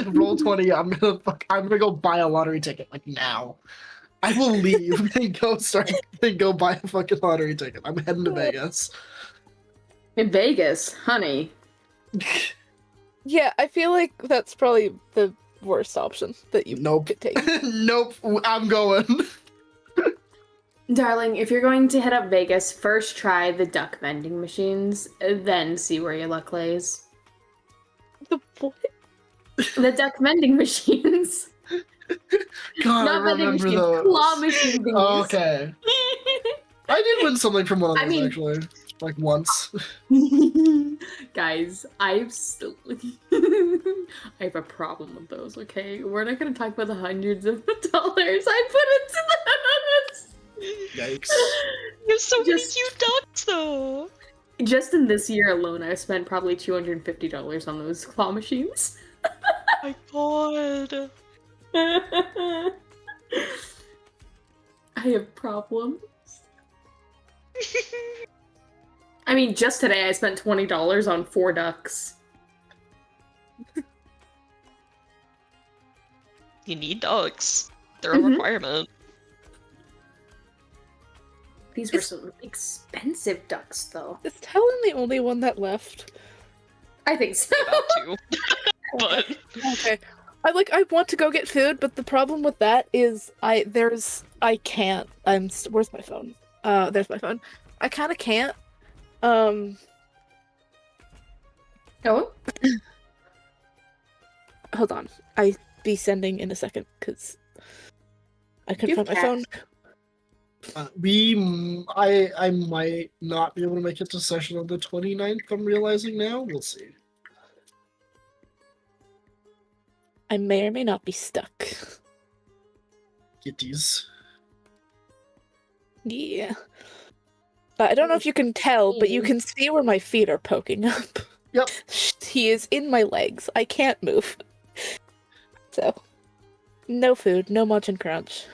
roll 20, I'm gonna go buy a lottery ticket like now. I will leave and go buy a fucking lottery ticket. I'm heading to Vegas. In Vegas, honey. Yeah, I feel like that's probably the worst option that you Nope. could take. Nope, I'm going. Darling, if you're going to head up Vegas, first try the duck vending machines, then see where your luck lays. The what? The duck vending machines. God, Not I vending remember machines, those. claw machine thingies. Okay. I did win something from one of those, I mean- actually. Like, once. Guys, I have a problem with those, okay? We're not gonna talk about the hundreds of dollars I put into those! Yikes. You have so many Just- cute ducks, though. Just in this year alone, I've spent probably $250 on those claw machines. My god. I have problems. I mean, just today I spent $20 on 4 ducks. You need ducks. They're a Mhm. requirement. These were some expensive ducks, though. Is Helen the only one that left? I think so. About to. But Okay. I want to go get food, but the problem with that is I can't. Where's my phone? There's my phone. I kind of can't. Oh, Hold on. I be sending in a second because I couldn't You find my have phone. I might not be able to make it to session on the 29th, I'm realizing now. We'll see. I may or may not be stuck. Kitties. Yeah. But I don't know if you can tell, but you can see where my feet are poking up. Yep. He is in my legs. I can't move. So, no food, no munch and crunch.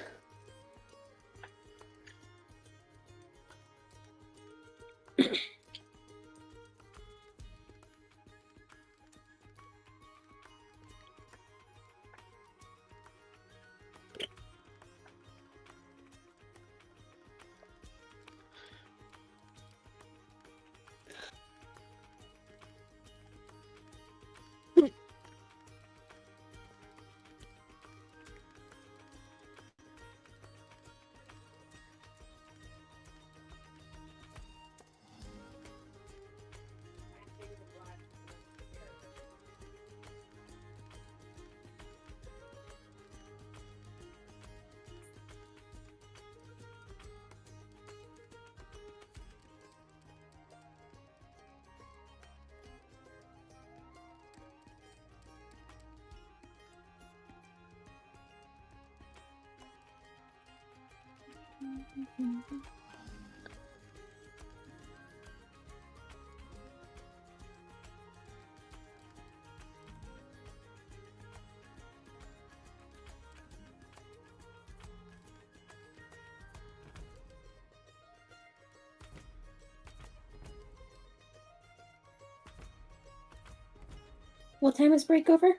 what time is break over?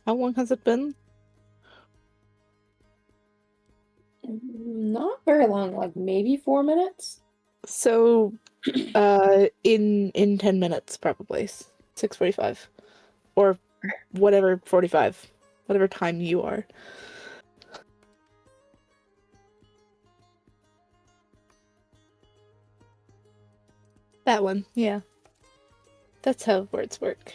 How long has it been? Not very long, like maybe 4 minutes. So, in 10 minutes probably. 6:45, or whatever 45, whatever time you are. That one, yeah. That's how words work.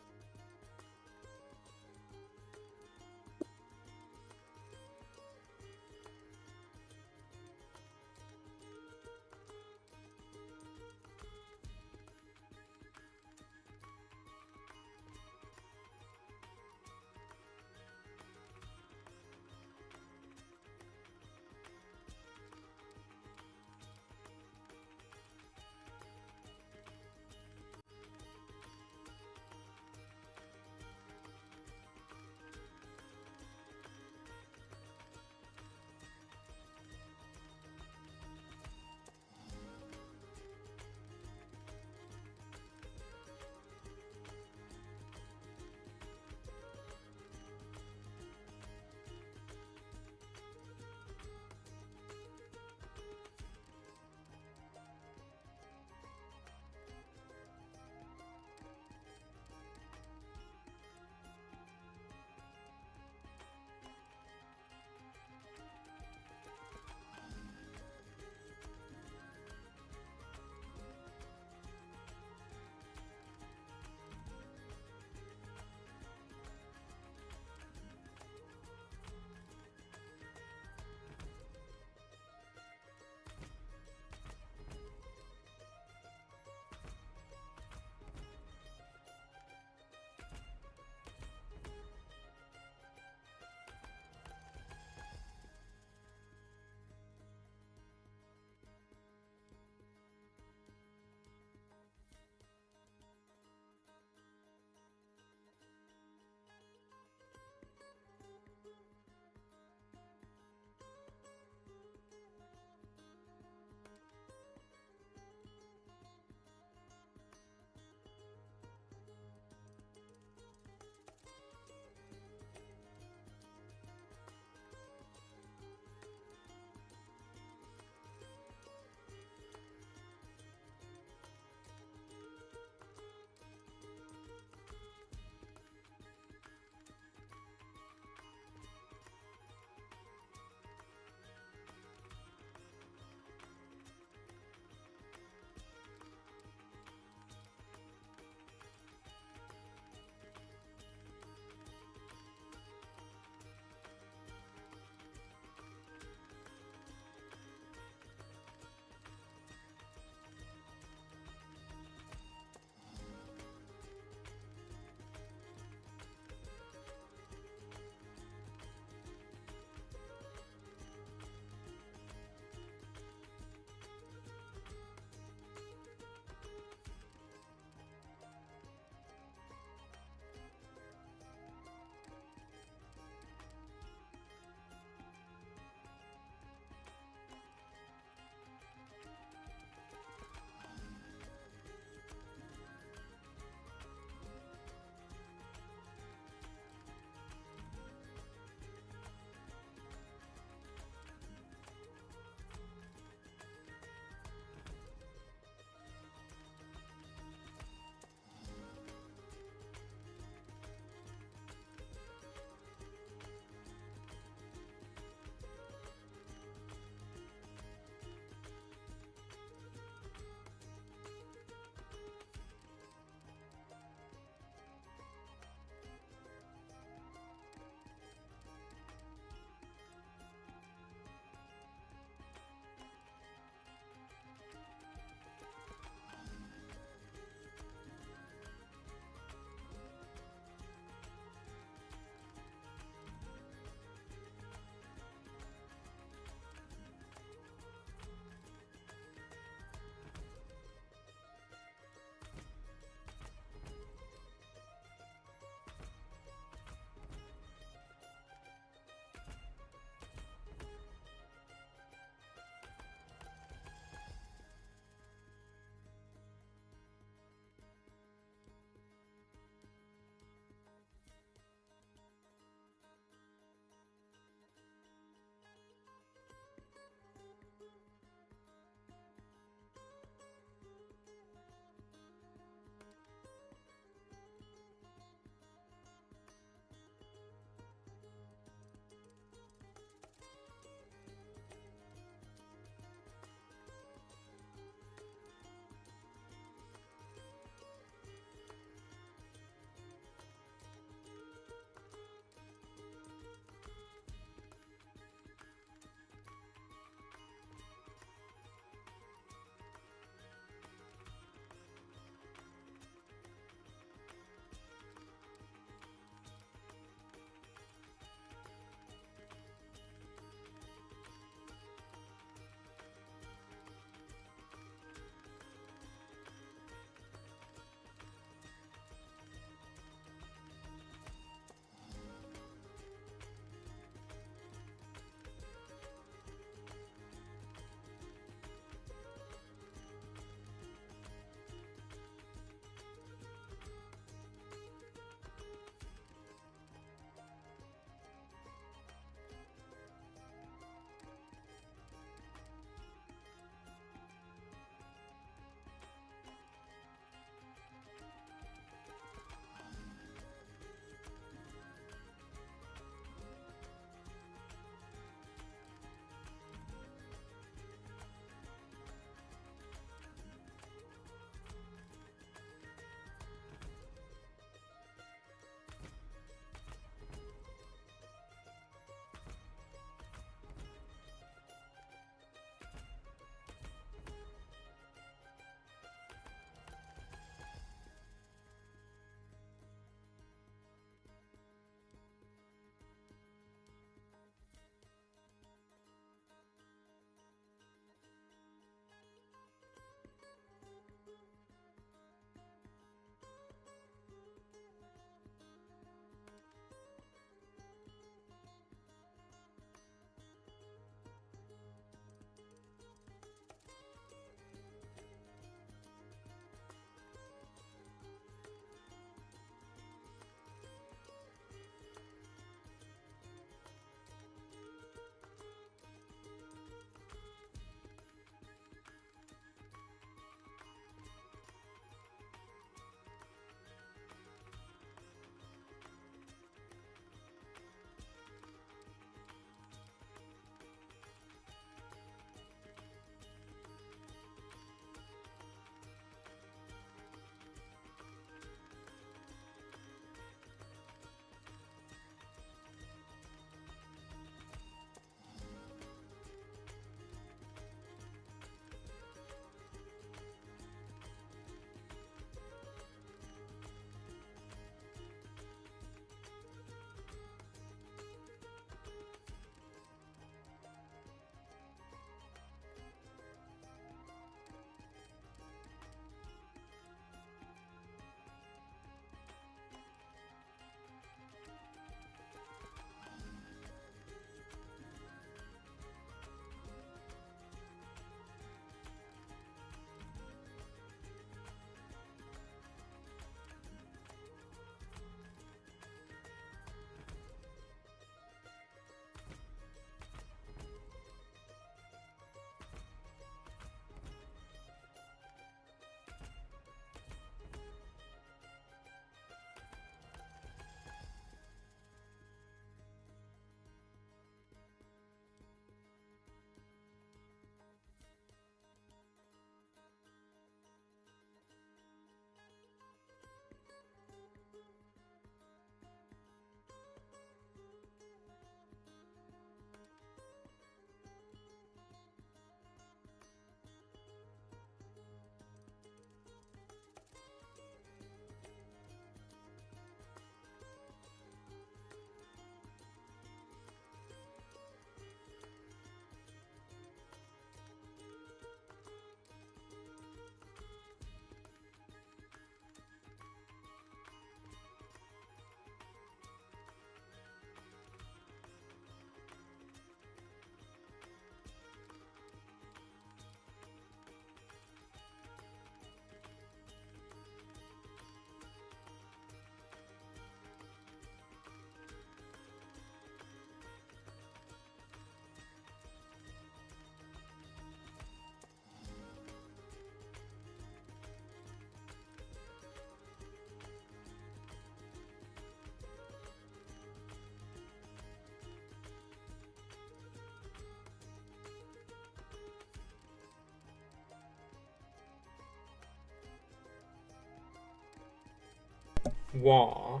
Wah.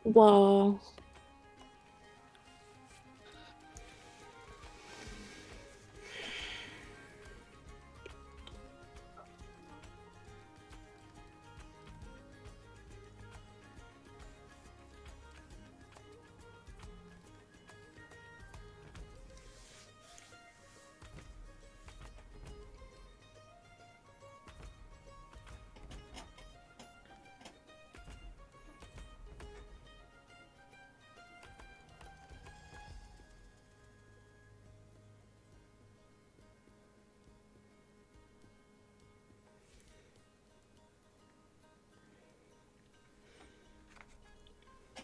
Wow.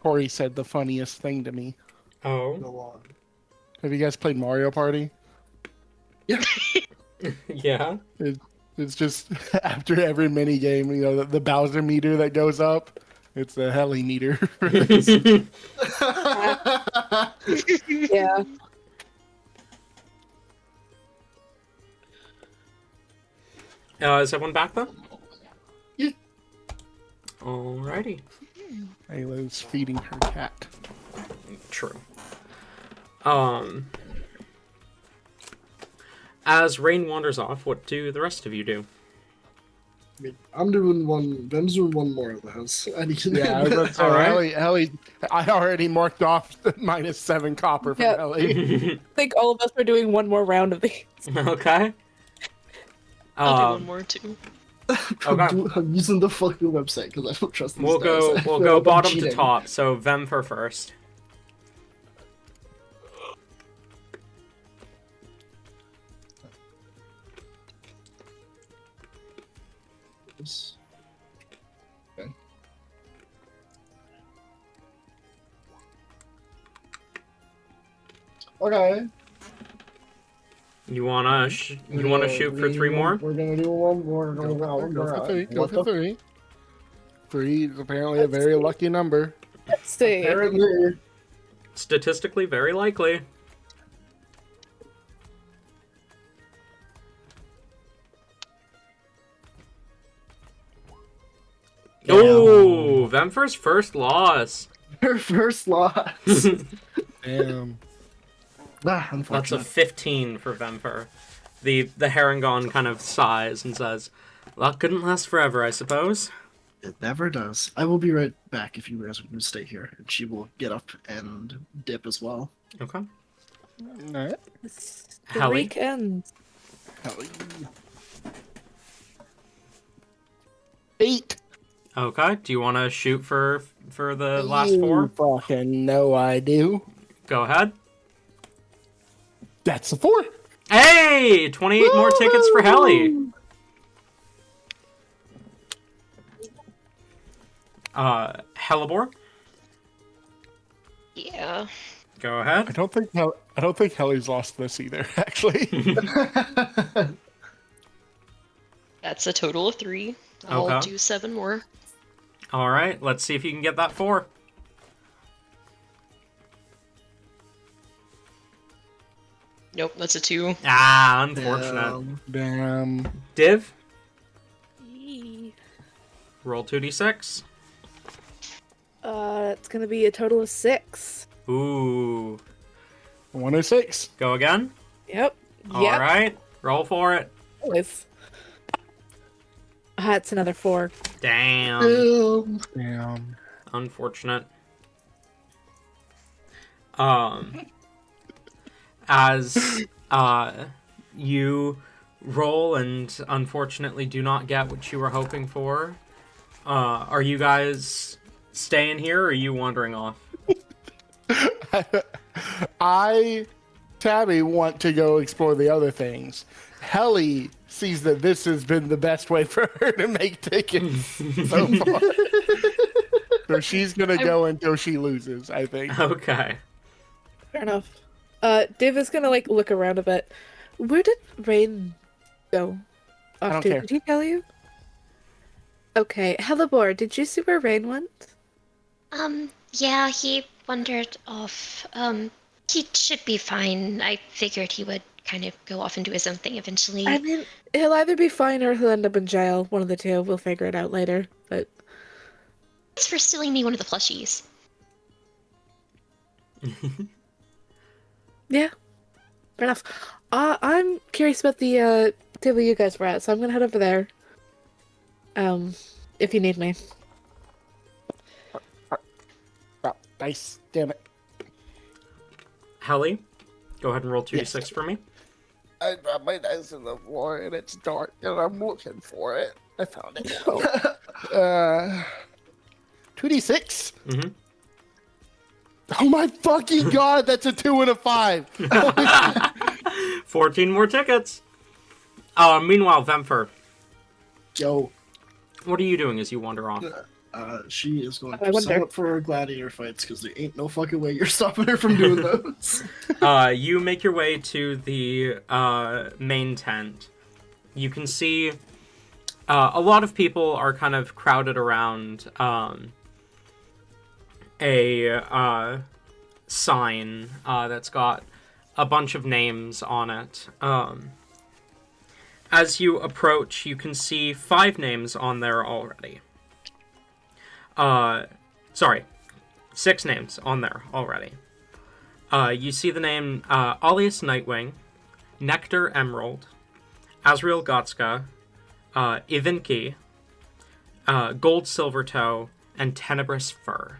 Corey said the funniest thing to me. Oh. Go on. Have you guys played Mario Party? Yeah. It's just after every mini game, you know, the Bowser meter that goes up. It's the heli meter. For this. Yeah. Is everyone back though? Yeah. Alrighty. Ayla's feeding her cat. True. As Rain wanders off, what do the rest of you do? I'm doing one. Ben's doing one more of those. I need to. Yeah, I was about to say, All right. Heli, I already marked off the -7 copper from Yeah. Heli. I think all of us are doing one more round of these. Okay. I'll do one more too. Okay. I'm using the fucking website because I don't trust these We'll guys. go. I feel We'll like go I'm bottom to cheating. top. So Vemfer first. Okay. Okay. You wanna shoot for 3 more? We're gonna do one more. We're gonna Go for three. Go What for the? 3. 3 is apparently a very lucky number. Let's see. Apparently. Statistically, very likely. Oh, Vemfer's first loss. Her first loss. Damn. Ah, That's a unfortunate. 15 for Vemfer. The Harangon kind of sighs and says, "Luck couldn't last forever, I suppose." It never does. I will be right back if you guys are going to stay here. And she will get up and dip as well. Okay. Alright. The Heli? weekend. Heli. 8. Okay. Do you want to shoot for the last 4? You fucking know I do. Go ahead. That's a 4. Hey, 28 more tickets for Heli. Hellebore, Yeah. go ahead. I don't think Heli's lost this either, actually. That's a total of 3. I'll Okay. do 7 more. All right, let's see if you can get that 4. Nope, that's a 2. Ah, unfortunate. Damn. Div, roll 2d6. It's gonna be a total of 6. Ooh, 106. go again. Yep. All Yep. right, roll for it. Always. It's another 4. Damn, Damn. unfortunate. As you roll and unfortunately do not get what you were hoping for, are you guys staying here or are you wandering off? Tabby, want to go explore the other things. Heli sees that this has been the best way for her to make tickets so far. So she's gonna go until she loses, I think. Okay. Fair enough. Div is gonna look around a bit. Where did Rain go? I Off don't to? care. Did he tell you? Okay, Hellebore, did you see where Rain went? Yeah, he wandered off. He should be fine. I figured he would kind of go off and do his own thing eventually. I mean, he'll either be fine or he'll end up in jail. One of the two. We'll figure it out later. But Thanks for stealing me one of the plushies. Yeah, fair enough. I'm curious about the table you guys were at, so I'm gonna head over there. If you need me. Oh, dice. Damn it. Helly, go ahead and roll 2d6 for me. I dropped my dice in the floor and it's dark and I'm looking for it. I found it. 2d6? Mm-hmm. Oh my fucking god, that's a 2 and a 5. 14 more tickets. Meanwhile, Vemfer, Yo, what are you doing as you wander off? she is going I to wonder. sign up for her gladiator fights because there ain't no fucking way you're stopping her from doing those. You make your way to the main tent. You can see a lot of people are kind of crowded around a sign that's got a bunch of names on it. As you approach, you can see 5 names on there already. 6 names on there already. You see the name Alias Nightwing, Nectar Emerald, Azrael Gotska, Ivinki, Gold Silvertoe, and Tenebrous Fur.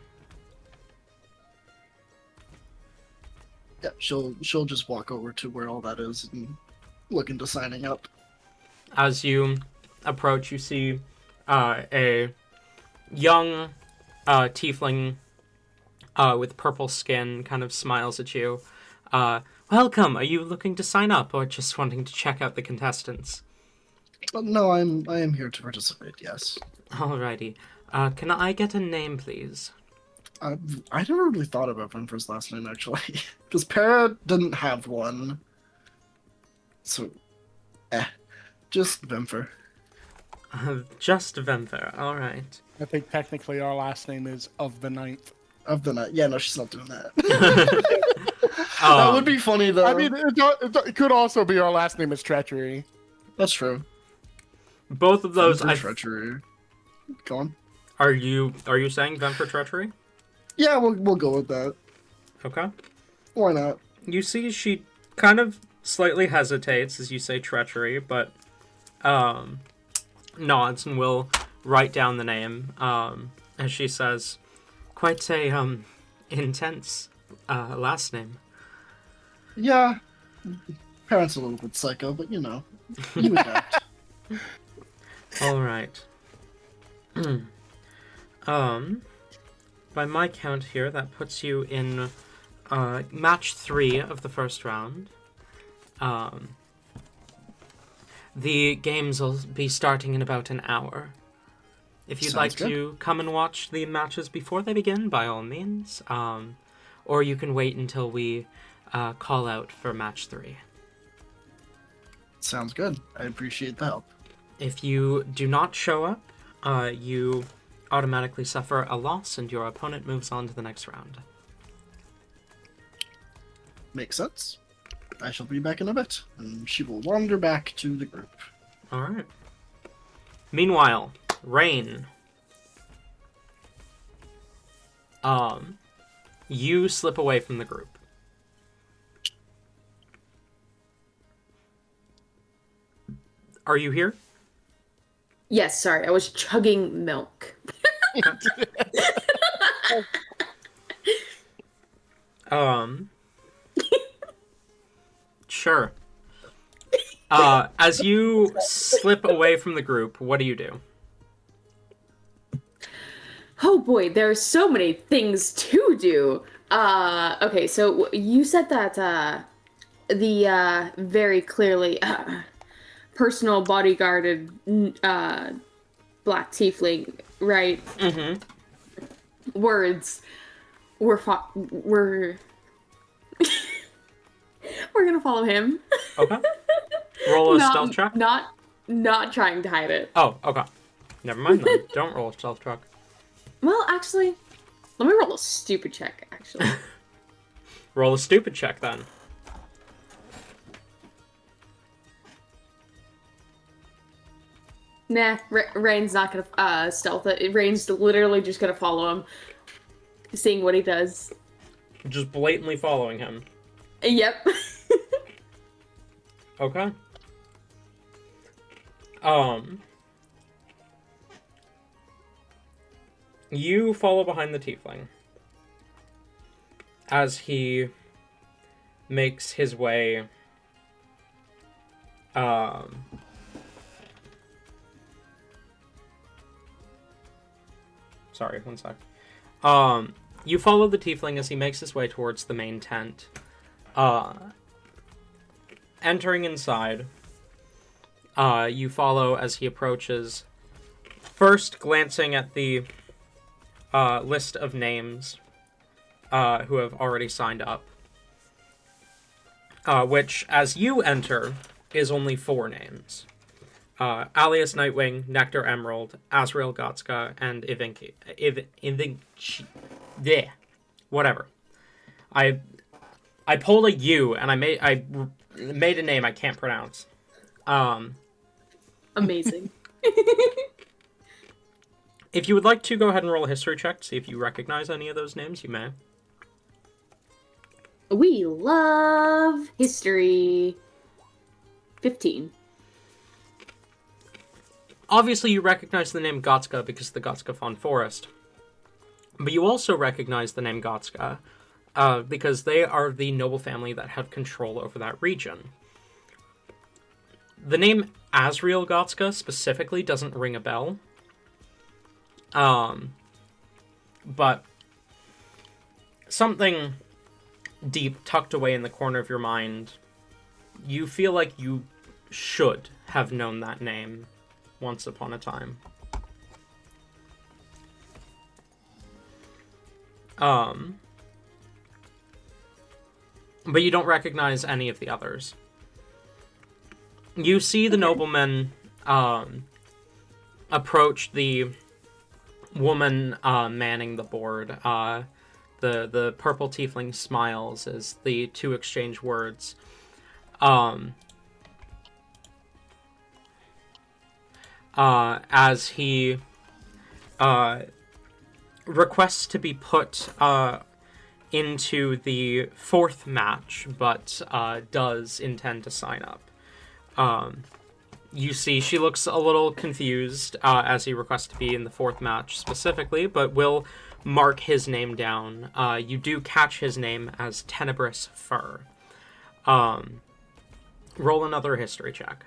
Yeah, she'll just walk over to where all that is and look into signing up. As you approach, you see a young tiefling with purple skin kind of smiles at you. Welcome, are you looking to sign up or just wanting to check out the contestants? No, I am here to participate. Yes. Alrighty. Can I get a name, please? I never really thought about Vemfer's last name actually, because Para didn't have one. So, just Vemfer. Just Vemfer, alright. I think technically our last name is of the ninth. Of the night. Yeah, no, she's not doing that. That would be funny though. I mean, it could also be our last name is Treachery. That's true. Both of those, Vemfer treachery. Go on. Are you saying Vemfer Treachery? Yeah, we'll go with that. Okay. Why not? You see she kind of slightly hesitates as you say treachery, but nods and will write down the name as she says, quite a intense last name. Yeah. Parents a little bit psycho, but you know, you adapt. All right. By my count here, that puts you in match 3 of the first round. The games will be starting in about an hour. If you'd Sounds like good. to come and watch the matches before they begin, by all means. Or you can wait until we call out for match 3. Sounds good. I appreciate the help. If you do not show up, you automatically suffer a loss and your opponent moves on to the next round. Makes sense. I shall be back in a bit, and she will wander back to the group. Alright. Meanwhile, Rain. You slip away from the group. Are you here? Yes, sorry, I was chugging milk. Sure. As you slip away from the group, what do you do? Oh boy, there are so many things to do. Okay, so you said that the very clearly personal bodyguarded black tiefling, right? Mm-hmm. Words were we're gonna follow him. Okay. Roll a stealth check. Not trying to hide it. Oh, okay. Never mind then. Don't roll a stealth check. Well, actually, let me roll a stupid check. Actually, Roll a stupid check then. Nah, Rain's not gonna stealth it. Rain's literally just gonna follow him, seeing what he does. Just blatantly following him. Yep. Okay. You follow behind the tiefling as he makes his way sorry, one sec. You follow the tiefling as he makes his way towards the main tent. Entering inside, you follow as he approaches, first glancing at the list of names who have already signed up, which, as you enter, is only 4 names. Alias Nightwing, Nectar Emerald, Azrael Gotska, and Ivinci. Yeah, whatever. I pulled a U and I made a name I can't pronounce. Amazing. If you would like to go ahead and roll a history check to see if you recognize any of those names, you may. We love history. 15. Obviously, you recognize the name Gotska because of the Gotska Fawn Forest. But you also recognize the name Gotska because they are the noble family that have control over that region. The name Azrael Gotska specifically doesn't ring a bell. But something deep tucked away in the corner of your mind, you feel like you should have known that name once upon a time. But you don't recognize any of the others. You see the nobleman approach the woman manning the board. The purple tiefling smiles as the two exchange words. As he requests to be put into the 4th match, but does intend to sign up. You see she looks a little confused as he requests to be in the 4th match specifically, but will mark his name down. You do catch his name as Tenebrous Fur. Roll another history check.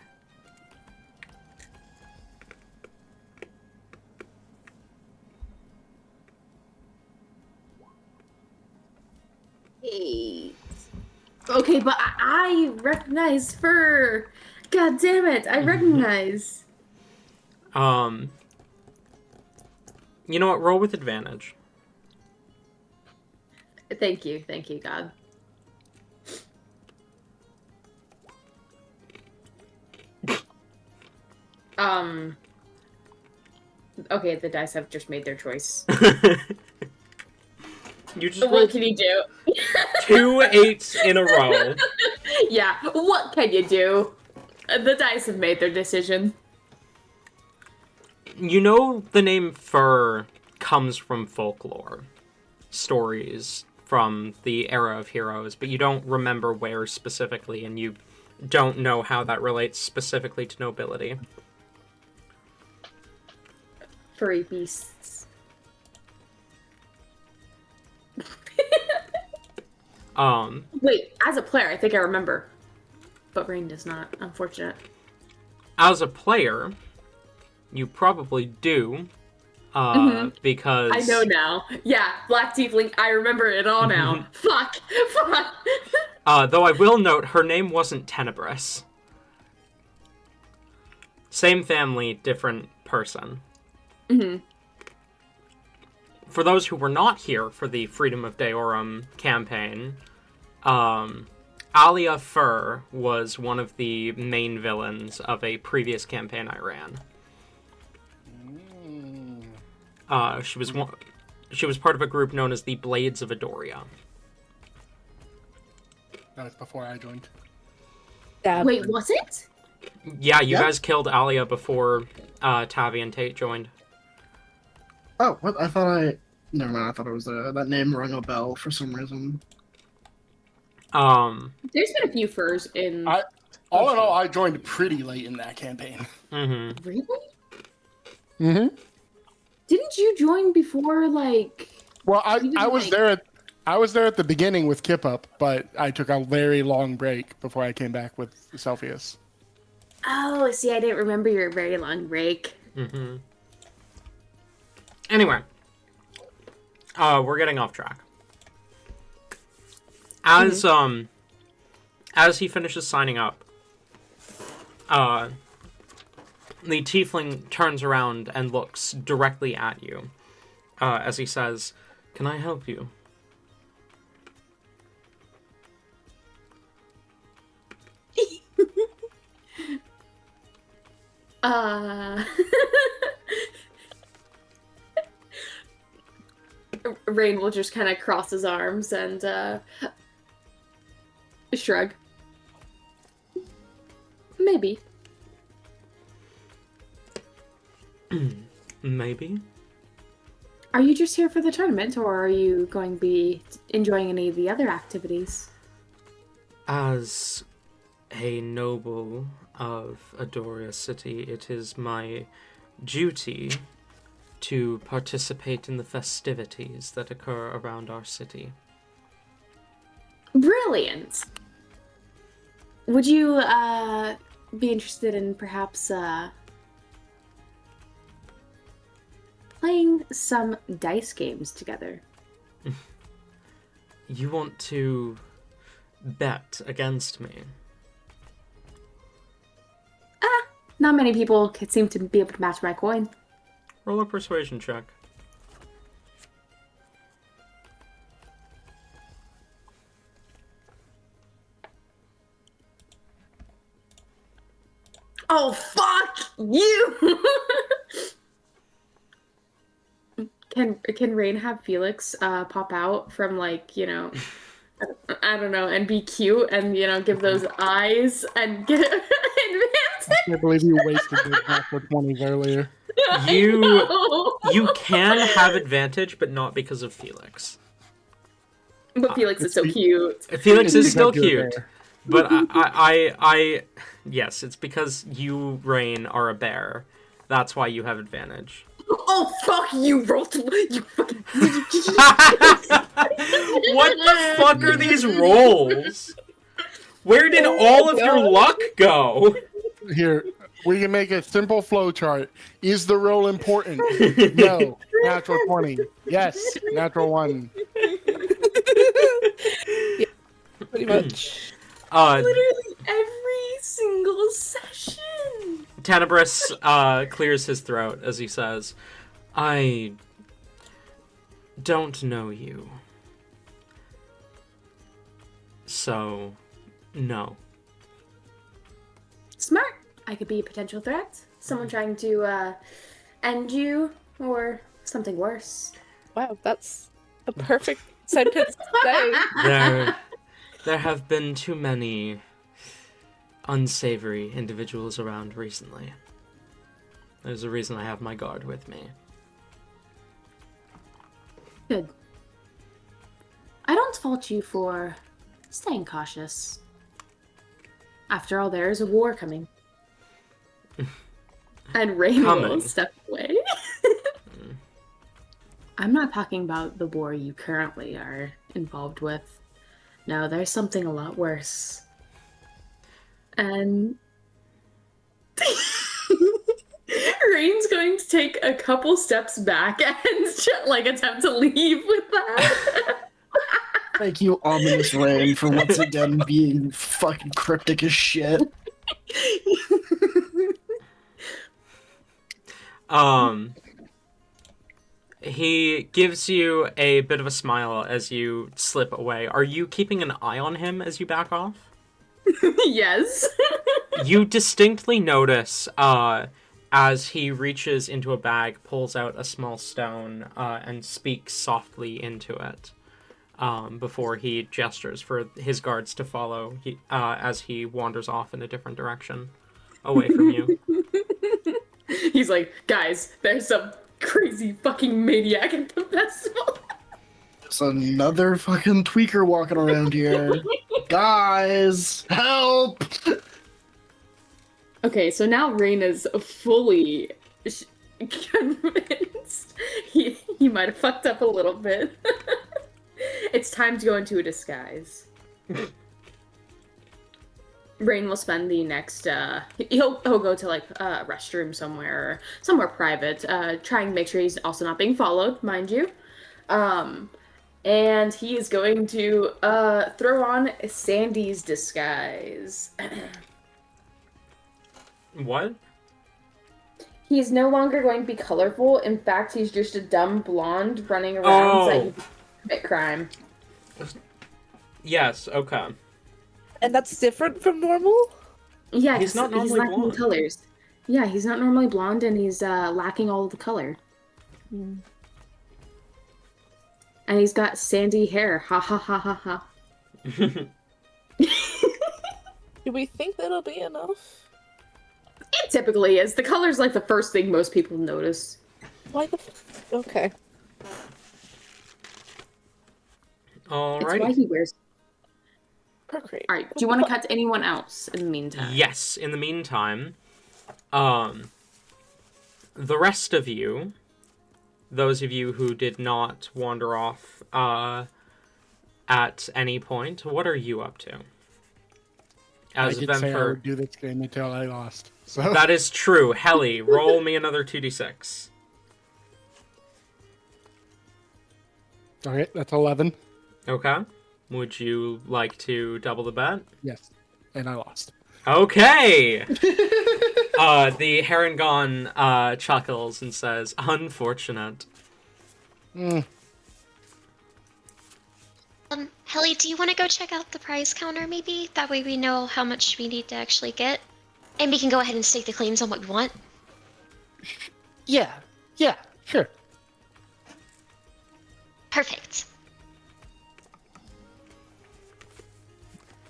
Okay, but I recognize fur. God damn it, I recognize. You know what? Roll with advantage. Thank you, God. Okay, the dice have just made their choice. You just What can you do? 2 8s in a row. Yeah, what can you do? The dice have made their decision. You know the name Fur comes from folklore. Stories from the era of heroes, but you don't remember where specifically, and you don't know how that relates specifically to nobility. Furry beasts. Wait, as a player, I think I remember. But Rain does not, unfortunate. As a player, you probably do, because... I know now. Yeah, Black Tiefling, I remember it all now. Fuck! Though I will note, her name wasn't Tenebrous. Same family, different person. For those who were not here for the Freedom of Deorum campaign, Alia Fur was one of the main villains of a previous campaign I ran. She was part of a group known as the Blades of Adoria. That was before I joined. Wait, was it? Yeah, you Yeah? guys killed Alia before Tavi and Tate joined. Oh, what? I thought I. Never mind. I thought it was that name rang a bell for some reason. There's been a few furs in. All in all, I joined pretty late in that campaign. Mm-hmm. Really? Mm-hmm. Didn't you join before, like? Well, even, I was like- there at the beginning with Kip Up, but I took a very long break before I came back with Celsius. Oh, see, I didn't remember your very long break. Mm-hmm. Anyway, we're getting off track. As he finishes signing up, the tiefling turns around and looks directly at you, as he says, "Can I help you?" Rain will just kind of cross his arms and shrug. Maybe. Maybe. Are you just here for the tournament, or are you going to be enjoying any of the other activities? As a noble of Adoria City, it is my duty to participate in the festivities that occur around our city. Brilliant! Would you be interested in perhaps playing some dice games together? You want to bet against me? Not many people could seem to be able to match my coin. Roll a persuasion check. Oh, fuck you! Can Rain have Felix pop out from, like, you know, I don't know, and be cute and, you know, give those eyes and get advantage? I can't believe you wasted those natural 20s earlier. You can have advantage, but not because of Felix. But Felix is so cute. Felix is still Because you're cute, there. but I yes, it's because you, Rain, are a bear. That's why you have advantage. Oh, fuck you, Rolt! You fucking... What the fuck are these rolls? Where did all of your luck go? Here, we can make a simple flow chart. Is the roll important? No. Natural 20. Yes. Natural 1. Yeah, pretty much. Literally every single session! Tenebris clears his throat as he says, "I don't know you. So, no." Smart. I could be a potential threat. Someone trying to end you, or something worse. Wow, that's a perfect sentence to say. There have been too many unsavory individuals around recently. There's a reason I have my guard with me. Good. I don't fault you for staying cautious. After all, there is a war coming. And Rain will Coming. step away. I'm not talking about the war you currently are involved with. No, there's something a lot worse. And Rain's going to take a couple steps back and like attempt to leave with that. Thank you, ominous Rain, for once again being fucking cryptic as shit. He gives you a bit of a smile as you slip away. Are you keeping an eye on him as you back off? Yes. You distinctly notice, as he reaches into a bag, pulls out a small stone, and speaks softly into it, before he gestures for his guards to follow, as he wanders off in a different direction. away from you. He's like, guys, there's some crazy fucking maniac at the festival. There's another fucking tweaker walking around here. Guys, help! Okay, so now Rain is fully convinced he might have fucked up a little bit. It's time to go into a disguise. Rain will spend the next he'll go to like a restroom somewhere private, try and make sure he's also not being followed, mind you. And he is going to throw on Sandy's disguise. What? He's no longer going to be colorful. In fact, he's just a dumb blonde running around so he can commit crime. Yes, okay. And that's different from normal? Yeah, He's not normally lacking blonde. colors. Yeah, he's not normally blonde, and he's lacking all of the color. Mm. And he's got sandy hair. Ha ha ha ha ha. Do we think that'll be enough? It typically is. The color's like the first thing most people notice. Why the okay. It's why Alrighty. he wears. Procreate. All right. Do you want to cut to anyone else in the meantime? Yes, in the meantime, the rest of you, those of you who did not wander off at any point, what are you up to? I As did say I Vemfer, would do this game until I lost. So that is true. Helly, roll me another 2d6. okay, that's 11. Okay. Would you like to double the bet? Yes, and I lost. Okay! The Harangon chuckles and says, unfortunate. Helly, do you want to go check out the prize counter, maybe? That way we know how much we need to actually get. And we can go ahead and stake the claims on what we want. Yeah, sure. Perfect.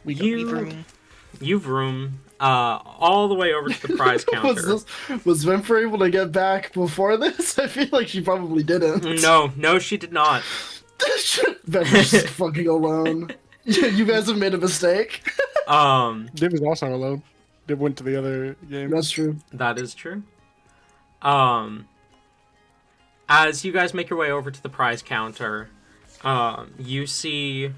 You've room all the way over to the prize counter. Was Vemfer able to get back before this? I feel like she probably didn't. No, she did not. Vemfer's just fucking alone. You guys have made a mistake. Div is also alone. Div went to the other game. That's true. That is true. As you guys make your way over to the prize counter, you see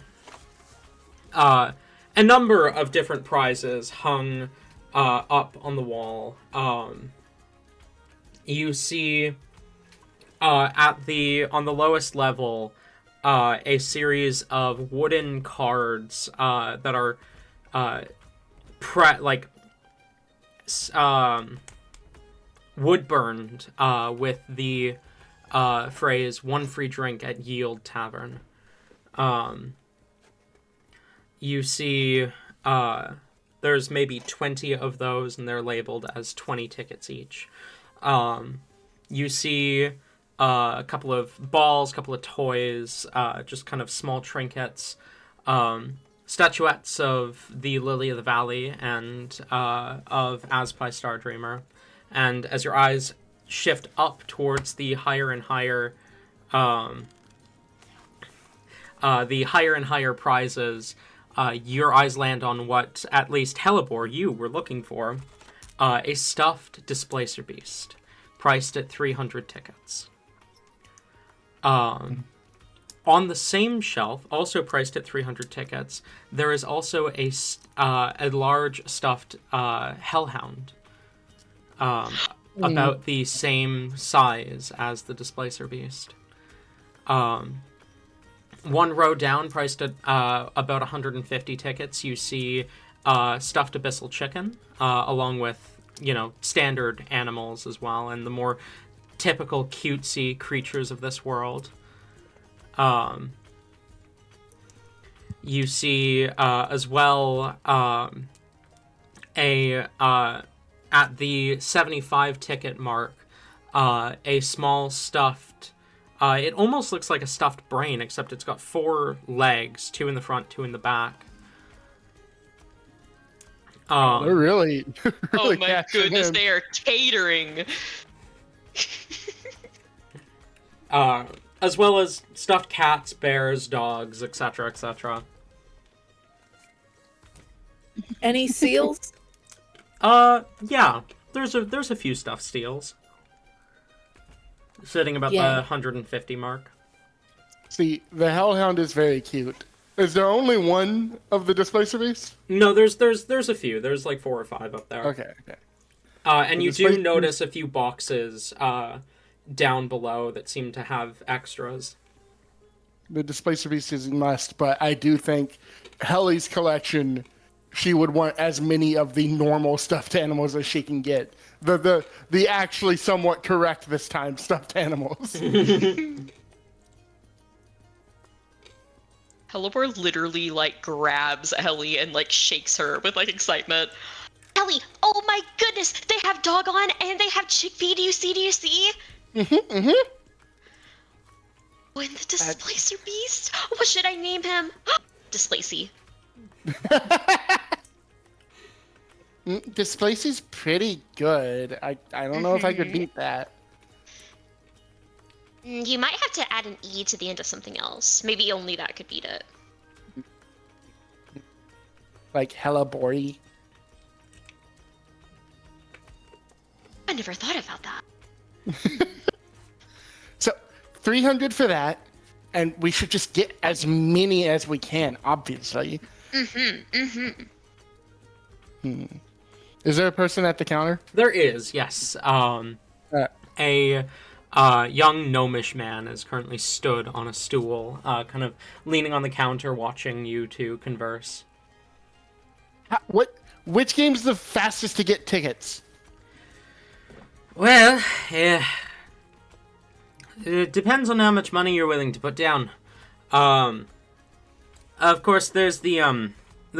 a number of different prizes hung up on the wall. You see on the lowest level a series of wooden cards that are wood burned with the phrase "one free drink at Yield Tavern." You see there's maybe 20 of those, and they're labeled as 20 tickets each. You see a couple of balls, a couple of toys, just kind of small trinkets, statuettes of the Lily of the Valley and of Aspi Stardreamer. And as your eyes shift up towards the higher and higher prizes, your eyes land on what, at least Hellebore, you were looking for, a stuffed Displacer Beast, priced at 300 tickets. On the same shelf, also priced at 300 tickets, there is also a large stuffed Hellhound, about the same size as the Displacer Beast. One row down, priced at about 150 tickets, you see stuffed Abyssal Chicken, along with, standard animals as well, and the more typical cutesy creatures of this world. You see as well at the 75 ticket mark, a small stuffed, it almost looks like a stuffed brain, except it's got 4 legs, 2 in the front, 2 in the back. They're really, Oh really my cashing goodness, in. they are catering. As well as stuffed cats, bears, dogs, etc., etc. Any seals? Yeah. There's a few stuffed seals. Sitting about the Yay. 150 mark. See, the Hellhound is very cute. Is there only one of the Displacer beasts? No, there's a few. There's like 4 or 5 up there. Okay. And The you do Displacer notice a few boxes down below that seem to have extras. The Displacer beast is a must, but I do think Helly's collection, she would want as many of the normal stuffed animals as she can get. The actually somewhat correct this time stuffed animals. Hellebore literally like grabs Ellie and like shakes her with like excitement. Ellie, oh my goodness, they have doggone and they have chickpea. Do you see? Oh, and the Displacer Beast? What should I name him? Displacy. Displacer's pretty good. I don't know if I could beat that. You might have to add an E to the end of something else. Maybe only that could beat it. Like Hellebore. I never thought about that. So 300 for that, and we should just get as many as we can, obviously. Is there a person at the counter? There is, yes. A young gnomish man is currently stood on a stool, kind of leaning on the counter, watching you two converse. Which game's the fastest to get tickets? Well, it depends on how much money you're willing to put down. Of course, there's the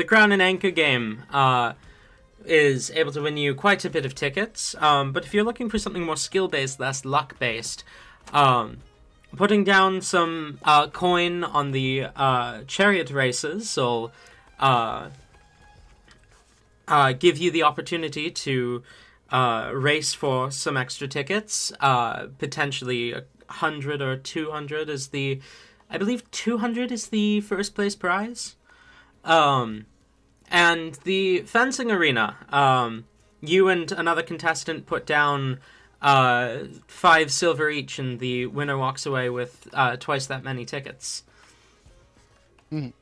Crown and Anchor game. Is able to win you quite a bit of tickets. But if you're looking for something more skill-based, less luck-based, putting down some coin on the chariot races will give you the opportunity to race for some extra tickets. Potentially 100 or 200 is the... I believe 200 is the first place prize. And the fencing arena, you and another contestant put down 5 silver each, and the winner walks away with twice that many tickets. So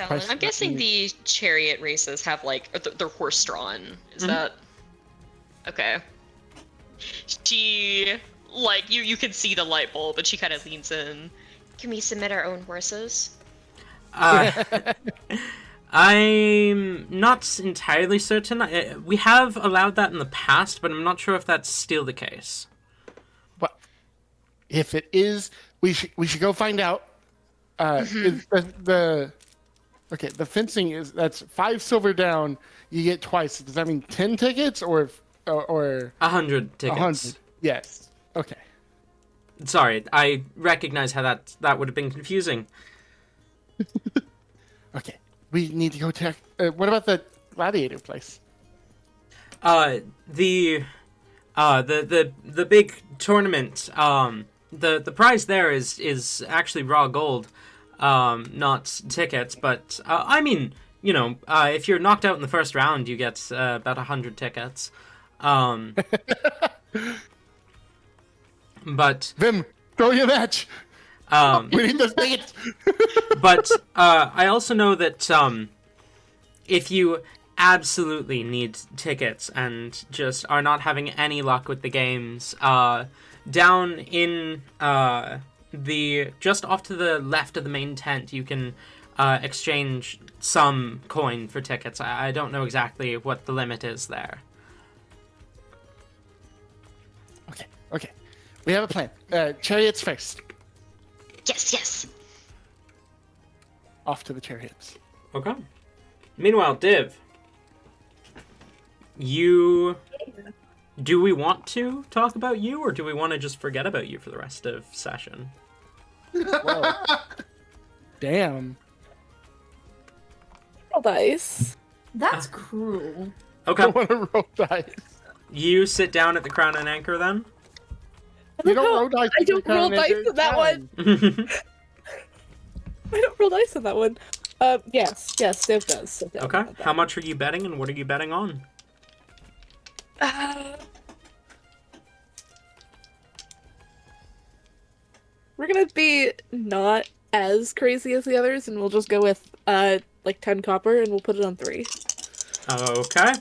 I'm guessing the chariot races have like they're horse-drawn. Is that okay? She like you can see the light bulb, but she kind of leans in. Can we submit our own horses? I'm not entirely certain. We have allowed that in the past, but I'm not sure if that's still the case. Well, if it is, we should go find out. Is the fencing that's 5 silver down. You get twice. Does that mean 10 tickets or 100 tickets? 100. Yes. Okay. Sorry, I recognize how that would have been confusing. Okay, we need to go check. What about the gladiator place? The big tournament. The prize there is actually raw gold, not tickets. But I mean, you know, if you're knocked out in the first round, you get about 100 tickets. But Vim, throw your match. We need those tickets. But I also know that if you absolutely need tickets and just are not having any luck with the games, down in the just off to the left of the main tent, you can exchange some coin for tickets. I don't know exactly what the limit is there. Okay. We have a plan. Chariots first. Yes. Off to the chariots. Okay. Meanwhile, Div, do we want to talk about you, or do we want to just forget about you for the rest of session? Whoa. Damn. roll dice. That's cruel. Okay. I want to roll dice. You sit down at the Crown and Anchor then? You don't roll dice. I don't roll dice in that one. I don't roll dice on that one. Yes, Div does. Sit down Okay. on that. How much are you betting and what are you betting on? We're gonna be not as crazy as the others, and we'll just go with like 10 copper, and we'll put it on 3. Okay.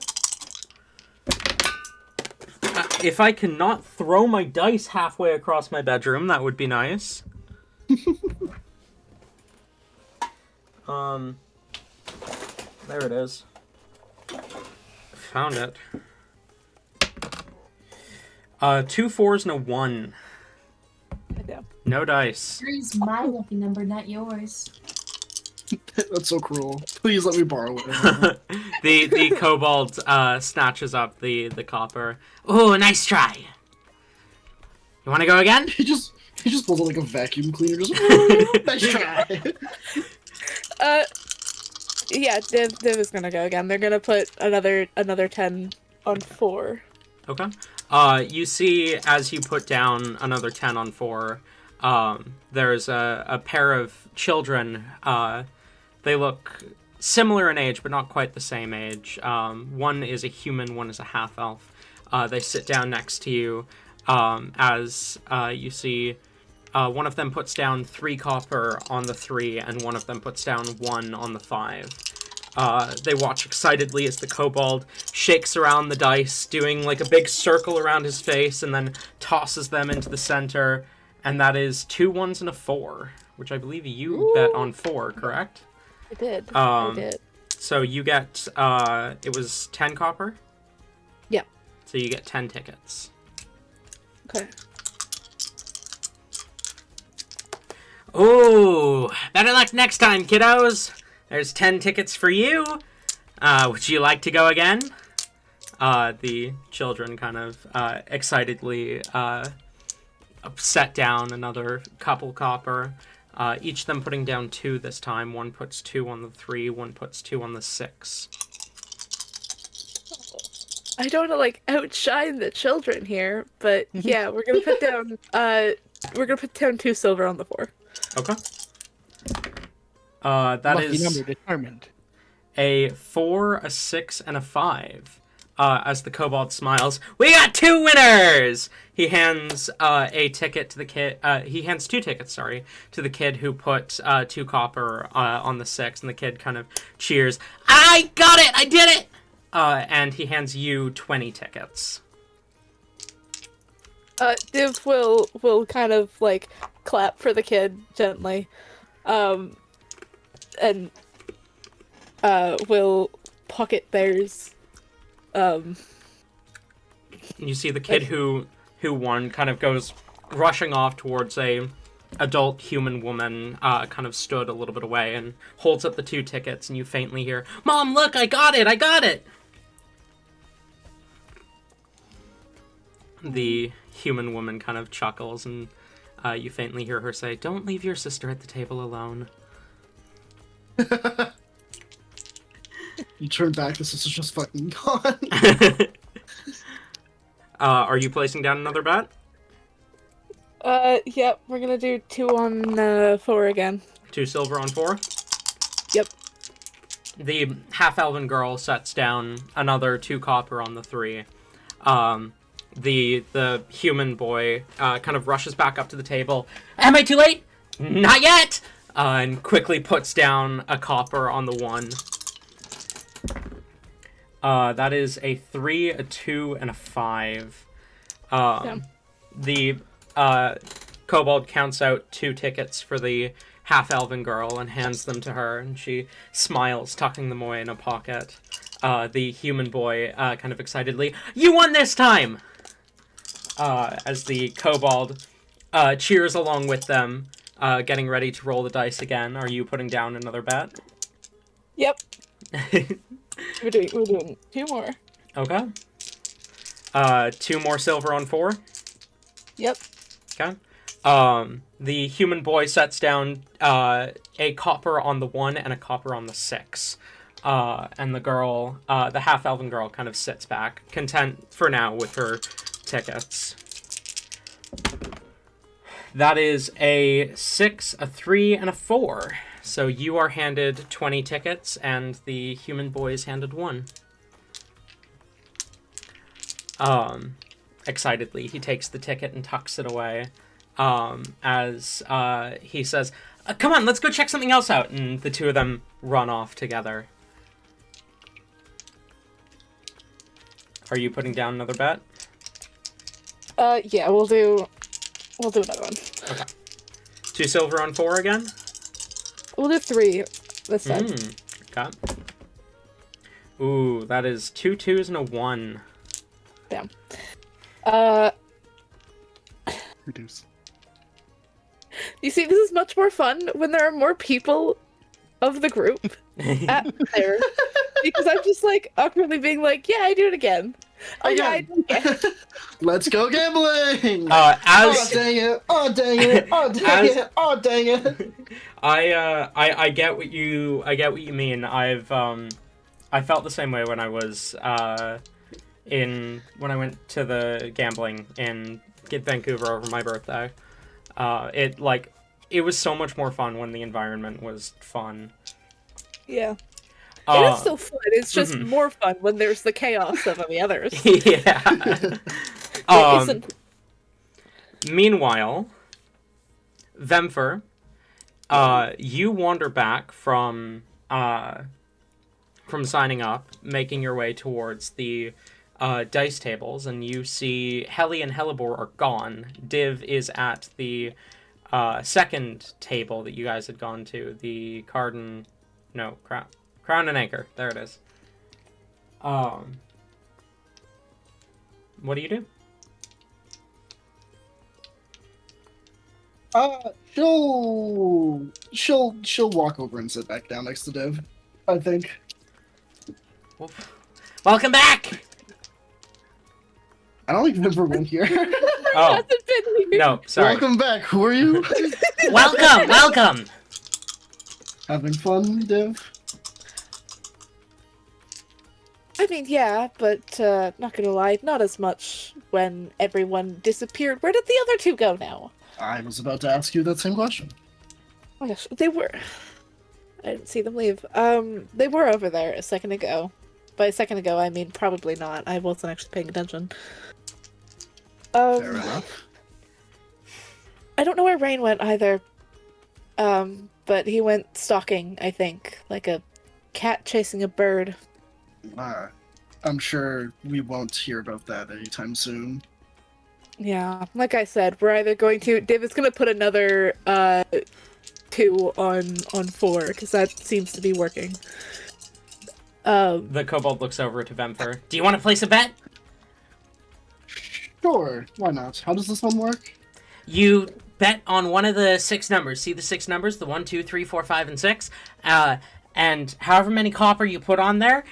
If I cannot throw my dice halfway across my bedroom, that would be nice. There it is. Found it. 2 4s and a 1. No dice. 3's my lucky number, not yours. That's so cruel. Please let me borrow it. The kobold snatches up the copper. Oh, nice try. You want to go again? He just pulls out like a vacuum cleaner. Just nice try. Yeah, Div is gonna go again. They're gonna put another 10 on 4. Okay. You see as you put down another 10 on 4, there's a pair of children. They look similar in age, but not quite the same age. One is a human, one is a half-elf. They sit down next to you as you see one of them puts down 3 copper on the 3, and one of them puts down 1 on the 5. They watch excitedly as the kobold shakes around the dice, doing like a big circle around his face, and then tosses them into the center. And that is 2 1s and a 4, which I believe you bet on 4, correct? I did. I did. So you get, it was 10 copper? Yeah. So you get 10 tickets. Okay. Ooh, better luck next time, kiddos. There's 10 tickets for you. Would you like to go again? The children kind of excitedly set down another couple copper. Each of them putting down 2 this time. One puts 2 on the 3, one puts 2 on the 6. I don't want to like outshine the children here, but yeah, we're gonna put down 2 silver on the 4. Okay. That Lucky is number determined. a 4, a 6, and a 5. As the kobold smiles, we got 2 winners! He hands a ticket to the kid. He hands 2 tickets, sorry, to the kid who put 2 copper on the 6, and the kid kind of cheers. I got it! I did it! And he hands you 20 tickets. Div will kind of like clap for the kid gently, and will pocket theirs. You see the kid who won kind of goes rushing off towards a adult human woman, kind of stood a little bit away and holds up the 2 tickets, and you faintly hear, "Mom, look, I got it! I got it!" The human woman kind of chuckles, and you faintly hear her say, "Don't leave your sister at the table alone." You turn back, the sister's just fucking gone. Are you placing down another bet? Yep, we're gonna do 2 on 4 again. 2 silver on 4? Yep. The half-elven girl sets down another 2 copper on the 3. The human boy kind of rushes back up to the table. Am I too late? Not yet! And quickly puts down a copper on the 1. That is a 3, a 2, and a 5. The kobold counts out 2 tickets for the half-elven girl and hands them to her, and she smiles, tucking them away in a pocket. The human boy kind of excitedly, "You won this time!" As the kobold cheers along with them, getting ready to roll the dice again. Are you putting down another bet? Yep. We're doing 2 more. Okay. 2 more silver on 4. Yep. Okay. The human boy sets down a copper on the 1 and a copper on the 6. And the girl, the half-elven girl, kind of sits back, content for now with her tickets. That is a 6, a 3, and a 4. So you are handed 20 tickets, and the human boy is handed 1. Excitedly, he takes the ticket and tucks it away. As he says, "Come on, let's go check something else out." And the two of them run off together. Are you putting down another bet? Yeah, we'll do another one. Okay. 2 silver on 4 again? We'll do 3 this time. Okay. Ooh, that is 2 2s and a 1. Damn. Reduce. You see, this is much more fun when there are more people of the group at there. Because I'm just like awkwardly being like, yeah, I do it again. Oh yeah, I do it again. Let's go gambling! As Oh dang it! Oh dang it! Oh dang it! Oh dang it! I get what you mean. I felt the same way when I was when I went to the gambling in Vancouver over my birthday. It was so much more fun when the environment was fun. Yeah. It is still fun. It's just more fun when there's the chaos of the others. Yeah. Meanwhile, Vemfer, you wander back from signing up, making your way towards the dice tables, and you see Heli and Hellebore are gone. Div is at the second table that you guys had gone to, the Crown and Anchor. There it is. What do you do? She'll walk over and sit back down next to Div, I think. Welcome back! I don't think Vimper went here. Oh. Hasn't been here. No, sorry. Welcome back. Who are you? Welcome! Having fun, Div? I mean, yeah, but not gonna lie, not as much when everyone disappeared. Where did the other two go now? I was about to ask you that same question. Oh my gosh, they were... I didn't see them leave. They were over there a second ago. By a second ago, I mean probably not. I wasn't actually paying attention. Fair enough. I don't know where Rain went either. But he went stalking, I think. Like a cat chasing a bird. I'm sure we won't hear about that anytime soon. Yeah, like I said, we're either going to... David's gonna put another 2 on 4, because that seems to be working. The kobold looks over to Vemfer. Do you want to place a bet? Sure, why not? How does this one work? You bet on one of the 6 numbers. See the 6 numbers? The 1, 2, 3, 4, 5, and 6. And however many copper you put on there,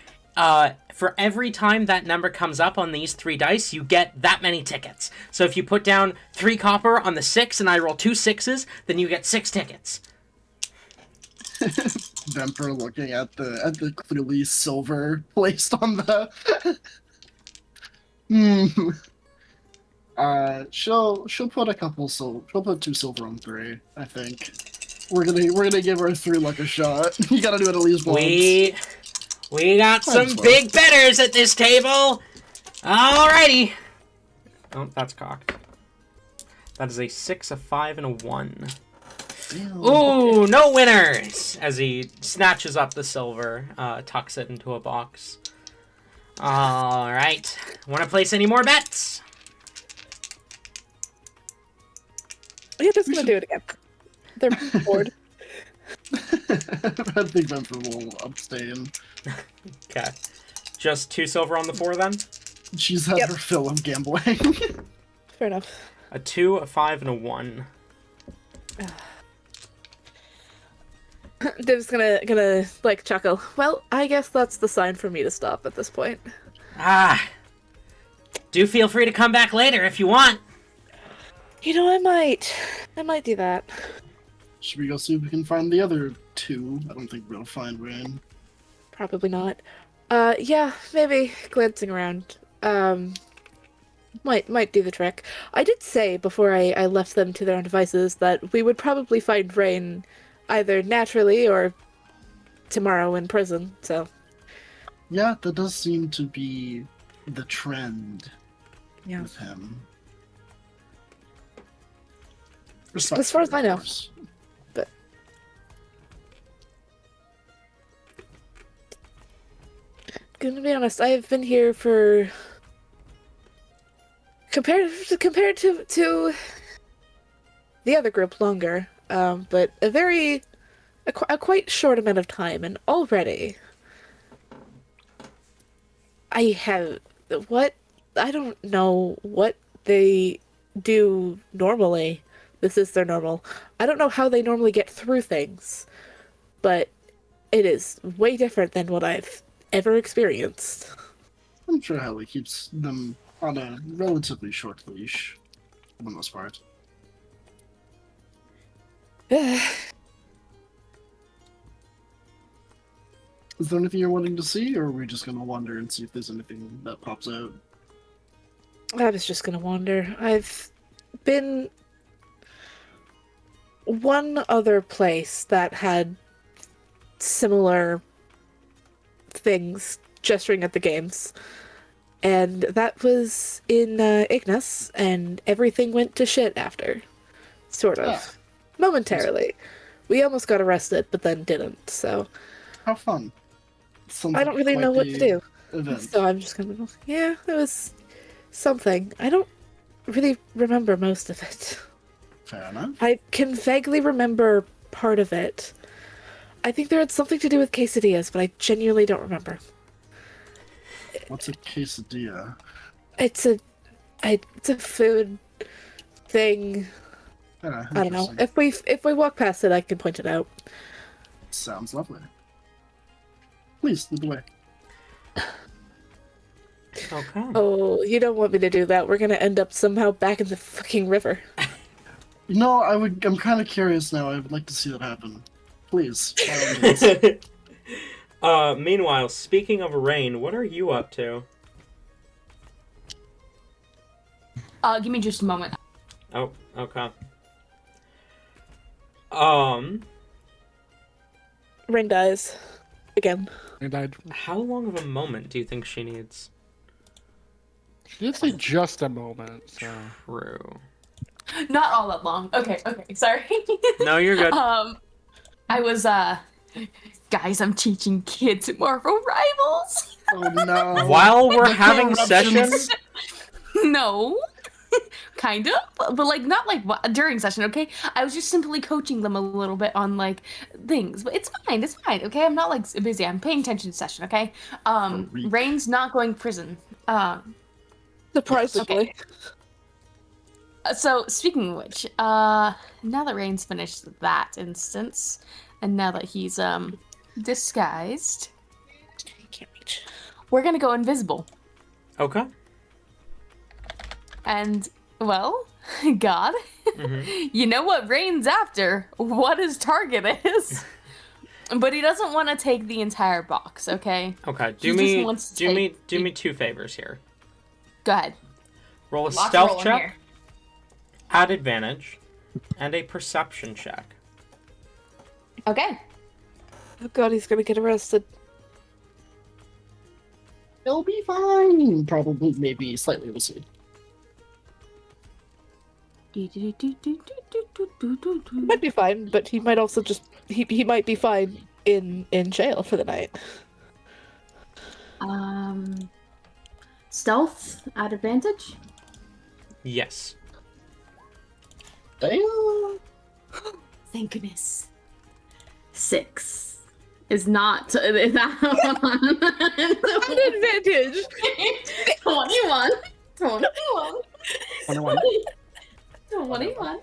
for every time that number comes up on these 3 dice, you get that many tickets. So if you put down 3 copper on the 6 and I roll 2 6s, then you get 6 tickets. Vemper looking at the clearly silver placed on the. She'll put a couple she'll put 2 silver on 3. I think we're gonna give our 3 luck a shot. You gotta do it at least once. We got some big betters at this table. Alrighty. Oh, that's cocked. That is a 6, a 5, and a 1. Ooh, no winners! As he snatches up the silver, tucks it into a box. Alright. Want to place any more bets? We're just gonna do it again. They're bored. I think Vemper will abstain. Okay. Just 2 silver on the 4 then? She's had her fill of gambling. Fair enough. A 2, a 5, and a 1. Div's gonna like chuckle. Well, I guess that's the sign for me to stop at this point. Do feel free to come back later if you want. You know, I might do that. Should we go see if we can find the other 2? I don't think we'll find Rain. Probably not. Yeah, maybe glancing around. Might do the trick. I did say before I left them to their own devices that we would probably find Rain either naturally or tomorrow in prison, so. Yeah, that does seem to be the trend Yeah. with him. As far as I know. Of course. Gonna be honest, I have been here for compared to the other group longer, but a quite short amount of time, and already I have what I don't know what they do normally. This is their normal. I don't know how they normally get through things, but it is way different than what I've ever experienced. I'm sure Hallie keeps them on a relatively short leash, for the most part. Is there anything you're wanting to see, or are we just gonna wander and see if there's anything that pops out? I was just gonna wander. I've been one other place that had similar things gesturing at the games, and that was in Ignis, and everything went to shit after, sort of. Momentarily. We almost got arrested, but then didn't, so. How fun. Sounds I don't really like know what the to do. Event. So I'm just gonna go, yeah, it was something. I don't really remember most of it. Fair enough. I can vaguely remember part of it. I think there had something to do with quesadillas, but I genuinely don't remember. What's a quesadilla? It's a food thing. Yeah, I don't know. interesting. If we walk past it, I can point it out. Sounds lovely. Please, lead the way. Okay. Oh, you don't want me to do that. We're gonna end up somehow back in the fucking river. No, I'm kind of curious now. I would like to see that happen. Please. By all means. Meanwhile, speaking of Rain, what are you up to? Give me just a moment. Oh, okay. Rain dies. Again. And I'd How long of a moment do you think she needs? just say just a moment. So True. Not all that long. Okay, sorry. No, you're good. I was guys, I'm teaching kids Marvel Rivals. Oh no. While we're The having corruptions. session, No. Kind of, but like not like during session, okay? I was just simply coaching them a little bit on like things, but it's fine, okay? I'm not like busy. I'm paying attention to session, okay? week. Rain's not going to prison. Surprisingly. So speaking of which, now that Rain's finished that instance, and now that he's disguised, Can't reach. we're gonna go invisible. okay. And well, God, you know what Rain's after, what his target is. But he doesn't want to take the entire box, okay? Okay. He just wants to Do me two favors here. Go ahead. Roll a Lots of stealth rolling check, here. add advantage, and a perception check. Okay. Oh god, he's gonna get arrested. It'll be fine. Probably, maybe, slightly. We'll see. Might be fine, but he might also just he might be fine in jail for the night. Stealth at advantage? Yes. Damn. Thank goodness. 6 is not that An advantage. 21. 21. 21. 21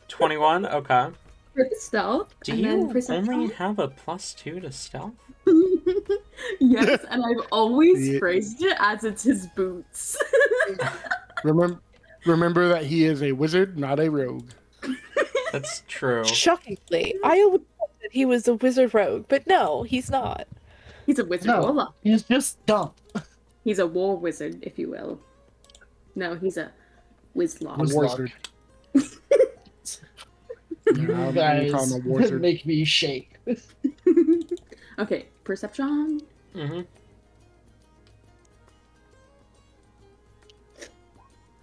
21. Okay. for the stealth. Do and you then perception. only have a +2 to stealth? Yes, and I've always Yeah. phrased it as it's his boots. remember that he is a wizard, not a rogue. That's true. Shockingly, I always thought that he was a wizard rogue, but no, he's not. He's a wizard No, warlock. he's just dumb. He's a war wizard, if you will. No, he's a wizlock. Wizlock. Wizard. You I'm guys calling him a wizard. make me shake. Okay, perception. Mm-hmm.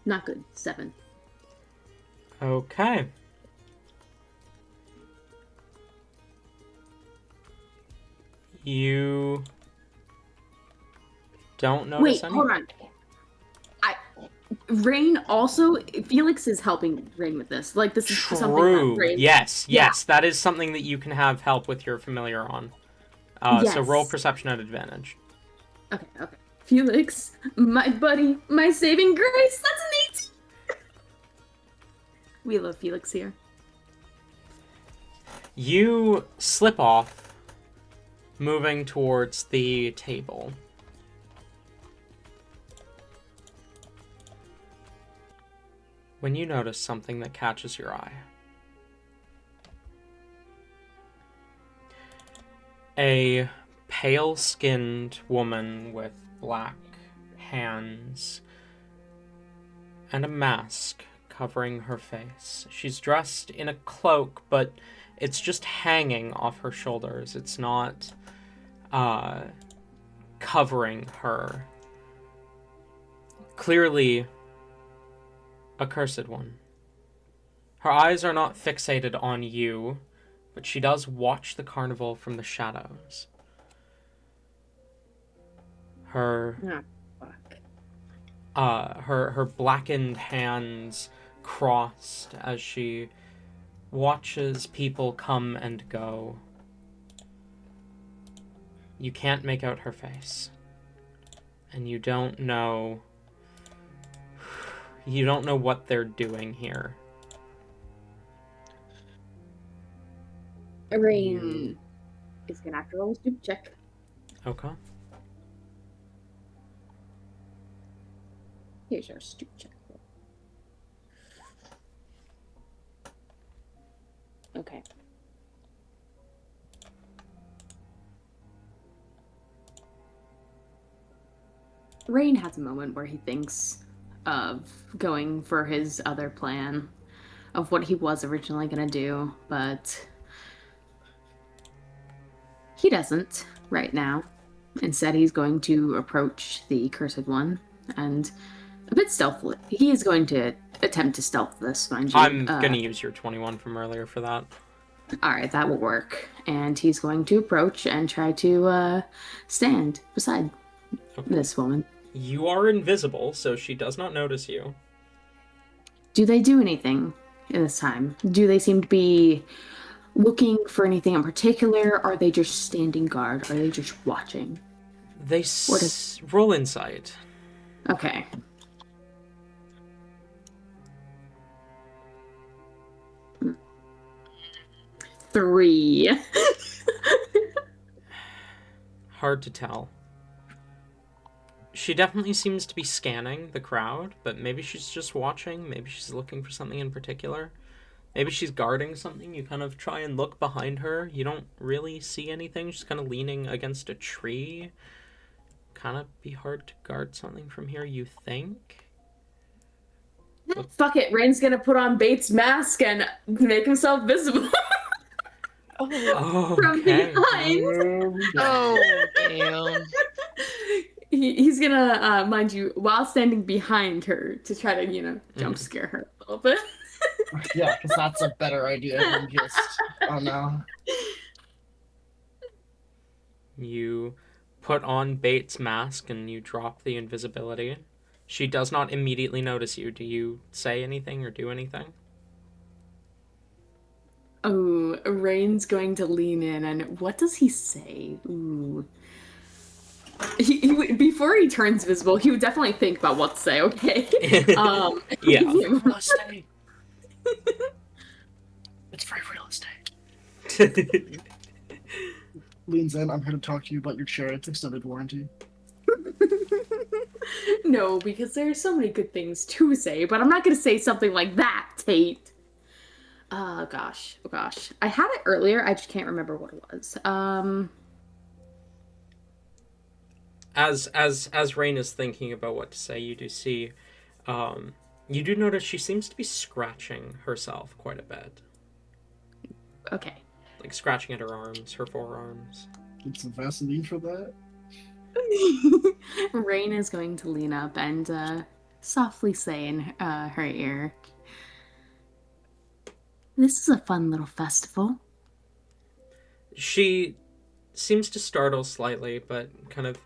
Not good. 7. Okay. You don't notice Wait, any? hold on. Rain also. Felix is helping Rain with this. Like this is something that True. Rain. Yes, that is something that you can have help with your familiar on. So roll Yes. perception at advantage. Okay. Felix, my buddy, my saving grace. That's an 18. We love Felix here. You slip off, moving towards the table. When you notice something that catches your eye. A pale-skinned woman with black hands and a mask covering her face. She's dressed in a cloak, but it's just hanging off her shoulders. It's not covering her. Clearly a cursed one. Her eyes are not fixated on you, but she does watch the carnival from the shadows. Her her blackened hands crossed as she watches people come and go. You can't make out her face. And you don't know what they're doing here. Rain is gonna have to roll a stupid check. Okay. Here's our stupid check. Okay. Rain has a moment where he thinks of going for his other plan of what he was originally going to do, but he doesn't right now. Instead, he's going to approach the Cursed One and a bit stealthily. He is going to attempt to stealth this, mind you. I'm going to use your 21 from earlier for that. Alright, that will work. And he's going to approach and try to stand beside this woman. You are invisible, so she does not notice you. Do they do anything this time? Do they seem to be looking for anything in particular? Are they just standing guard? Are they just watching? They roll insight. Okay. Three. Hard to tell. She definitely seems to be scanning the crowd, but maybe she's just watching. Maybe she's looking for something in particular. Maybe she's guarding something. You kind of try and look behind her. You don't really see anything. She's kind of leaning against a tree. Kind of be hard to guard something from here, you think? Fuck it. Rain's gonna put on Bates' mask and make himself visible. Oh, From okay. behind. Oh, damn. He's gonna, mind you, while standing behind her to try to, jump scare her a little bit. Yeah, because that's a better idea than just, oh no. You put on Bates' mask and you drop the invisibility. She does not immediately notice you. Do you say anything or do anything? Oh, Rain's going to lean in, and what does he say? Ooh. Before he turns visible, he would definitely think about what to say, okay? Yeah. Real estate. It's free real estate. Leans in, I'm here to talk to you about your chair. It's extended warranty. No, because there are so many good things to say, but I'm not going to say something like that, Tate. Oh gosh. I had it earlier, I just can't remember what it was. as Rain is thinking about what to say, you do see, you do notice she seems to be scratching herself quite a bit, Okay. like scratching at her arms, her forearms. Get some Vaseline for that. Rain is going to lean up and softly say in her ear, "This is a fun little festival." She seems to startle slightly, but kind of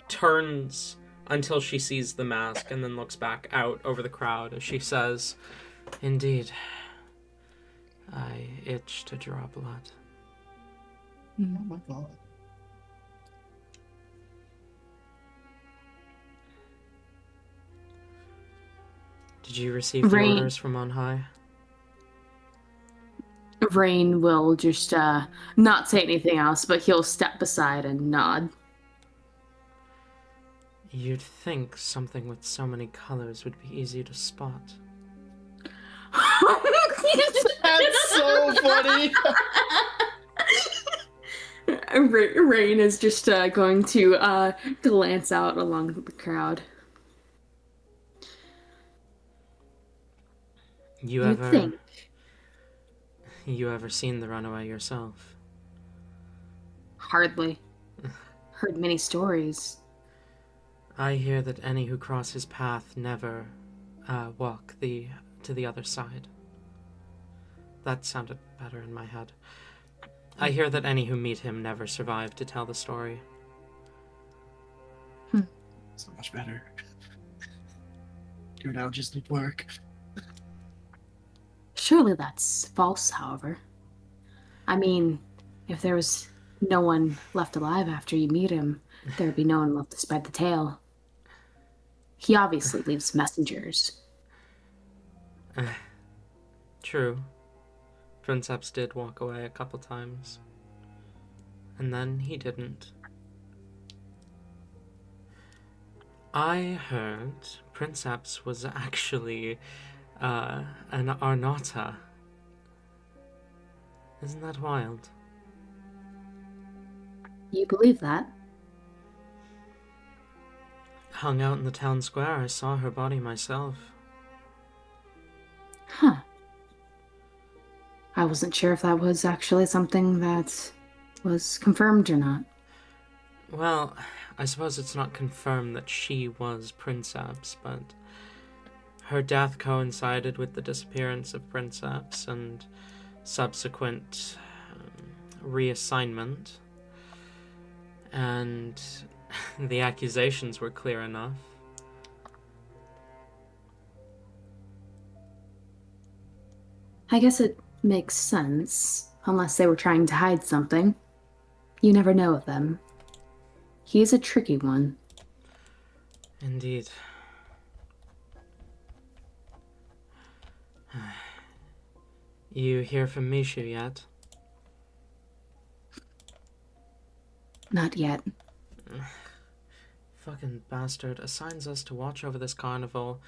turns until she sees the mask and then looks back out over the crowd as she says, "Indeed, I itch to draw blood." Oh my god. Did you receive the Rain. orders from on high? Rain will just not say anything else, but he'll step aside and nod. You'd think something with so many colors would be easy to spot. That's so funny. Rain is just going to glance out along the crowd. You You'd think. You ever seen the runaway yourself? Hardly. Heard many stories. I hear that any who cross his path never walk to the other side. That sounded better in my head. I hear that any who meet him never survive to tell the story. So much better. Your analogies did work. Surely that's false, however. I mean, if there was no one left alive after you meet him, there would be no one left to spread the tale. He obviously leaves messengers. True. Princeps did walk away a couple times. And then he didn't. I heard Princeps was actually an Arnauta. Isn't that wild? You believe that? Hung out in the town square, I saw her body myself. Huh. I wasn't sure if that was actually something that was confirmed or not. Well, I suppose it's not confirmed that she was Princeps, but her death coincided with the disappearance of Princeps and subsequent reassignment, and the accusations were clear enough. I guess it makes sense, unless they were trying to hide something. You never know with them. He's a tricky one. Indeed. You hear from Mishu yet? Not yet. Fucking bastard assigns us to watch over this carnival,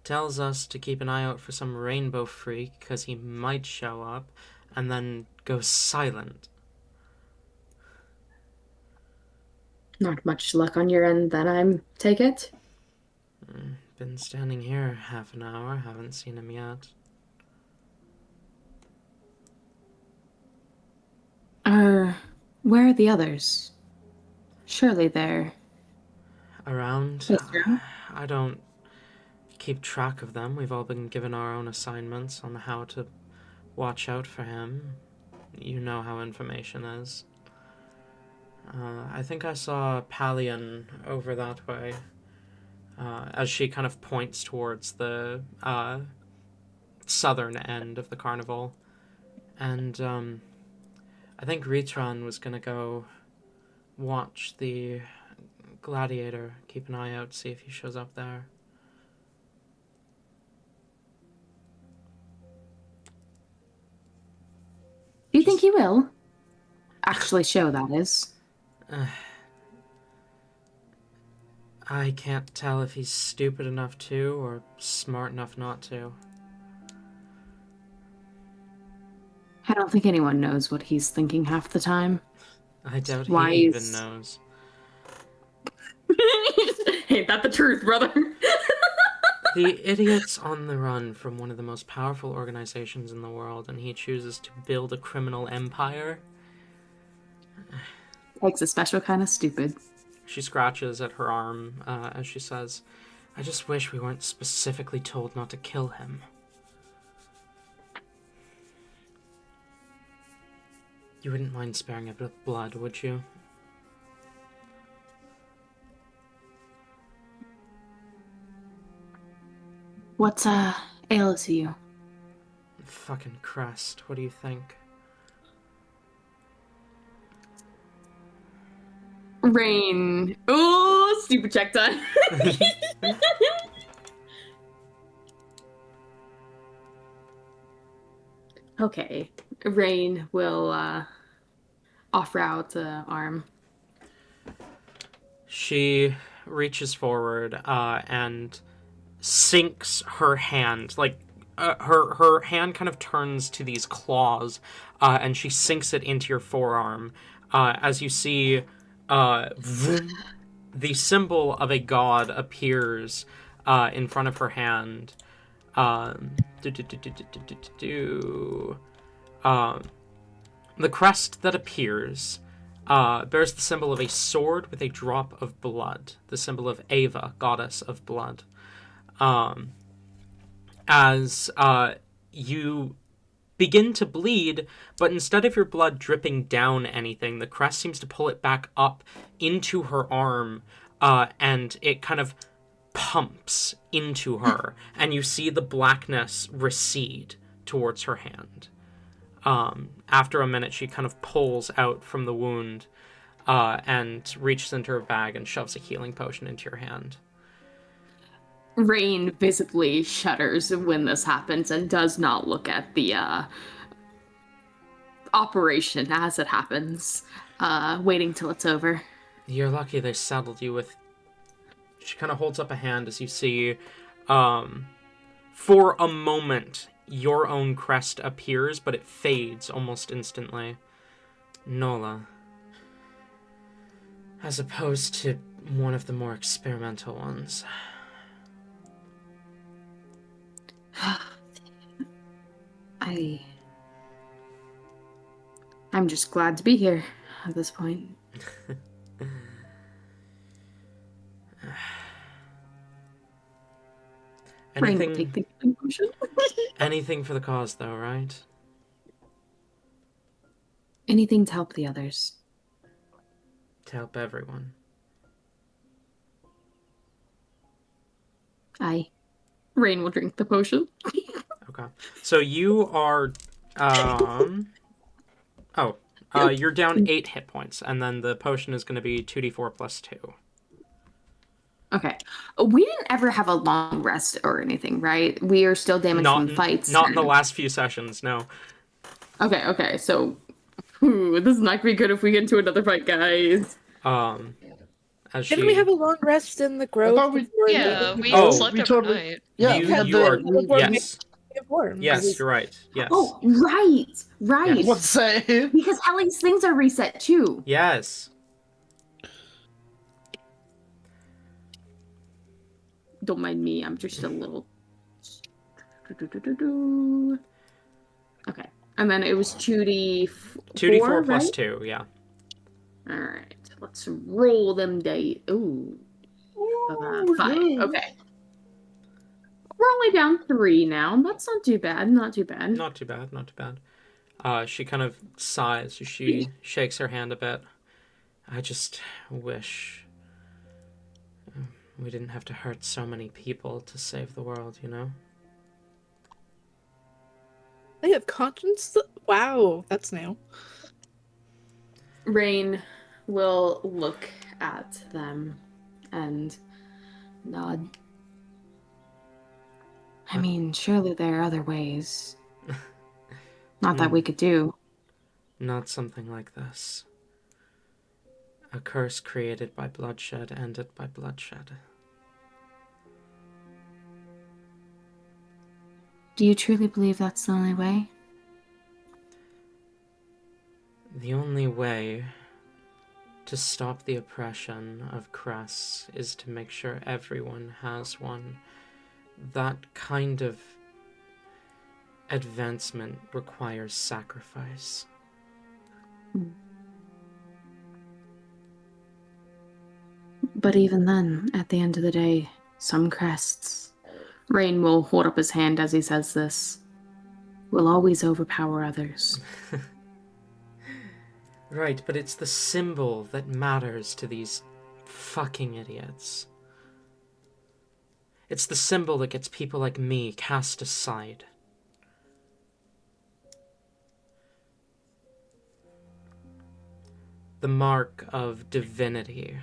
tells us to keep an eye out for some rainbow freak because he might show up, and then goes silent. Not much luck on your end then, I take it? Been standing here half an hour, haven't seen him yet. Where are the others? Surely they're... Around? Yes, sir. I don't keep track of them. We've all been given our own assignments on how to watch out for him. You know how information is. I think I saw Pallion over that way, as she kind of points towards the southern end of the carnival. And I think Ritron was going to go watch the gladiator, keep an eye out, see if he shows up there. Do you think he will? Actually show, that is. I can't tell if he's stupid enough to or smart enough not to. I don't think anyone knows what he's thinking half the time. I doubt Why he even is- knows. Ain't that the truth, brother? The idiot's on the run from one of the most powerful organizations in the world, and he chooses to build a criminal empire. Takes a special kind of stupid. She scratches at her arm as she says, I just wish we weren't specifically told not to kill him. You wouldn't mind sparing a bit of blood, would you? What's ails you? Fucking Crest, what do you think? Rain. Oh, stupid check time. Okay. Rain will offer out the arm. She reaches forward and sinks her hand, like her hand kind of turns to these claws, and she sinks it into your forearm. As you see, vroom, the symbol of a god appears in front of her hand. The crest that appears bears the symbol of a sword with a drop of blood, the symbol of Ava, goddess of blood. As you begin to bleed, but instead of your blood dripping down anything, the crest seems to pull it back up into her arm, and it kind of pumps into her, and you see the blackness recede towards her hand. After a minute, she kind of pulls out from the wound and reaches into her bag and shoves a healing potion into your hand. Rain visibly shudders when this happens and does not look at the operation as it happens, waiting till it's over. You're lucky they saddled you with... She kind of holds up a hand as you see, for a moment, your own crest appears, but it fades almost instantly. Nola. As opposed to one of the more experimental ones. I'm just glad to be here at this point. Rain will take the healing potion. Anything for the cause, though, right? Anything to help the others. To help everyone. Aye. Rain will drink the potion. Okay. So you are... you're down 8 hit points, and then the potion is going to be 2d4 plus 2. Okay. We didn't ever have a long rest or anything, right? We are still damaged from fights. Not in the last few sessions, no. Okay, so... this is not gonna be good if we get into another fight, guys. Didn't we have a long rest in the grove? Yeah, we Oh, slept we overnight. totally- Yeah, You- we had you are- the... yes. Warm. Yes, you're right. Yes. Oh, right. Yes. Let's say... Because Ellie's things are reset too. Yes. Don't mind me, I'm just a little... Okay. And then it was 2d4, 2d4 plus right? 2, yeah. Alright, let's roll them dice. Ooh. 5. Okay. We're only down 3 now. That's not too bad. Not too bad. Not too bad. She kind of sighs. She shakes her hand a bit. I just wish we didn't have to hurt so many people to save the world, you know? They have conscience? Wow, that's new. Rain will look at them and nod. I mean, surely there are other ways. Not that we could do. Not something like this. A curse created by bloodshed, ended by bloodshed. Do you truly believe that's the only way? The only way To stop the oppression of Cress is to make sure everyone has one. That kind of advancement requires sacrifice. But even then, at the end of the day, some crests, Rain will hold up his hand as he says this, will always overpower others. Right, but it's the symbol that matters to these fucking idiots. It's the symbol that gets people like me cast aside. The mark of divinity.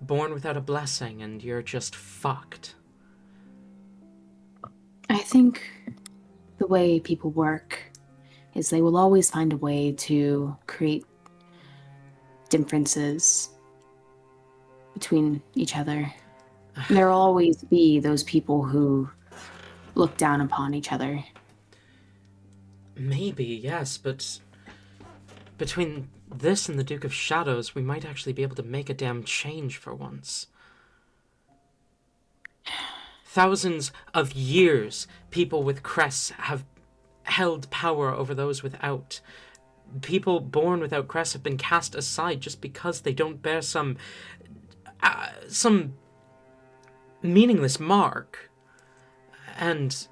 Born without a blessing and you're just fucked. I think the way people work is they will always find a way to create differences between each other. There will always be those people who look down upon each other. Maybe, yes, but between this and the Duke of Shadows, we might actually be able to make a damn change for once. Thousands of years, people with crests have held power over those without. People born without crests have been cast aside just because they don't bear some meaningless mark. And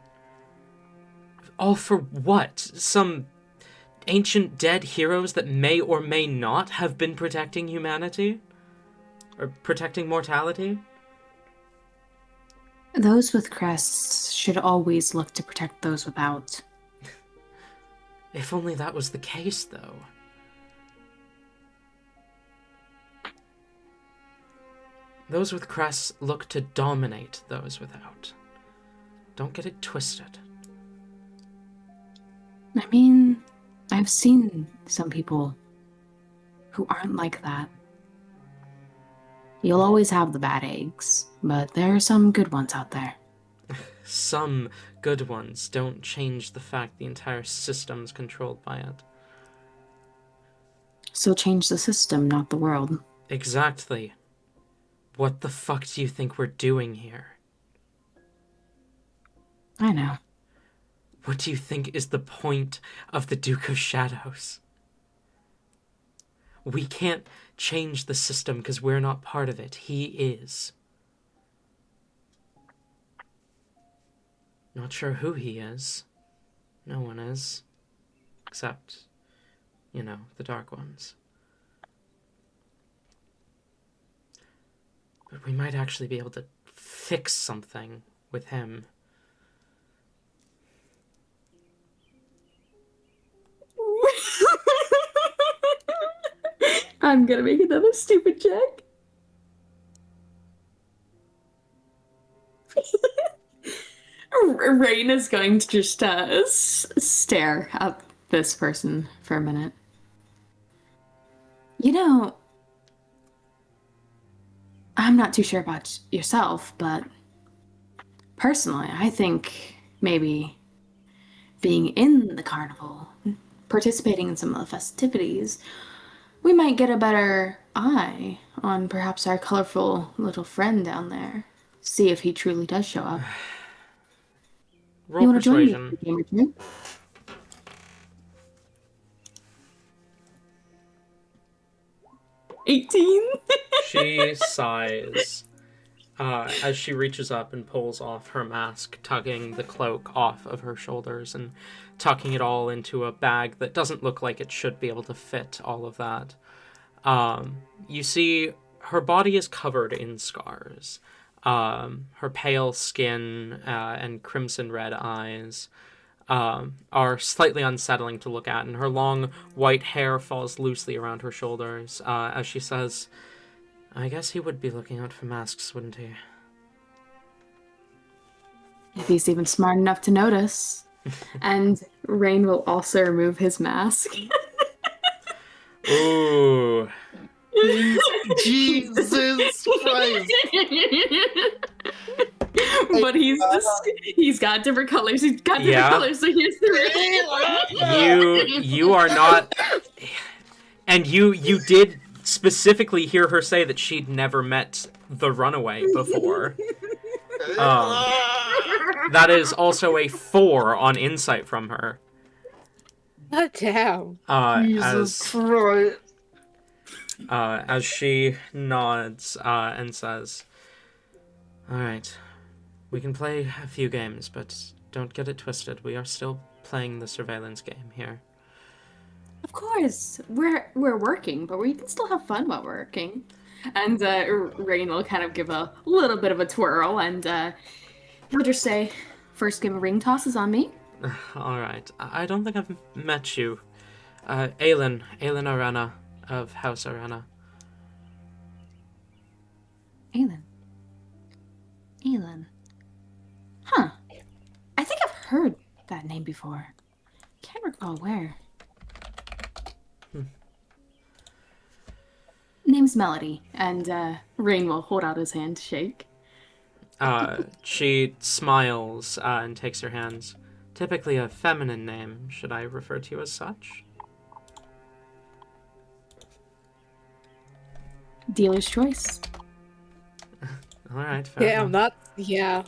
all for what? Some ancient dead heroes that may or may not have been protecting humanity? Or protecting mortality? Those with crests should always look to protect those without. If only that was the case, though. Those with crests look to dominate those without. Don't get it twisted. I mean, I've seen some people who aren't like that. You'll always have the bad eggs, but there are some good ones out there. Some good ones don't change the fact the entire system's controlled by it. So change the system, not the world. Exactly. What the fuck do you think we're doing here? I know. What do you think is the point of the Duke of Shadows? We can't change the system because we're not part of it. He is. Not sure who he is. No one is. Except, you know, the Dark Ones. But we might actually be able to fix something with him. I'm gonna make another stupid check. Rain is going to just stare at this person for a minute. You know, I'm not too sure about yourself, but personally, I think maybe being in the carnival, participating in some of the festivities, we might get a better eye on perhaps our colorful little friend down there. See if he truly does show up. Roll You want to join me persuasion. for a game or two? She sighs as she reaches up and pulls off her mask, tugging the cloak off of her shoulders and tucking it all into a bag that doesn't look like it should be able to fit all of that. You see her body is covered in scars. Her pale skin and crimson red eyes are slightly unsettling to look at, and her long white hair falls loosely around her shoulders as she says, I guess he would be looking out for masks, wouldn't he? If he's even smart enough to notice. And Rain will also remove his mask. Ooh. Jesus Christ. But he's got different colors. He's got different Yeah. colors, so here's the real You are not... And you did specifically hear her say that she'd never met the runaway before. That is also a 4 on insight from her. God damn. Jesus Christ. As she nods and says, "All right, we can play a few games, but don't get it twisted. We are still playing the surveillance game here." Of course, we're working, but we can still have fun while we're working. And Rain will kind of give a little bit of a twirl, and he'll just say, "First game of ring toss is on me." All right. I don't think I've met you. Aelin Arena of House Arena. Aelin. Huh. I think I've heard that name before. Can't recall where. Name's Melody, and Rain will hold out his hand to shake. She smiles and takes her hands. Typically a feminine name. Should I refer to you as such? Dealer's choice. All right. Fair Yeah, enough. not. Yeah.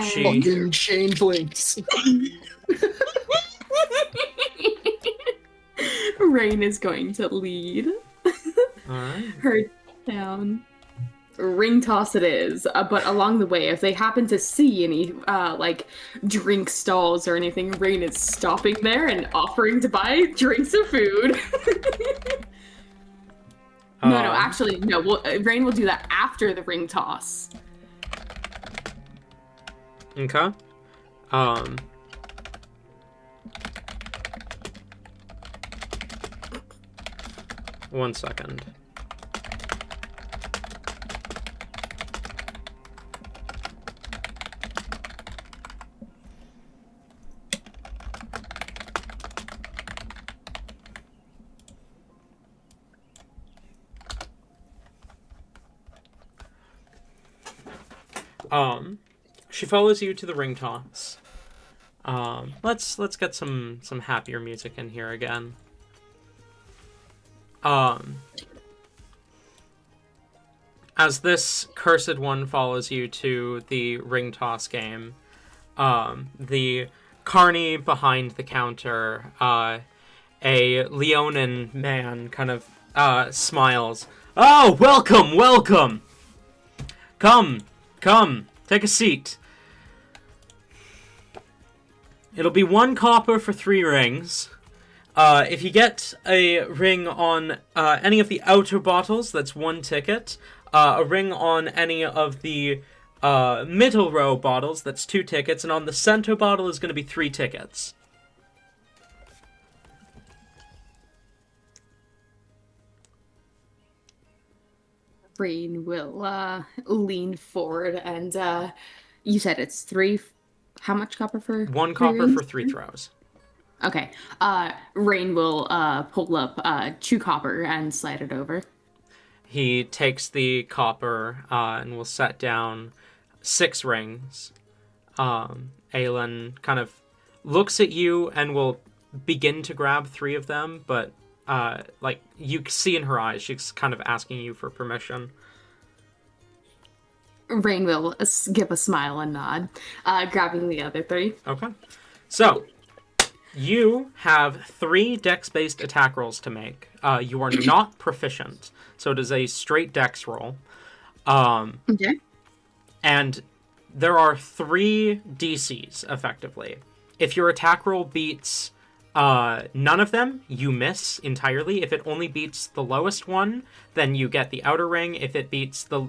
She- Fucking changelings. Rain is going to lead All right. her down. Ring toss it is, but along the way, if they happen to see any like drink stalls or anything, Rain is stopping there and offering to buy drinks or food. No, actually, no. Rain will do that after the ring toss. Okay. One second. She follows you to the ring toss. Let's get some happier music in here again. As this cursed one follows you to the ring toss game, the carny behind the counter, a Leonin man kind of smiles. "Oh, welcome! Come, take a seat. It'll be 1 copper for 3 rings. If you get a ring on any of the outer bottles, that's 1 ticket. A ring on any of the middle row bottles, that's 2 tickets. And on the center bottle is going to be 3 tickets." Rain will lean forward and you said it's 3. How much copper for? 1 3 copper rings? for 3 throws. Okay. Rain will pull up 2 copper and slide it over. He takes the copper and will set down 6 rings. Aelin kind of looks at you and will begin to grab 3 of them, but like you see in her eyes, she's kind of asking you for permission. Rain will give a smile and nod, grabbing the other 3. Okay. So, you have 3 dex-based attack rolls to make. You are not proficient, so it is a straight dex roll. Okay. And there are 3 DCs, effectively. If your attack roll beats none of them, you miss entirely. If it only beats the lowest one, then you get the outer ring. If it beats the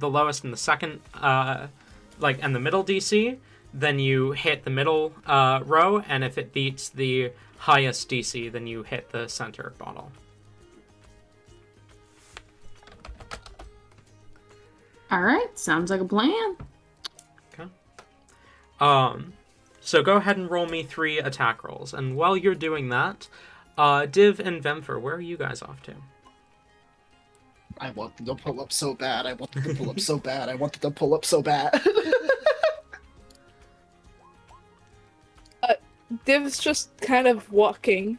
lowest and the second, and the middle DC, then you hit the middle row. And if it beats the highest DC, then you hit the center bottle. All right. Sounds like a plan. Okay. So go ahead and roll me 3 attack rolls. And while you're doing that, Div and Vemfer, where are you guys off to? I wanted to pull up so bad. I wanted to pull up so bad. I wanted to pull up so bad. Div's just kind of walking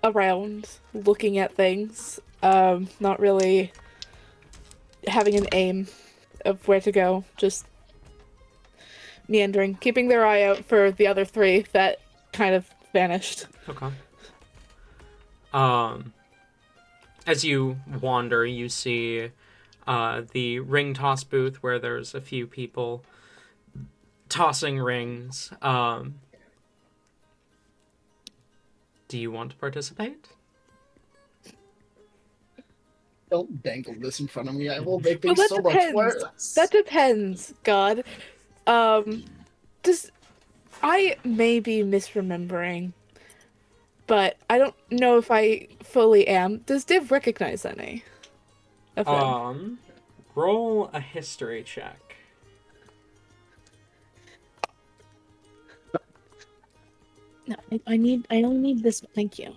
around, looking at things, not really having an aim of where to go, just meandering, keeping their eye out for the other three that kind of vanished. Okay. As you wander, you see the ring toss booth where there's a few people tossing rings. Do you want to participate? Don't dangle this in front of me. I will make Well, things that so much depends. worse. That depends, God. I may be misremembering, but I don't know if I fully am. Does Div recognize any of them? Roll a history check. No, I only need this. Thank you.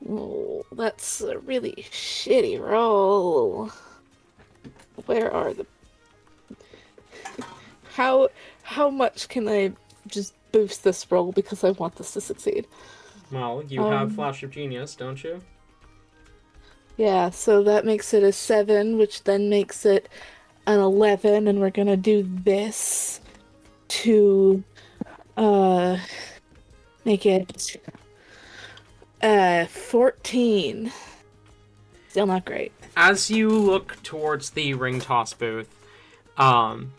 Oh, that's a really shitty roll. Where are the... How much can I just boost this roll because I want this to succeed? Well, you have Flash of Genius, don't you? Yeah, so that makes it a 7, which then makes it an 11, and we're gonna do this to make it 14. Still not great. As you look towards the ring toss booth,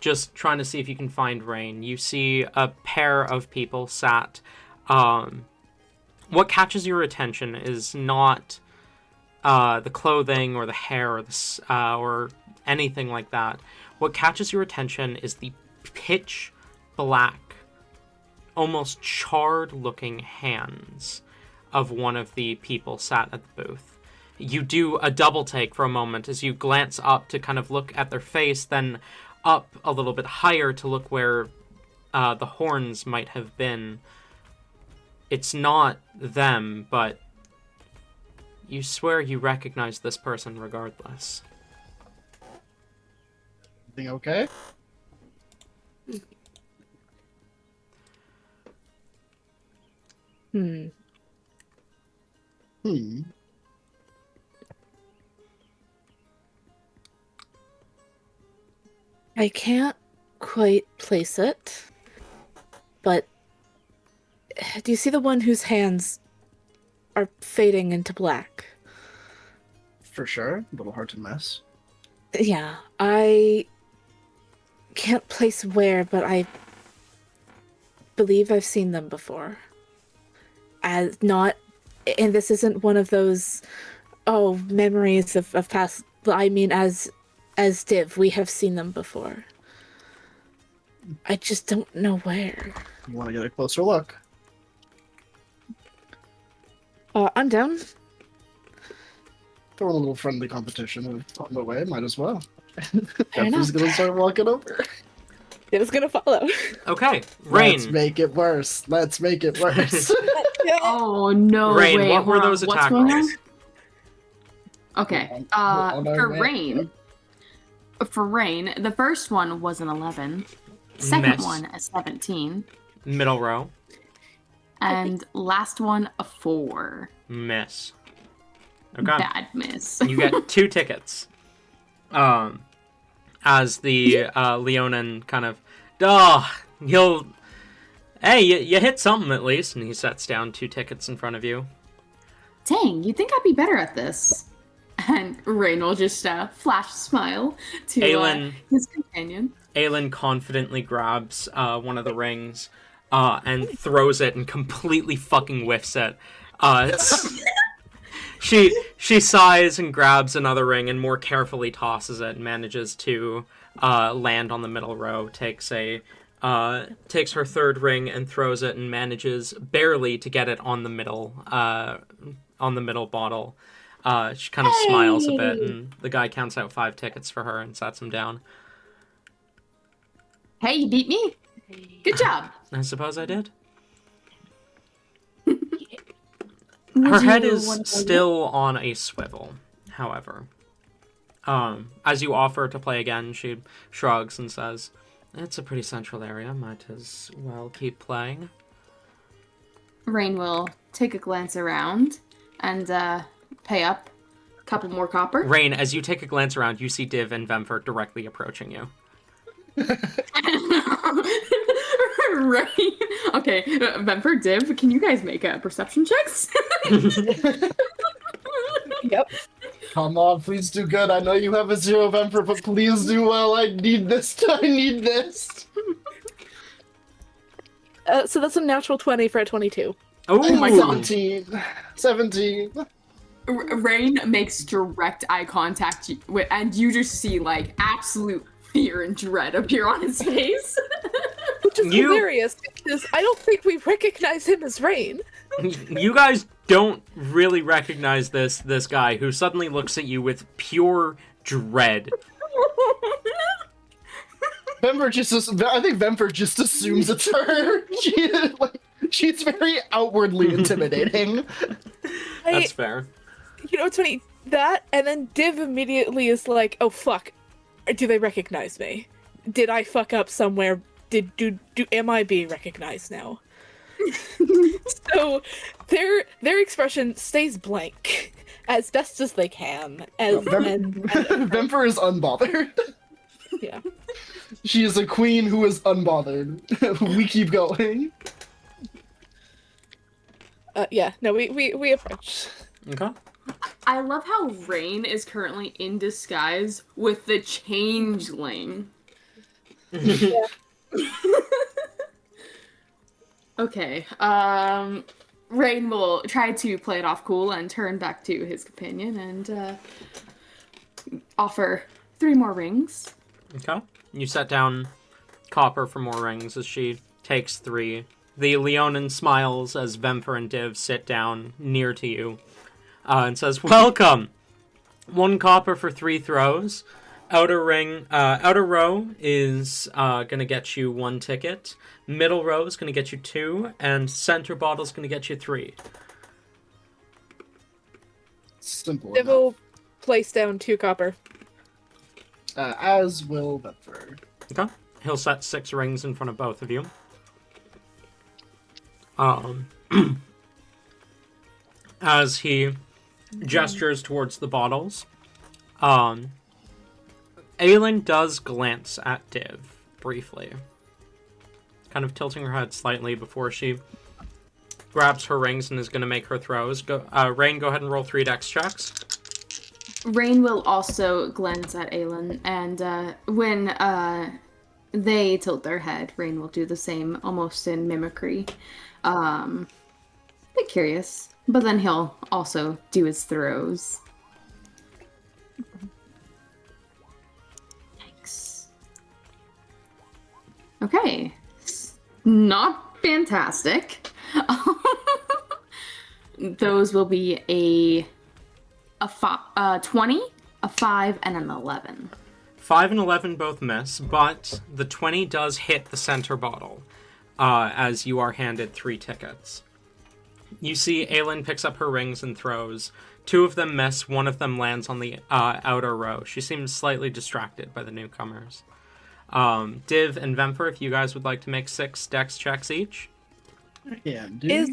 just trying to see if you can find Rain, you see a pair of people sat. What catches your attention is not the clothing or the hair or anything like that. What catches your attention is the pitch black, almost charred looking hands of one of the people sat at the booth. You do a double take for a moment as you glance up to kind of look at their face, then up a little bit higher to look where the horns might have been. It's not them, but you swear you recognize this person regardless. Everything okay? I can't quite place it, but do you see the one whose hands are fading into black? For sure. A little hard to miss. Yeah, I can't place where, but I believe I've seen them before. And this isn't one of those, memories of past. I mean, as Div, we have seen them before. I just don't know where. You want to get a closer look? I'm down. Throw a little friendly competition on the way. Might as well. Fair enough. Jeffrey's gonna start walking over. It was gonna follow. Okay, Rain. Let's make it worse. Let's make it worse. Oh no! Rain, wait, what were hold on. those What's attack going rolls? on? Okay. on our For way. Rain, the first one was an 11. Second Miss. one a 17, Middle row. and last one a 4. Miss. Okay. Bad miss. You get 2 tickets. As the Leonin kind of, hey, you hit something at least, and he sets down 2 tickets in front of you. Dang, you'd think I'd be better at this. And Rain will just flash a smile to Aelin. his companion. Aelin confidently grabs one of the rings and throws it and completely fucking whiffs it. She sighs and grabs another ring and more carefully tosses it and manages to land on the middle row. Takes her third ring and throws it and manages barely to get it on the middle bottle. She kind of smiles a bit, and the guy counts out 5 tickets for her and sets him down. Hey, you beat me. Good job. I suppose I did. Her head is still on a swivel, however. As you offer to play again, she shrugs and says, It's a pretty central area. Might as well keep playing. Rain will take a glance around and pay up a couple more copper. Rain, as you take a glance around, you see Div and Vemfer directly approaching you. Rain. Okay, Vemfer, Div, can you guys make perception checks? Yep. Come on, please do good. I know you have a 0 Vemper, but please do well. I need this. I need this. So that's a natural 20 for a 22. Oh my God. 17. Rain makes direct eye contact with, and you just see like absolute fear and dread appear on his face. Which is hilarious because I don't think we recognize him as Rain. You guys don't really recognize this guy who suddenly looks at you with pure dread. I think Vemper just assumes it's her. She's very outwardly intimidating. That's fair. You know, it's funny, that, and then Div immediately is like, oh fuck, do they recognize me? Did I fuck up somewhere? Am I being recognized now? So their expression stays blank as best as they can. Vemper is unbothered. Yeah. She is a queen who is unbothered. We keep going. Yeah, no, we approach. Okay. I love how Rain is currently in disguise with the changeling. Yeah. Okay, Rain will try to play it off cool and turn back to his companion and offer 3 more rings. Okay. You set down copper for more rings as she takes 3. The Leonin smiles as Vemfer and Div sit down near to you and says, "Welcome! 1 copper for 3 throws. Outer row is going to get you 1 ticket. Middle row is going to get you 2. And center bottle is going to get you 3. Simple Div will place down 2 copper. As will Vemfer. Okay. He'll set 6 rings in front of both of you. As he gestures towards the bottles, Aelin does glance at Div briefly, kind of tilting her head slightly before she grabs her rings and is going to make her throws. Rain, go ahead and roll 3 dex checks. Rain will also glance at Aelin, and when they tilt their head, Rain will do the same, almost in mimicry. Bit curious, but then he'll also do his throws. Thanks. Okay, not fantastic. Those will be a 20, a 5, and an 11. 5 and 11 both miss, but the 20 does hit the center bottle, as you are handed 3 tickets. You see Aelin picks up her rings and throws. 2 of them miss, 1 of them lands on the outer row. She seems slightly distracted by the newcomers. Div and Vemfer, if you guys would like to make 6 dex checks each. Yeah, dude.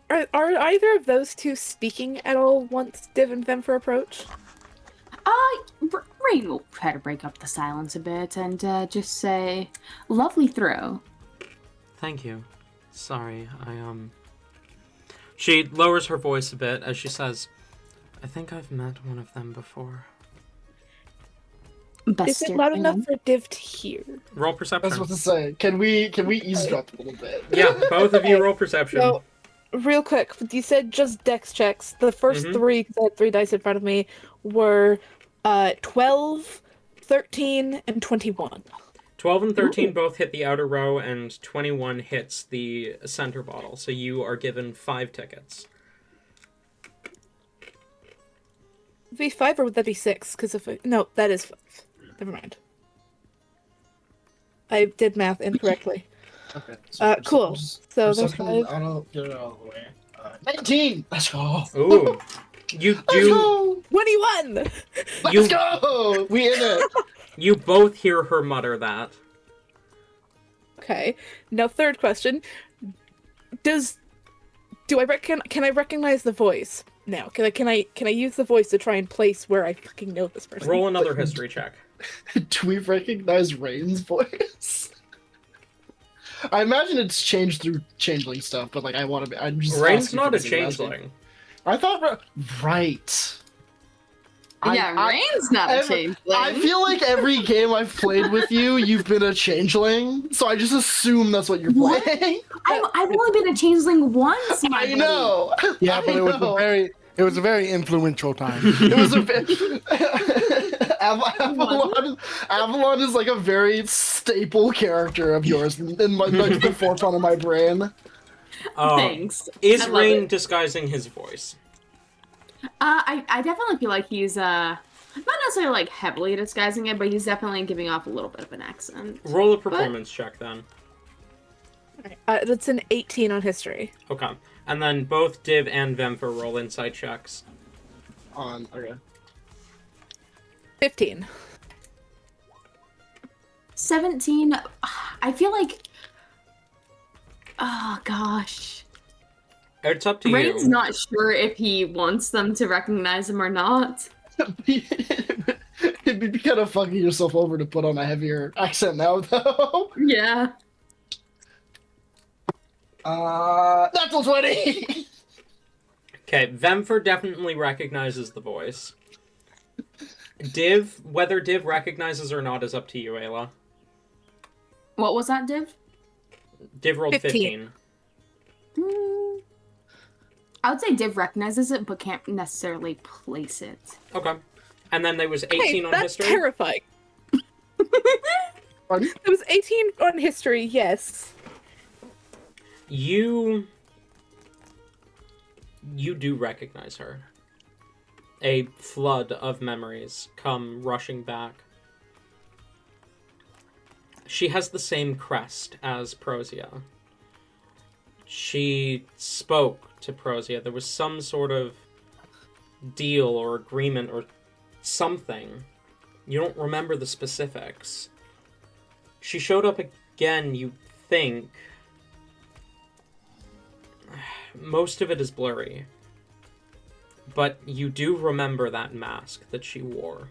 Are either of those 2 speaking at all once Div and Vemfer approach? Rain will try to break up the silence a bit and just say, "Lovely throw." Thank you. Sorry, She lowers her voice a bit as she says, "I think I've met one of them before." Is it loud enough for Div to hear? Roll I perception. was about to say, can we eavesdrop a little bit? Yeah, both of you roll perception. So, real quick, you said just dex checks. The first 3, because I had 3 dice in front of me, were 12, 13, and 21. 12 and 13 both hit the outer row, and 21 hits the center bottle. So you are given 5 tickets. Would it be 5 or would that be 6? No, that is 5. Never mind. I did math incorrectly. Okay. Cool. So there's 5. Get it all the way. 19! Let's go! Ooh. You Let's do. go! 21! Let's go! We in it! You both hear her mutter that. Okay. Now, third question: can I recognize the voice now? Can I use the voice to try and place where I fucking know this person? Roll another history check. Do we recognize Rain's voice? I imagine it's changed through changeling stuff, but like I'm just. Rain's asking not for a this information. changeling. I thought right. Yeah, Rain's not a changeling. I feel like every game I've played with you, you've been a changeling, so I just assume that's what you're What? playing. I've only been a changeling once. My I know. Yeah, but I it was know. a very influential time. It was a bit. Avalon is like a very staple character of yours in like the forefront of my brain. Thanks. Is I love Rain it. disguising his voice? I definitely feel like he's not necessarily like heavily disguising it, but he's definitely giving off a little bit of an accent. Roll a performance check then. That's an 18 on history. Okay. And then both Div and Vemfer roll insight checks. Okay. 15. 17. I feel like. Oh gosh. It's up to Rain's you. not sure if he wants them to recognize him or not. It'd be kind of fucking yourself over to put on a heavier accent now, though. Yeah. That's 20. Okay, Vemfer definitely recognizes the voice. Div, whether Div recognizes or not is up to you, Ayla. What was that, Div? Div rolled 15. I would say Div recognizes it, but can't necessarily place it. Okay. And then there was 18 Hey, on that's history? terrifying. Pardon? It was 18 on history, yes. You do recognize her. A flood of memories come rushing back. She has the same crest as Prozia. She spoke to Prozia. There was some sort of deal or agreement or something. You don't remember the specifics. She showed up again, you think. Most of it is blurry. But you do remember that mask that she wore.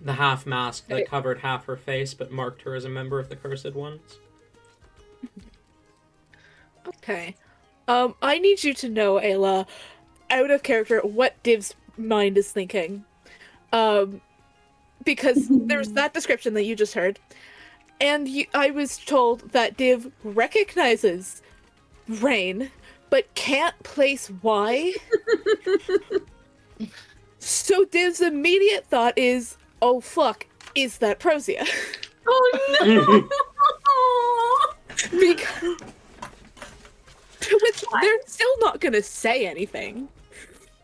The half mask that covered half her face but marked her as a member of the Cursed Ones. Okay. I need you to know, Ayla, out of character, what Div's mind is thinking. Because there's that description that you just heard. And I was told that Div recognizes Rain, but can't place why. So Div's immediate thought is, oh fuck, is that Prozia? Oh no! Because... To which they're still not gonna say anything.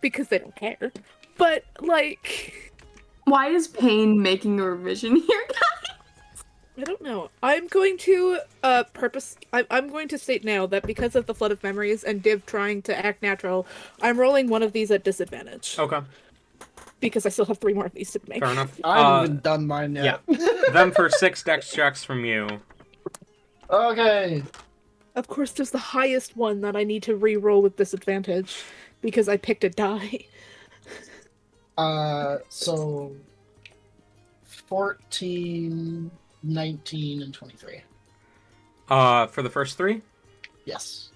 Because they don't care. But, like... Why is Pain making a revision here, guys? I don't know. I'm going to I'm going to state now that because of the flood of memories and Div trying to act natural, I'm rolling one of these at disadvantage. Okay. Because I still have 3 more of these to make. Fair enough. I haven't even done mine yet. Yeah. Then for 6 dex checks from you. Okay. Of course, there's the highest one that I need to re-roll with disadvantage because I picked a die. So 14, 19, and 23. For the first 3? Yes.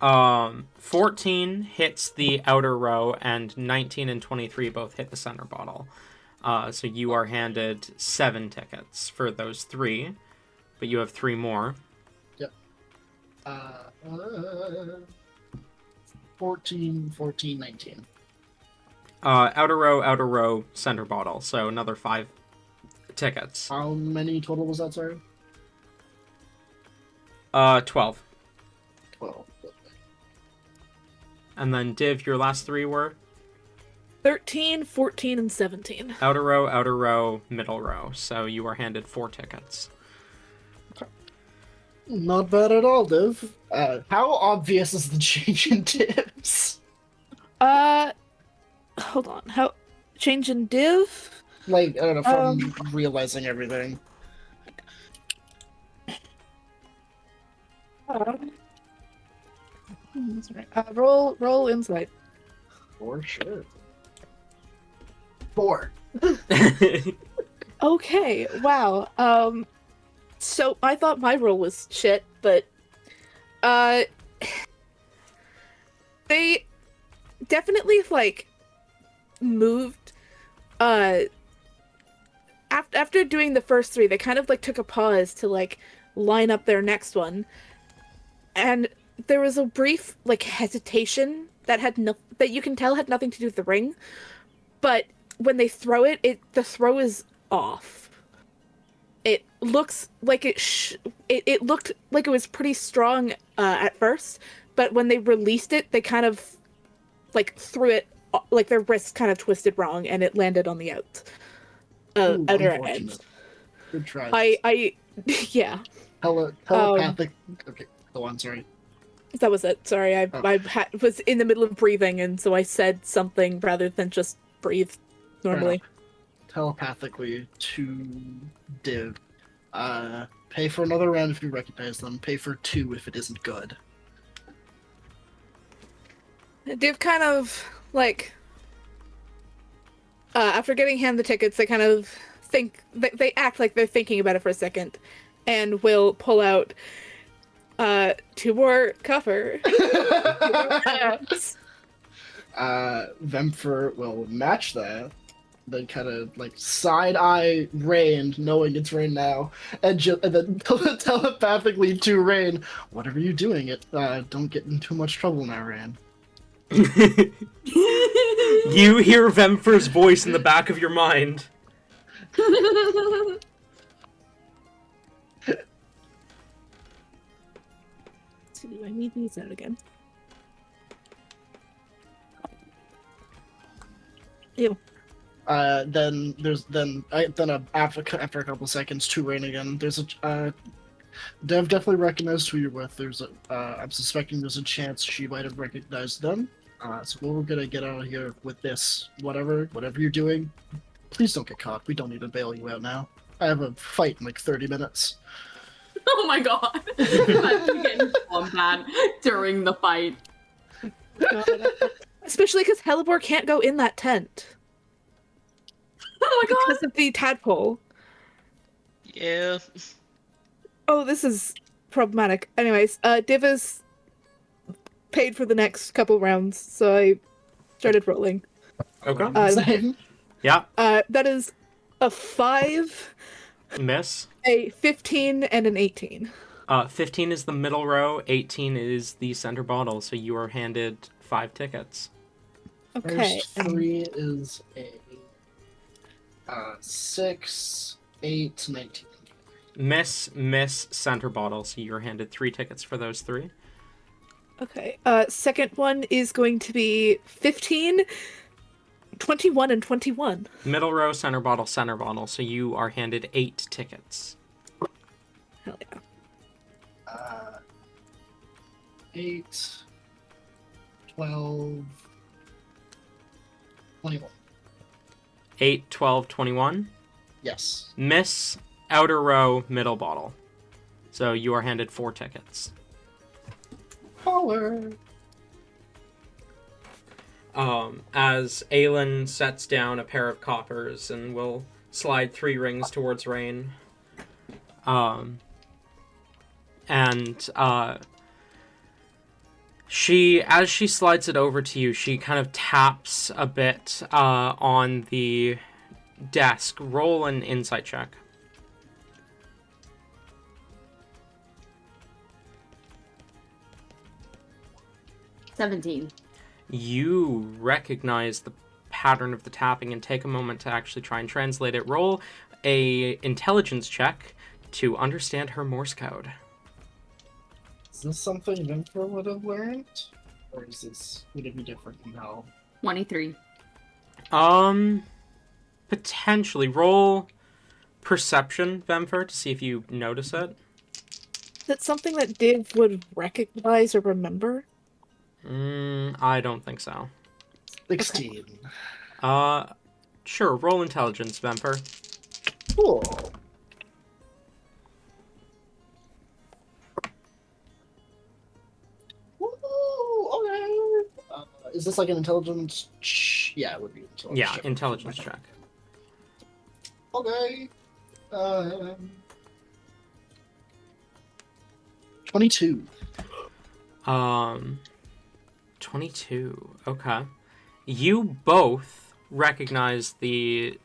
14 hits the outer row, and 19 and 23 both hit the center bottle. So you are handed 7 tickets for those 3, but you have 3 more. Yep. 14, 19. Outer row, center bottle. So another 5 tickets. How many total was that, sorry? 12. 12. And then Div, your last 3 were? 13, 14, and 17. Outer row, middle row. So you are handed 4 tickets. Not bad at all, Div. How obvious is the change in tips? Hold on. How... Change in Div? Like, I don't know, from realizing everything. That's right. Roll insight. For sure. 4. Okay, wow. So I thought my roll was shit, but they definitely like moved after doing the first 3, they kind of like took a pause to like line up their next one. And there was a brief like hesitation that had that you can tell had nothing to do with the ring, but when they throw it, the throw is off. It looks like it looked like it was pretty strong at first, but when they released it, they kind of like threw it like their wrist kind of twisted wrong, and it landed on the Ooh, outer unfortunate. edge. Good try. I yeah. Telepathic. Okay, go on. Sorry. That was it. Sorry, I was in the middle of breathing, and so I said something rather than just breathe normally. Telepathically to Div. Pay for another round if you recognize them. Pay for 2 if it isn't good. Div kind of like after getting handed the tickets, they kind of think they act like they're thinking about it for a second, and will pull out 2 more copper. Vemfer will match that, then kind of like side eye Rain, knowing it's Rain now, and then telepathically to Rain, whatever you're doing, don't get in too much trouble now, Rain. You hear Vemfer's voice in the back of your mind. So do I need these out again? Ew. Then after a couple seconds to Rain again. There's a Dev definitely recognized who you're with. I'm suspecting there's a chance she might have recognized them. So we're gonna get out of here with this. Whatever you're doing, please don't get caught. We don't need to bail you out now. I have a fight in like 30 minutes. Oh my god. I'm getting combat during the fight. Especially because Hellebore can't go in that tent. Oh my god. Because of the tadpole. Yeah. Oh, this is problematic. Anyways, Div is paid for the next couple rounds, so I started rolling. Okay. Same. Yeah. That is a 5, Miss. a 15, and an 18. 15 is the middle row, 18 is the center bottle, so you are handed 5 tickets. Okay. First 3 is a 6, 8, 19. Miss, center bottle, so you're handed 3 tickets for those 3. Okay. Second one is going to be 15, 21, and 21. Middle row, center bottle, so you are handed 8 tickets. Hell yeah. 8, 12, 21. 8, 12, 21. Yes. Miss, outer row, middle bottle. So you are handed 4 tickets. Power. As Aelin sets down a pair of coppers and will slide 3 rings towards Rain. As she slides it over to you, she kind of taps a bit on the desk. Roll an insight check. $17. You recognize the pattern of the tapping and take a moment to actually try and translate it. Roll a intelligence check to understand her Morse code. Is this something Vemfer would have learned? Or would it be different now? 23. Potentially. Roll perception, Vemfer, to see if you notice it. Is that something that Div would recognize or remember? I don't think so. 16. Sure, roll intelligence, Vemper. Cool. this like an intelligence? Yeah, it would be intelligence. Yeah, check. intelligence check. Okay. 22. 22. Okay. You both recognize the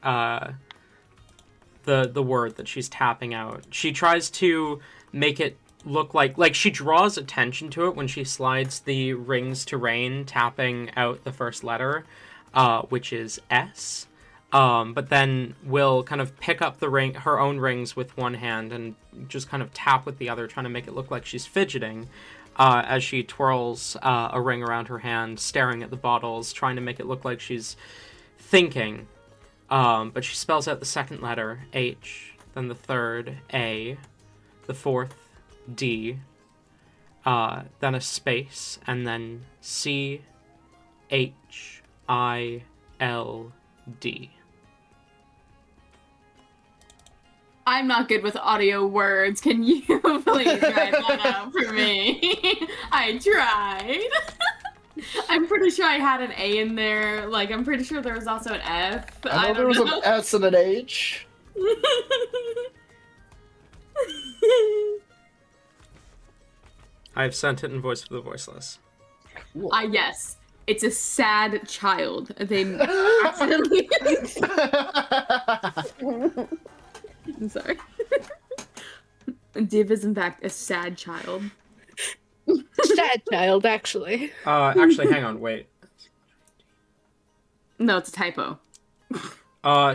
word that she's tapping out. She tries to make it look like she draws attention to it when she slides the rings to Rain, tapping out the first letter, which is S. But then will kind of pick up her own rings with one hand and just kind of tap with the other, trying to make it look like she's fidgeting, as she twirls a ring around her hand, staring at the bottles, trying to make it look like she's thinking. But she spells out the second letter, H, then the third, A, the fourth, D, then a space, and then C, H, I, L, D. I'm not good with audio words. Can you please write that out for me? I tried. I'm pretty sure I had an A in there. Like, I'm pretty sure there was also an F. I know there was an S and an H. I've sent it in voice for the voiceless. Cool. Yes. It's a sad child. They accidentally... I'm sorry. Div is in fact a sad child. Sad child, actually. Actually, hang on, wait. No, it's a typo.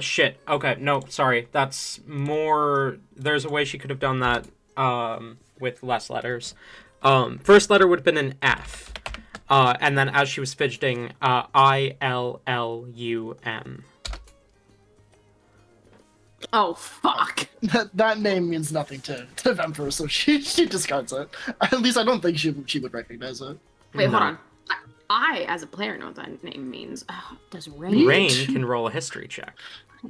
Shit. Okay, no, sorry. That's more... There's a way she could have done that, with less letters. First letter would have been an F. And then as she was fidgeting, ILLUM. Oh, fuck. That name means nothing to Vemper, so she discards it. At least I don't think she would recognize it. Wait, No. hold on. I, as a player, know what that name means. Does Rain? Rain can roll a history check.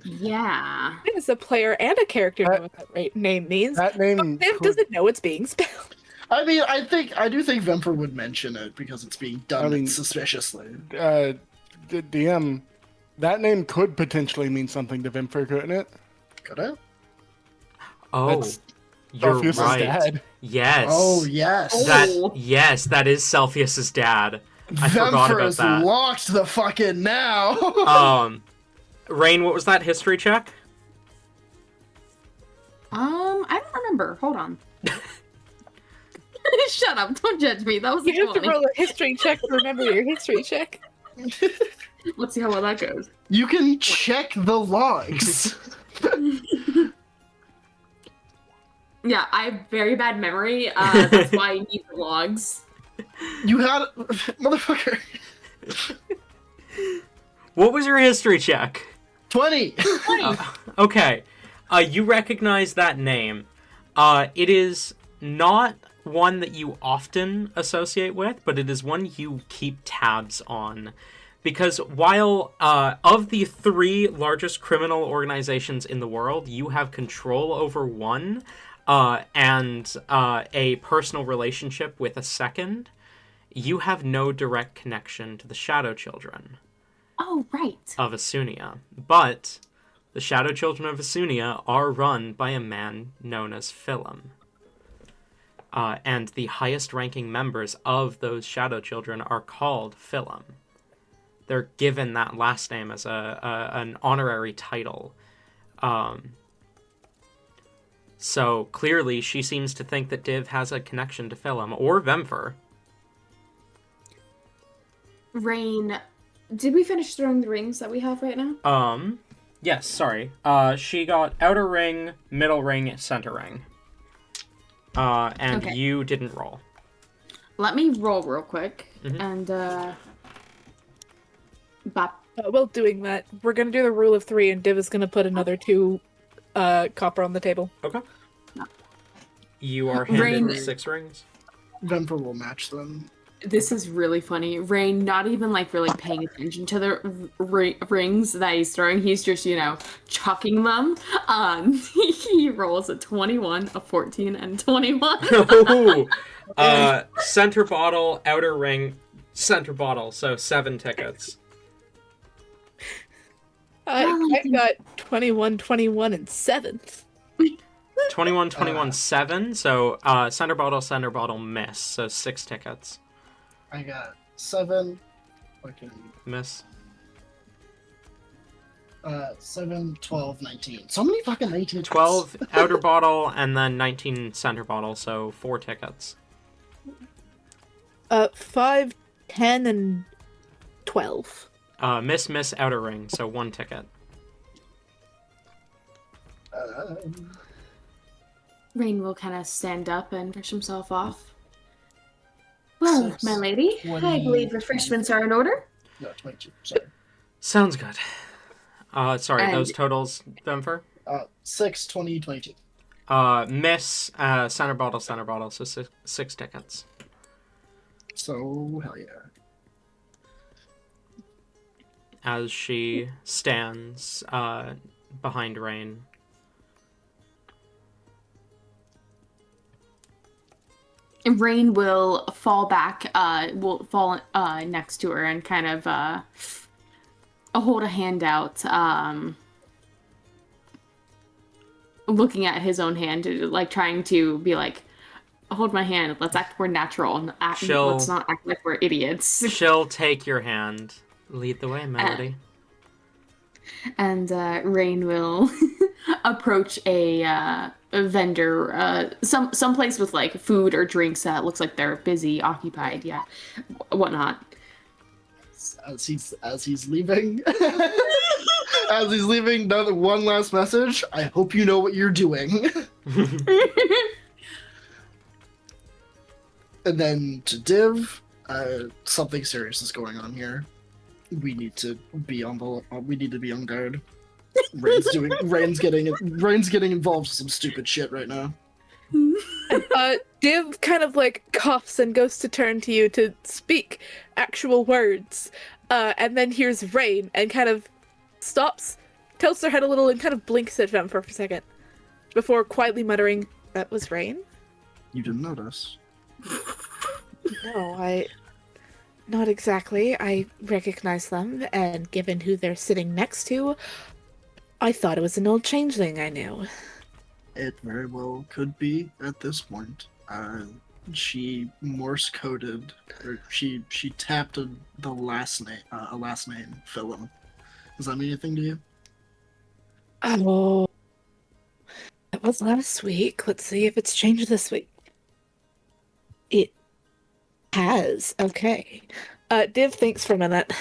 Yeah. As a player and a character know what that name means. That name Viv could- doesn't know it's being spelled. I mean, I do think Vemper would mention it because it's being done suspiciously. DM, that name could potentially mean something to Vimfer, couldn't it? Could it? Oh, That's you're Celsius's right. dad. Yes. Oh yes. Yes, that is Celsius's dad. I forgot Vemper about is that. locked the fucking now. Rain, what was that history check? I don't remember. Hold on. Shut up! Don't judge me. That was You have to 20. roll a history check to remember your history check. Let's see how well that goes. You can check the logs. Yeah, I have very bad memory. That's why I need the logs. You had motherfucker. What was your history check? 20. Okay. You recognize that name. It is not one that you often associate with, but it is one you keep tabs on. Because while of the 3 largest criminal organizations in the world, you have control over one and a personal relationship with a second, you have no direct connection to the Shadow Children Oh, right. of Asunia. But the Shadow Children of Asunia are run by a man known as Philum. And the highest ranking members of those Shadow Children are called Philum. They're given that last name as an honorary title. So clearly she seems to think that Div has a connection to Philum or Vemfer. Rain, did we finish throwing the rings that we have right now? Yes, sorry. She got outer ring, middle ring, center ring. And Okay. you didn't roll. Let me roll real quick. Mhm. And, bop. While doing that, we're gonna do the rule of 3, and Div is gonna put another 2 copper on the table. Okay. You are handed Rain- 6 rings. Vemper will match them. This is really funny. Rain not even like really paying attention to the rings that he's throwing. He's just, chucking them. He rolls a 21, a 14, and 21. Ooh. Center bottle, outer ring, center bottle, so 7 tickets. I got 21, 21, and 7. 21, 21, 7. So center bottle, miss. So 6 tickets. I got 7. Fucking Miss. 7, 12, 19. So many fucking 19. 12 outer bottle, and then 19 center bottle, so 4 tickets. 5, 10, and 12. Miss, outer ring, so 1 ticket. Rain will kind of stand up and brush himself off. Well, 6, my lady, 20, I believe refreshments are in order. No, 22. Sorry. Sounds good. Sorry, And- those totals, Benfer? 6, 20, 22. Miss, center bottle, so 6 tickets. So, hell yeah. As she stands behind Rain. And Rain will fall back, will fall next to her and kind of hold a hand out, looking at his own hand, like trying to be like, hold my hand, let's act more natural, and let's not act like we're idiots. She'll take your hand. Lead the way, Melody. And Rain will approach a vendor, some place with like food or drinks that looks like they're busy, occupied, yeah, whatnot. As he's leaving, one last message. I hope you know what you're doing. And then to Div, something serious is going on here. We need to be on guard. Rain's getting involved with some stupid shit right now. Div kind of like coughs and goes to turn to you to speak actual words, and then hears Rain and kind of stops, tilts her head a little, and kind of blinks at them for a second before quietly muttering, "That was Rain?" You didn't notice? No, not exactly. I recognize them, and given who they're sitting next to, I thought it was an old changeling I knew. It very well could be at this point. She Morse coded, or she tapped a last name, Philip. Does that mean anything to you? Oh, that was last week. Let's see if it's changed this week. It has. Okay. Div thinks for a minute.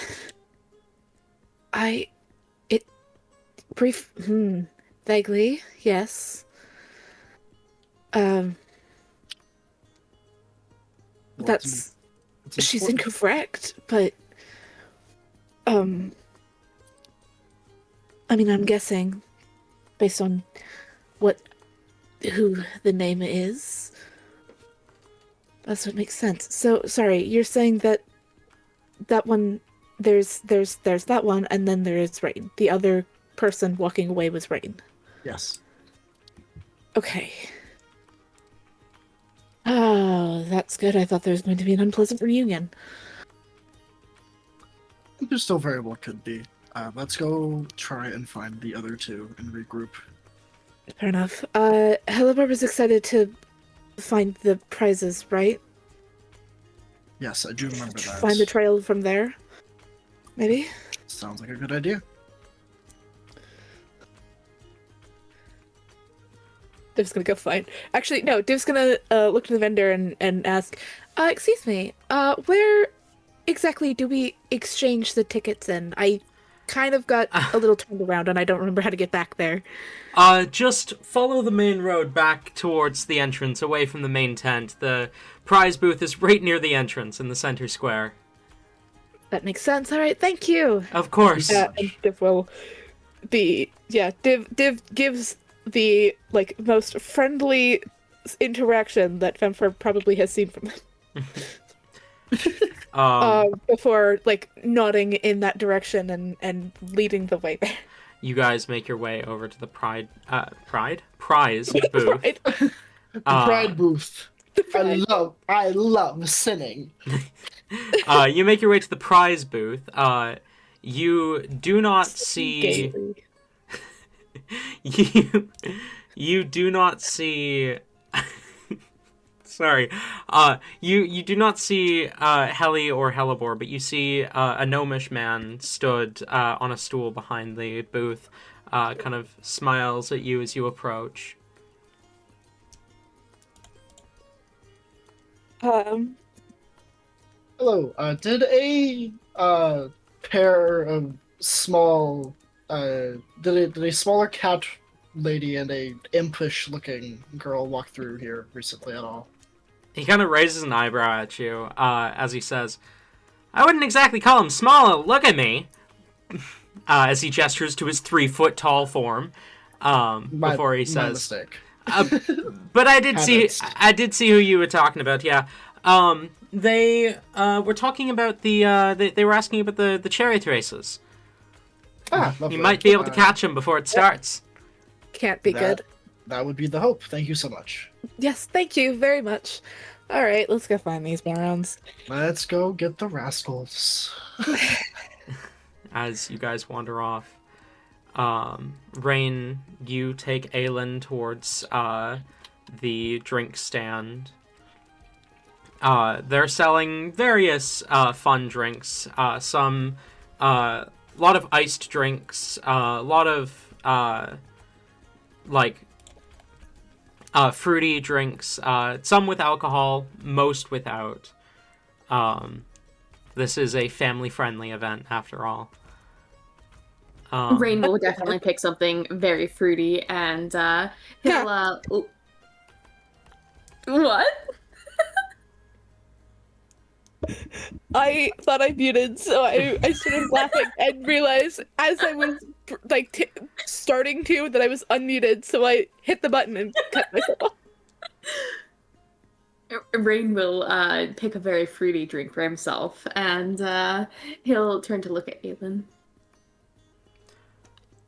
Vaguely, yes. That's she's important. incorrect, but I mean, I'm guessing based on who the name is. That's what makes sense. So, sorry, you're saying that one, there's that one, and then there is Rain. The other person walking away was Rain. Yes. Okay. Oh, that's good. I thought there was going to be an unpleasant reunion. There still very well could be. Let's go try and find the other two and regroup. Fair enough. Hellebarb's excited to find the prizes, right? Yes, I do remember that. Find the trail from there, maybe? Sounds like a good idea. Div's gonna go find. Actually, no. Div's gonna look to the vendor and ask, "Excuse me. Where exactly do we exchange the tickets in? I kind of got a little turned around, and I don't remember how to get back there." Just follow the main road back towards the entrance, away from the main tent. The prize booth is right near the entrance in the center square. That makes sense. All right, thank you. Of course. And Div will be Div gives the most friendly interaction that Femfer probably has seen from him. Before nodding in that direction and leading the way there. You guys make your way over to the prize booth. Pride booth. I love sinning. You make your way to the prize booth. You do not see. Gaily. You do not see. Sorry. You do not see Heli or Hellebore, but you see a gnomish man stood on a stool behind the booth, kind of smiles at you as you approach. Hello. Did a pair of small did a smaller cat lady and a impish looking girl walk through here recently at all? He kind of raises an eyebrow at you as he says, "I wouldn't exactly call him small. Look at me." As he gestures to his 3-foot tall form, before he My says, mistake. "But I did Habits. see who you were talking about. Yeah, they were talking about they were asking about the chariot races. Lovely. You might be able to catch him before it starts." Can't be good. That would be the hope. Thank you so much. Yes, thank you very much. All right, let's go find these morons. Let's go get the rascals. As you guys wander off, Rain, you take Aelin towards the drink stand. They're selling various fun drinks. Some a lot of iced drinks. A lot of fruity drinks. Some with alcohol, most without. This is a family-friendly event, after all. Rain will definitely pick something very fruity, and he'll what? I thought I muted, so I started laughing and realized as I was starting to that I was unmuted, so I hit the button and cut myself off. Rain will pick a very fruity drink for himself, and he'll turn to look at Aelin.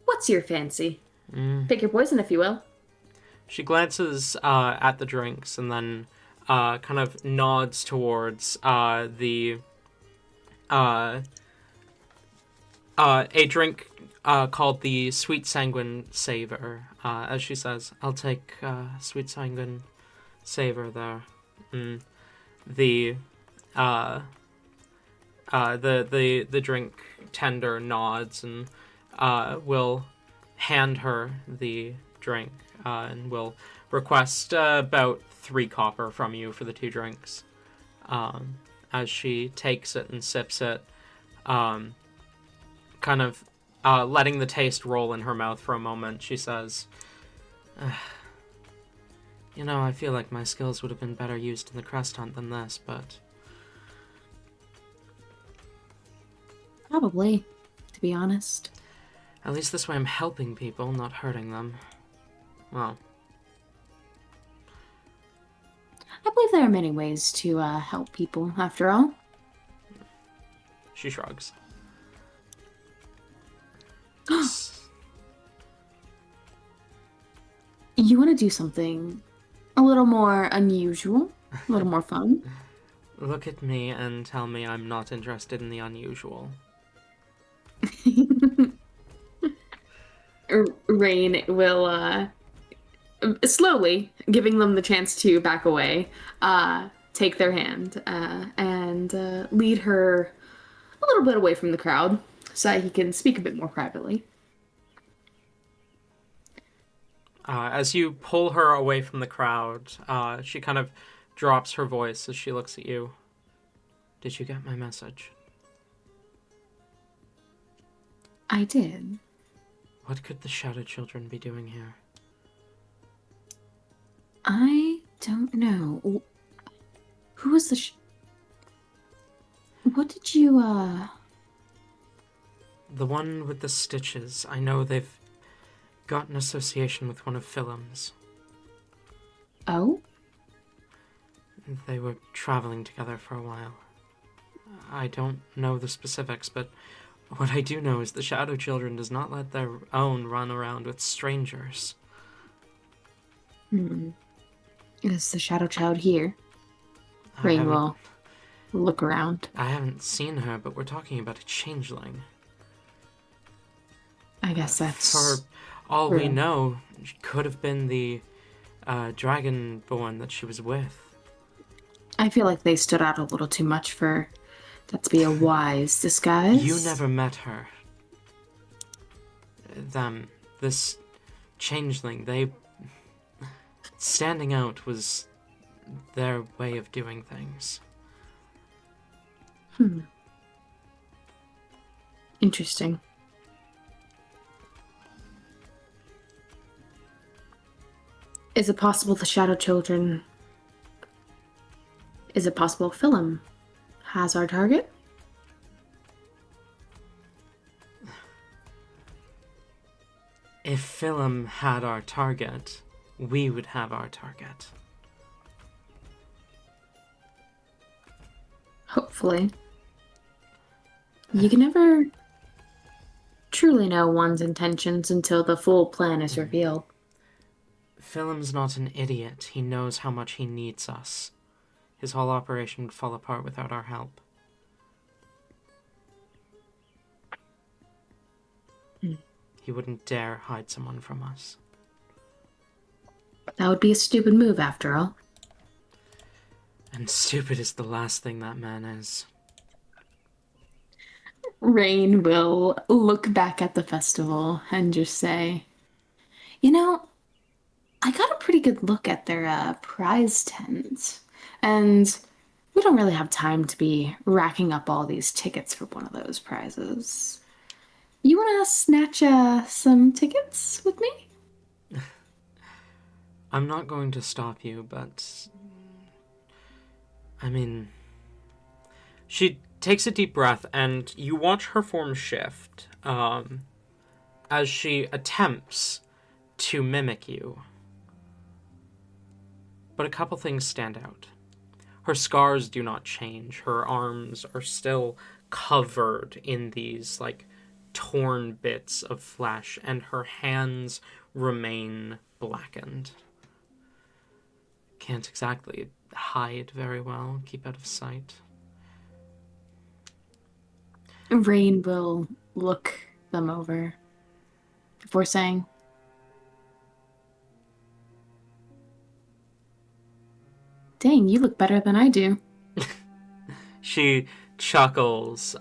What's your fancy? Pick your poison, if you will. She glances at the drinks and then kind of nods towards a drink called the Sweet Sanguine Savor. As she says, "I'll take Sweet Sanguine Savor there." The drink tender nods and will hand her the drink and will request about 3 copper from you for the 2 drinks. As she takes it and sips it, kind of letting the taste roll in her mouth for a moment, she says, "You know, I feel like my skills would have been better used in the crest hunt than this, but..." Probably, to be honest. At least this way I'm helping people, not hurting them. Well, I believe there are many ways to help people, after all. she shrugs. You want to do something a little more unusual, a little more fun? Look at me and tell me I'm not interested in the unusual. Rain will slowly, giving them the chance to back away, take their hand and lead her a little bit away from the crowd so that he can speak a bit more privately. As you pull her away from the crowd, she kind of drops her voice as she looks at you. "Did you get my message?" I did. What could the Shadow Children be doing here? I don't know. Who was the What did you, The one with the stitches. I know they've got an association with one of Philem's. Oh? They were traveling together for a while. I don't know the specifics, but what I do know is the Shadow Children does not let their own run around with strangers. Is the Shadow Child here? I Rain haven't- will look around. I haven't seen her, but we're talking about a changeling. I guess that's... For all we true. know, she could have been the dragonborn that she was with. I feel like they stood out a little too much for that to be a wise disguise. You never met her. This changeling, they... Standing out was their way of doing things. Interesting. Is it possible the Shadow Children... Is it possible Philum has our target? If Philum had our target, we would have our target. Hopefully. You can never truly know one's intentions until the full plan is revealed. Philum's not an idiot. He knows how much he needs us. His whole operation would fall apart without our help. He wouldn't dare hide someone from us. That would be a stupid move, after all. And stupid is the last thing that man is. Rain will look back at the festival and just say, you know, I got a pretty good look at their prize tent. And we don't really have time to be racking up all these tickets for one of those prizes. You want to snatch some tickets with me? I'm not going to stop you, but... I mean... She takes a deep breath, and you watch her form shift as she attempts to mimic you. But a couple things stand out. Her scars do not change. Her arms are still covered in these, like, torn bits of flesh, and her hands remain blackened. Can't exactly hide very well, keep out of sight. Rain will look them over before saying, dang, you look better than I do. She chuckles.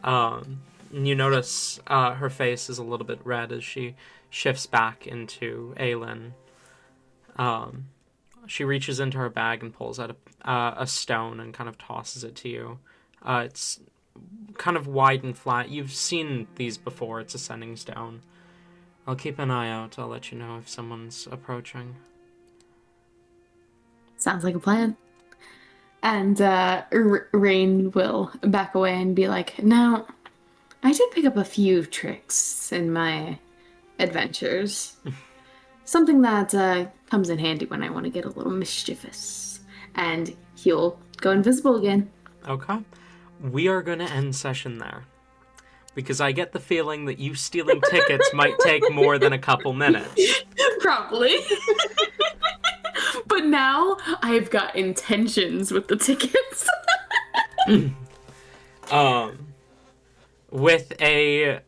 You notice her face is a little bit red as she shifts back into Aelin. She reaches into her bag and pulls out a stone and kind of tosses it to you. It's kind of wide and flat. You've seen these before. It's a sending stone. I'll keep an eye out. I'll let you know if someone's approaching. Sounds like a plan. And Rain will back away and be like, now, I did pick up a few tricks in my adventures. Something that comes in handy when I want to get a little mischievous. And he'll go invisible again. Okay. We are going to end session there. Because I get the feeling that you stealing tickets might take more than a couple minutes. Probably. But now I've got intentions with the tickets. With a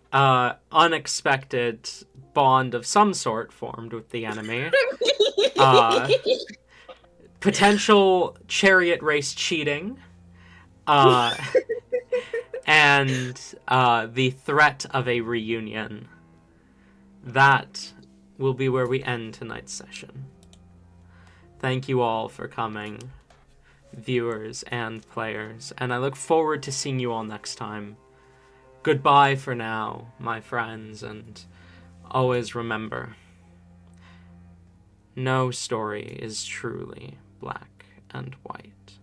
unexpected bond of some sort formed with the enemy. Potential chariot race cheating. And the threat of a reunion. That will be where we end tonight's session. Thank you all for coming, viewers and players, and I look forward to seeing you all next time. Goodbye for now, my friends, and always remember, no story is truly black and white.